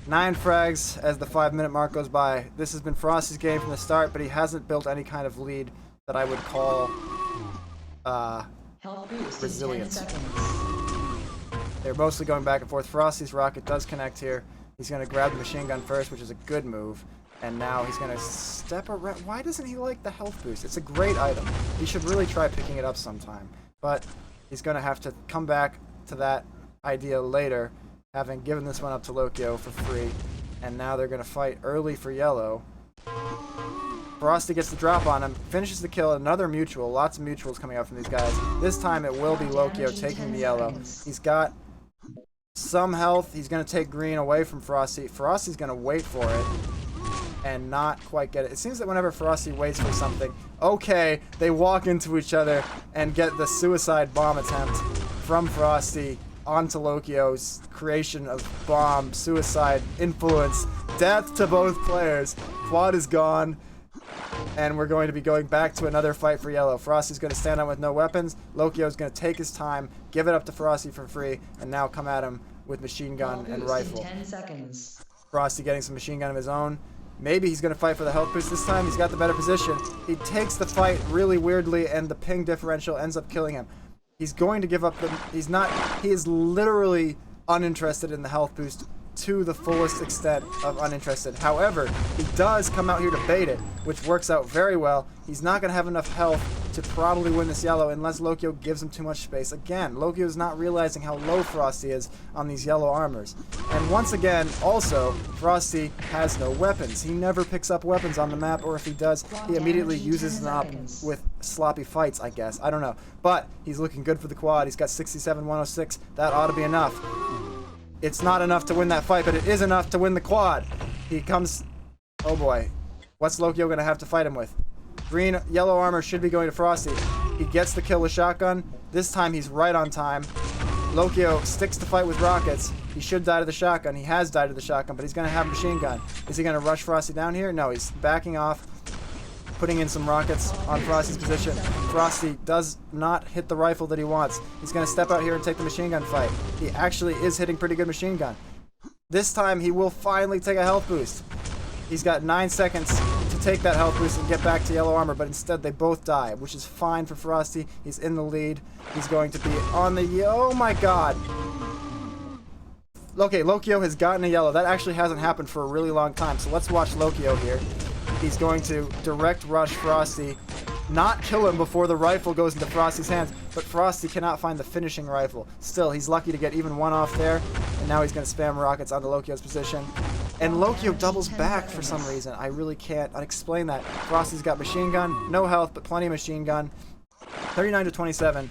Nine frags as the 5-minute mark goes by. This has been Frosty's game from the start, but he hasn't built any kind of lead that I would call Health boost resilient. in 10 seconds. They're mostly going back and forth. Frosty's rocket does connect here. He's going to grab the machine gun first, which is a good move. And now he's going to step around. Why doesn't he like the health boost? It's a great item. He should really try picking it up sometime. But he's going to have to come back to that idea later, having given this one up to Lokio for free. And now they're going to fight early for yellow. Frosty gets the drop on him, finishes the kill, another mutual. Lots of mutuals coming out from these guys. This time it will be Lokio taking the yellow. He's got some health. He's going to take green away from Frosty. Frosty's going to wait for it and not quite get it. It seems that whenever Frosty waits for something, okay, they walk into each other and get the suicide bomb attempt from Frosty onto Lokio's creation of bomb, suicide, influence, death to both players. Quad is gone. And we're going to be going back to another fight for yellow. Frosty's going to stand up with no weapons. Lokio's going to take his time, give it up to Frosty for free, and now come at him with machine gun and rifle. 10 seconds. Frosty getting some machine gun of his own. Maybe he's going to fight for the health boost this time. He's got the better position. He takes the fight really weirdly, and the ping differential ends up killing him. He's going to give up the... He is literally uninterested in the health boost to the fullest extent of uninterested. However, he does come out here to bait it, which works out very well. He's not going to have enough health to probably win this yellow unless Lokio gives him too much space. Again, Lokio is not realizing how low Frosty is on these yellow armors. And once again, also, Frosty has no weapons. He never picks up weapons on the map, or if he does, he immediately uses them up with sloppy fights, I guess. I don't know. But he's looking good for the quad. He's got 67, 106. That ought to be enough. It's not enough to win that fight, but it is enough to win the quad. He comes... Oh boy. What's Lokio going to have to fight him with? Green, yellow armor should be going to Frosty. He gets the kill with shotgun. This time he's right on time. Lokio sticks to fight with rockets. He should die to the shotgun. He has died to the shotgun, but he's going to have machine gun. Is he going to rush Frosty down here? No, he's backing off, putting in some rockets on Frosty's position. Frosty does not hit the rifle that he wants. He's going to step out here and take the machine gun fight. He actually is hitting pretty good machine gun. This time he will finally take a health boost. He's got 9 seconds to take that health boost and get back to yellow armor, but instead they both die, which is fine for Frosty. He's in the lead. He's going to be on the... Oh my god! Okay, Lokio has gotten a yellow. That actually hasn't happened for a really long time, so let's watch Lokio here. He's going to direct rush Frosty, not kill him before the rifle goes into Frosty's hands, but Frosty cannot find the finishing rifle. Still, he's lucky to get even one off there, and now he's going to spam rockets onto Lokio's position. And Lokio doubles back for some reason. I really can't explain that. Frosty's got machine gun, no health, but plenty of machine gun. 39 to 27.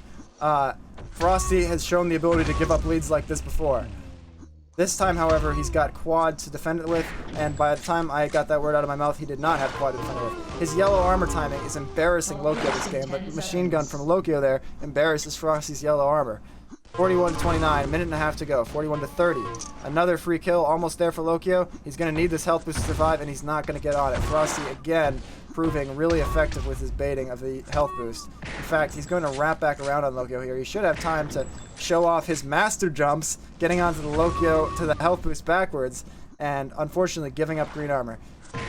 Frosty has shown the ability to give up leads like this before. This time, however, he's got quad to defend it with, and by the time I got that word out of my mouth, he did not have quad to defend it with. His yellow armor timing is embarrassing Lokio this game, but machine gun from Lokio there embarrasses Frosty's yellow armor. 41 to 29, minute and a half to go. 41 to 30. Another free kill, almost there for Lokio. He's going to need this health boost to survive, and he's not going to get on it. Frosty, again, proving really effective with his baiting of the health boost. In fact, he's going to wrap back around on Lokio here. He should have time to show off his master jumps, getting onto the Lokio to the health boost backwards, and unfortunately giving up green armor.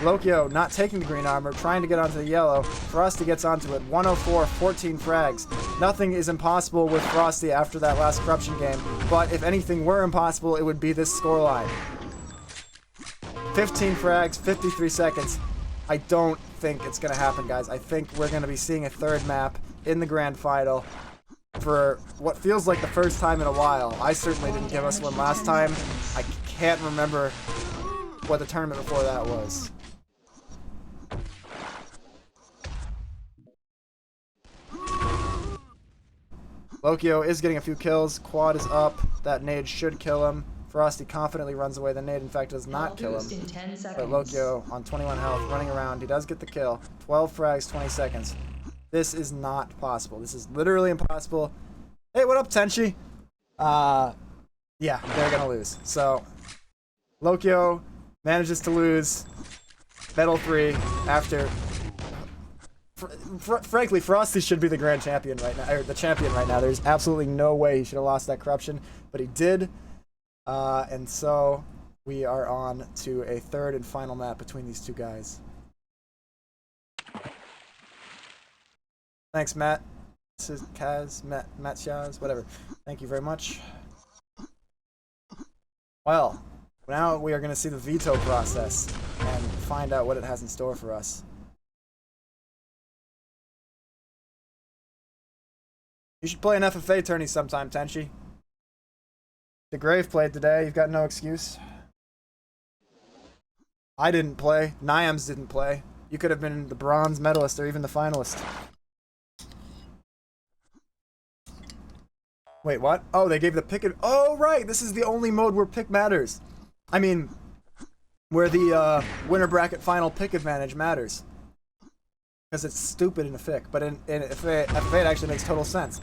Lokio not taking the green armor, trying to get onto the yellow. Frosty gets onto it. 104, 14 frags. Nothing is impossible with Frosty after that last corruption game, but if anything were impossible, it would be this scoreline. 15 frags, 53 seconds. I don't think it's going to happen, guys. I think we're going to be seeing a third map in the grand final for what feels like the first time in a while. I certainly didn't give us one last time. I can't remember what the tournament before that was. Lokio is getting a few kills. Quad is up. That nade should kill him. Frosty confidently runs away. The nade, in fact, does not kill him. But Lokio, on 21 health, running around. He does get the kill. 12 frags, 20 seconds. This is not possible. This is literally impossible. Hey, what up, Tenchi? Yeah, they're going to lose. So, Lokio manages to lose Medal 3 after... frankly, Frosty should be the grand champion right now, or the champion right now. There's absolutely no way he should have lost that corruption, but he did. And so we are on to a third and final map between these two guys. Thanks, Matt. This is Kaz, Matt Shaz, whatever. Thank you very much. Well, now we are going to see the veto process and find out what it has in store for us. You should play an FFA tourney sometime, Tenchi. The Grave played today. You've got no excuse. I didn't play. Niams didn't play. You could have been the bronze medalist or even the finalist. Wait, what? Oh, they gave the pick. Oh, right. This is the only mode where pick matters. I mean, where the winner bracket final pick advantage matters. Because it's stupid in a FIC, but in FFA it actually makes total sense.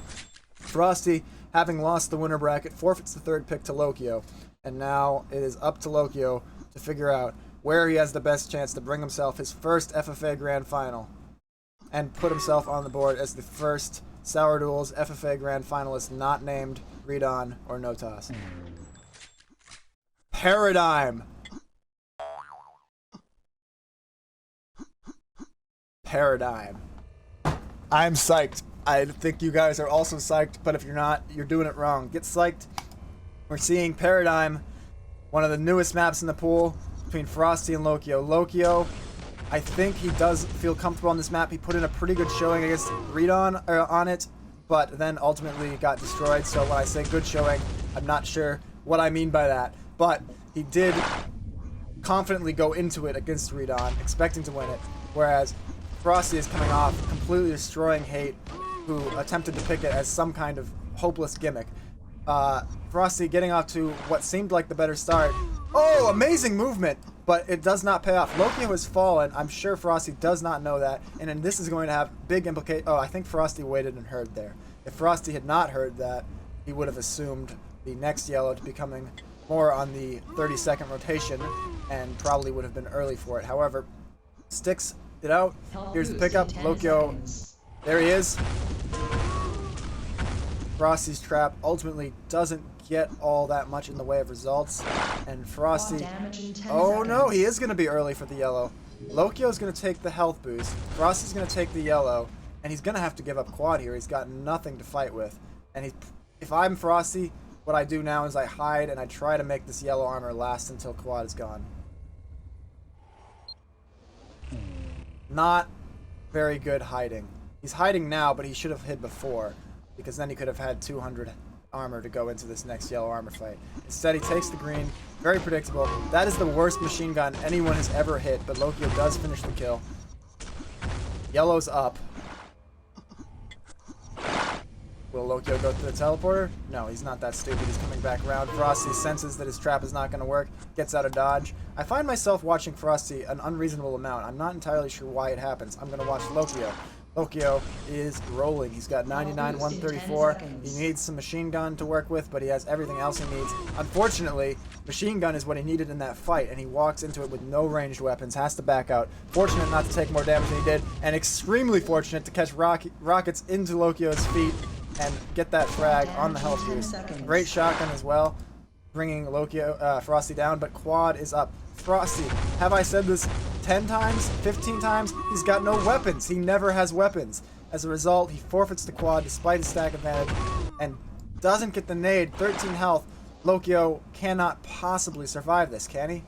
Frosty, having lost the winner bracket, forfeits the third pick to Lokio, and now it is up to Lokio to figure out where he has the best chance to bring himself his first FFA Grand Final and put himself on the board as the first SauerDuels FFA Grand Finalist not named Redon or Notas. Paradigm! Paradigm. I'm psyched. I think you guys are also psyched, but if you're not, you're doing it wrong. Get psyched. We're seeing Paradigm, one of the newest maps in the pool, between Frosty and Lokio. Lokio, I think he does feel comfortable on this map. He put in a pretty good showing against Redon on it, but then ultimately got destroyed. So when I say good showing, I'm not sure what I mean by that. But he did confidently go into it against Redon, expecting to win it, whereas Frosty is coming off completely destroying Hate, who attempted to pick it as some kind of hopeless gimmick. Frosty getting off to what seemed like the better start. Oh, amazing movement, but it does not pay off. Lokio has fallen. I'm sure Frosty does not know that, and then this is going to have big implications. Oh, I think Frosty waited and heard there. If Frosty had not heard that, he would have assumed the next yellow to be coming more on the 30-second rotation and probably would have been early for it. However, sticks it out. Here's the pickup. Lokio, there he is. Frosty's trap ultimately doesn't get all that much in the way of results. And Frosty, oh no, he is going to be early for the yellow. Lokio's going to take the health boost. Frosty's going to take the yellow. And he's going to have to give up quad here. He's got nothing to fight with. And if I'm Frosty, what I do now is I hide and I try to make this yellow armor last until quad is gone. Not very good hiding. He's hiding now, but he should have hid before, because then he could have had 200 armor to go into this next yellow armor fight. Instead, he takes the green. Very predictable. That is the worst machine gun anyone has ever hit, but Lokio does finish the kill. Yellow's up. Will Lokio go through the teleporter? No, he's not that stupid. He's coming back around. Frosty senses that his trap is not going to work, gets out of dodge. I find myself watching Frosty an unreasonable amount. I'm not entirely sure why it happens. I'm going to watch Lokio. Lokio is rolling. He's got 99, 134. He needs some machine gun to work with, but he has everything else he needs. Unfortunately, machine gun is what he needed in that fight, and he walks into it with no ranged weapons, has to back out. Fortunate not to take more damage than he did, and extremely fortunate to catch rockets into Lokio's feet and get that frag on the health boost. Great shotgun as well, bringing Frosty down, but quad is up. Frosty, have I said this 10 times, 15 times? He's got no weapons. He never has weapons. As a result, he forfeits the quad despite his stack advantage and doesn't get the nade. 13 health. Lokio cannot possibly survive this, can he?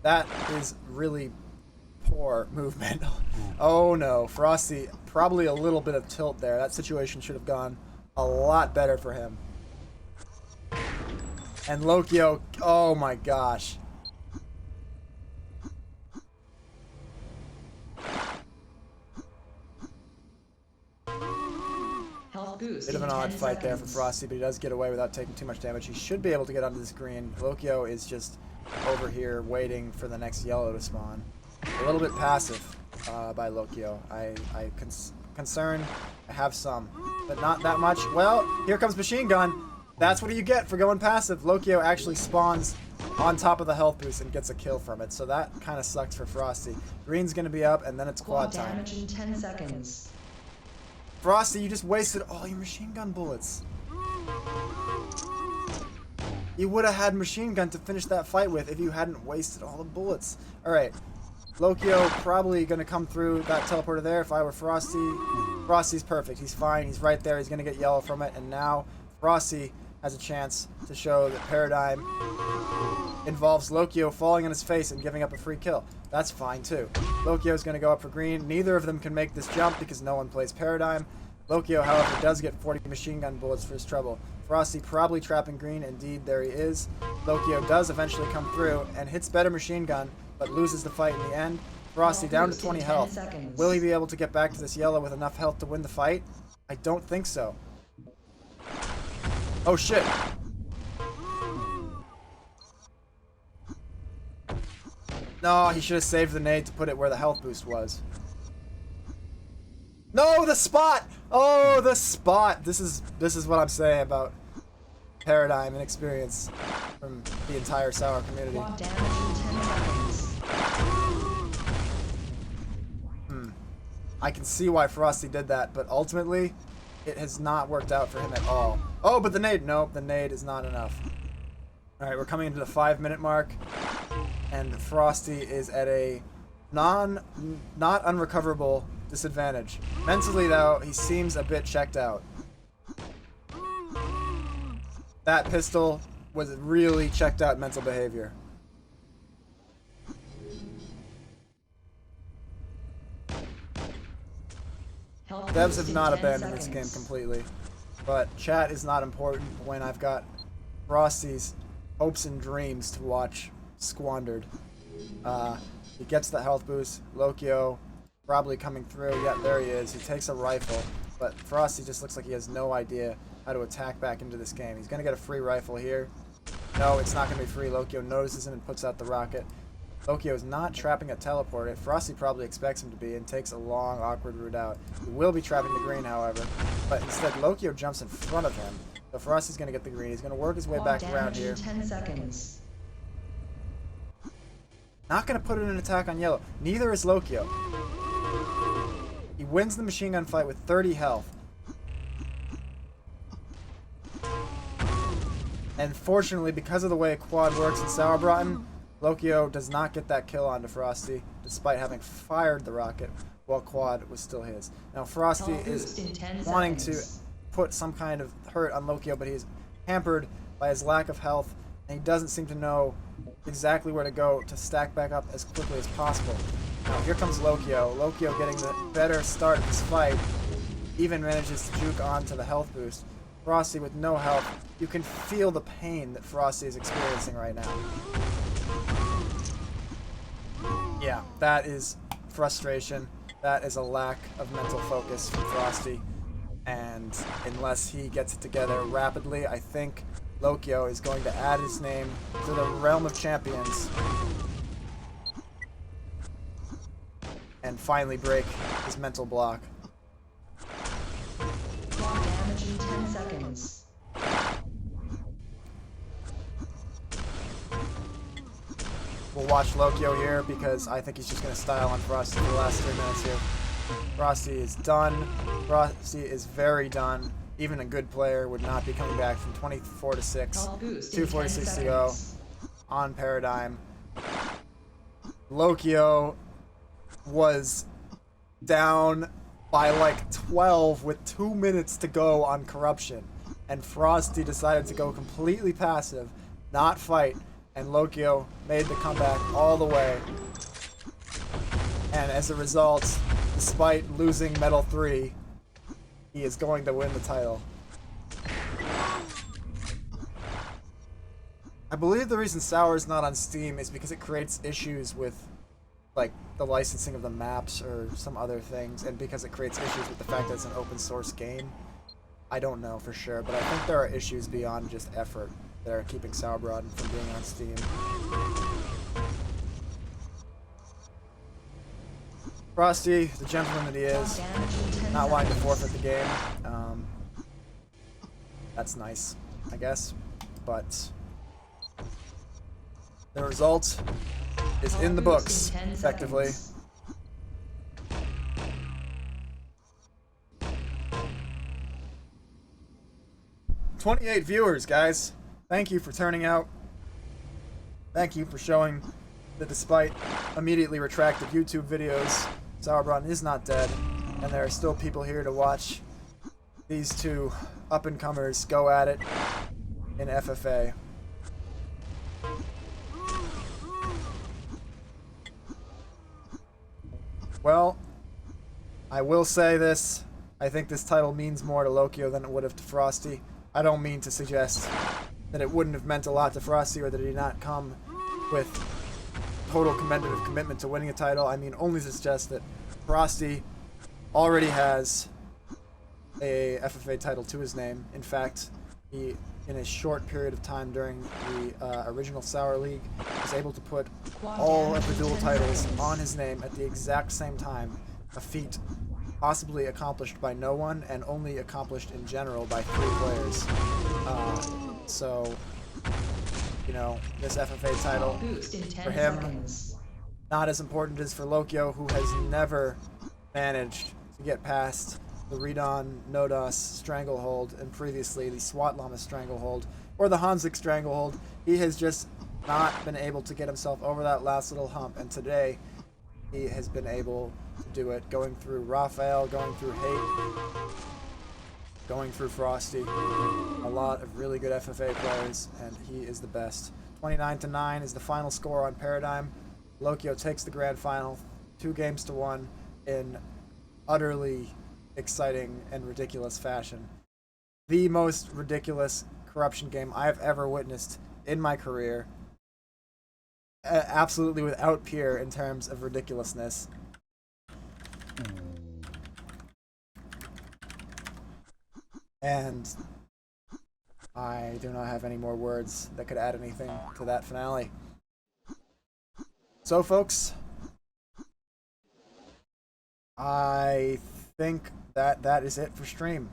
That is really poor movement. Oh no, Frosty, probably a little bit of tilt there. That situation should have gone a lot better for him. And Lokio, oh my gosh. Bit of an odd fight there for Frosty, but he does get away without taking too much damage. He should be able to get onto the screen. Lokio is just over here waiting for the next yellow to spawn. A little bit passive by Lokio. I concerned. I have some, but not that much. Well, here comes machine gun. That's what you get for going passive. Lokio actually spawns on top of the health boost and gets a kill from it, so that kind of sucks for Frosty. Green's going to be up, and then it's quad time. Damage in 10 seconds. Frosty, you just wasted all your machine gun bullets. You would have had machine gun to finish that fight with if you hadn't wasted all the bullets. Alright, Lokio probably going to come through that teleporter there. If I were Frosty, Frosty's perfect. He's fine. He's right there. He's going to get yellow from it. And now Frosty has a chance to show that Paradigm involves Lokio falling on his face and giving up a free kill. That's fine too. Lokio's going to go up for green. Neither of them can make this jump because no one plays Paradigm. Lokio, however, does get 40 machine gun bullets for his trouble. Frosty probably trapping green. Indeed, there he is. Lokio does eventually come through and hits better machine gun, but loses the fight in the end. Frosty down to 20 health. Will he be able to get back to this yellow with enough health to win the fight? I don't think so. Oh shit. No, he should have saved the nade to put it where the health boost was. No, the spot! Oh, the spot! This is what I'm saying about paradigm and experience from the entire Sauer community. I can see why Frosty did that, but ultimately, it has not worked out for him at all. Oh, but the nade! Nope, the nade is not enough. Alright, we're coming into the 5-minute mark, and Frosty is at a not unrecoverable disadvantage. Mentally, though, he seems a bit checked out. That pistol was really checked out mental behavior. Devs have not abandoned this game completely, but chat is not important when I've got Frosty's hopes and dreams to watch squandered. He gets the health boost. Lokio probably coming through. Yeah, there he is. He takes a rifle, but Frosty just looks like he has no idea how to attack back into this game. He's going to get a free rifle here. No, it's not going to be free. Lokio notices him and puts out the rocket. Lokio is not trapping a teleport. Frosty probably expects him to be and takes a long, awkward route out. He will be trapping the green, however, but instead Lokio jumps in front of him. So Frosty's going to get the green. He's going to work his way back around here. 10 seconds. Not going to put in an attack on yellow. Neither is Lokio. He wins the machine gun fight with 30 health. And fortunately, because of the way quad works in Sauerbraten, Lokio does not get that kill onto Frosty, despite having fired the rocket while quad was still his. Now Frosty is wanting to put some kind of hurt on Lokio, but he's hampered by his lack of health, and he doesn't seem to know exactly where to go to stack back up as quickly as possible. Now here comes Lokio. Lokio getting the better start of this fight, even manages to juke onto the health boost. Frosty with no health. You can feel the pain that Frosty is experiencing right now. Yeah, that is frustration. That is a lack of mental focus from Frosty. And unless he gets it together rapidly, I think Lokio is going to add his name to the realm of champions and finally break his mental block. Damage in 10 seconds. We'll watch Lokio here because I think he's just going to style on Frosty for the last 3 minutes here. Frosty is done. Frosty is very done. Even a good player would not be coming back from 24 to 6. 2:46 to go on Paradigm. Lokio was down by like 12 with 2 minutes to go on Corruption. And Frosty decided to go completely passive, not fight. And Lokio made the comeback all the way. And as a result, despite losing Medal 3, he is going to win the title. I believe the reason Sauer is not on Steam is because it creates issues with like the licensing of the maps or some other things, and because it creates issues with the fact that it's an open source game. I don't know for sure, but I think there are issues beyond just effort that are keeping SauerDuels from being on Steam. Frosty, the gentleman that he is, not wanting to forfeit the game. That's nice, I guess, but the result is in the books, effectively. "28 viewers, guys. Thank you for turning out. Thank you for showing that despite immediately retracted YouTube videos, SauerDuels is not dead, and there are still people here to watch these two up-and-comers go at it in FFA. Well, I will say this. I think this title means more to Lokio than it would have to Frosty. I don't mean to suggest that it wouldn't have meant a lot to Frosty or that he did not come with total competitive commitment to winning a title, I mean only to suggest that Frosty already has a FFA title to his name. In fact, he, in a short period of time during the original Sauer League, was able to put all of the dual titles on his name at the exact same time, a feat possibly accomplished by no one and only accomplished in general by 3 players. So, you know, this FFA title for him, not as important as for Lokio, who has never managed to get past the redon Nodos stranglehold and previously the SWAT Llama stranglehold or the honzik stranglehold. He has just not been able to get himself over that last little hump, and today he has been able to do it, going through Raphael, going through Hate, going through Frosty, a lot of really good FFA players, and he is the best. 29-9 is the final score on Paradigm. Lokio takes the grand final, 2-1 in utterly exciting and ridiculous fashion. The most ridiculous corruption game I have ever witnessed in my career. Absolutely without peer in terms of ridiculousness. And I do not have any more words that could add anything to that finale. So, folks, I think that is it for stream.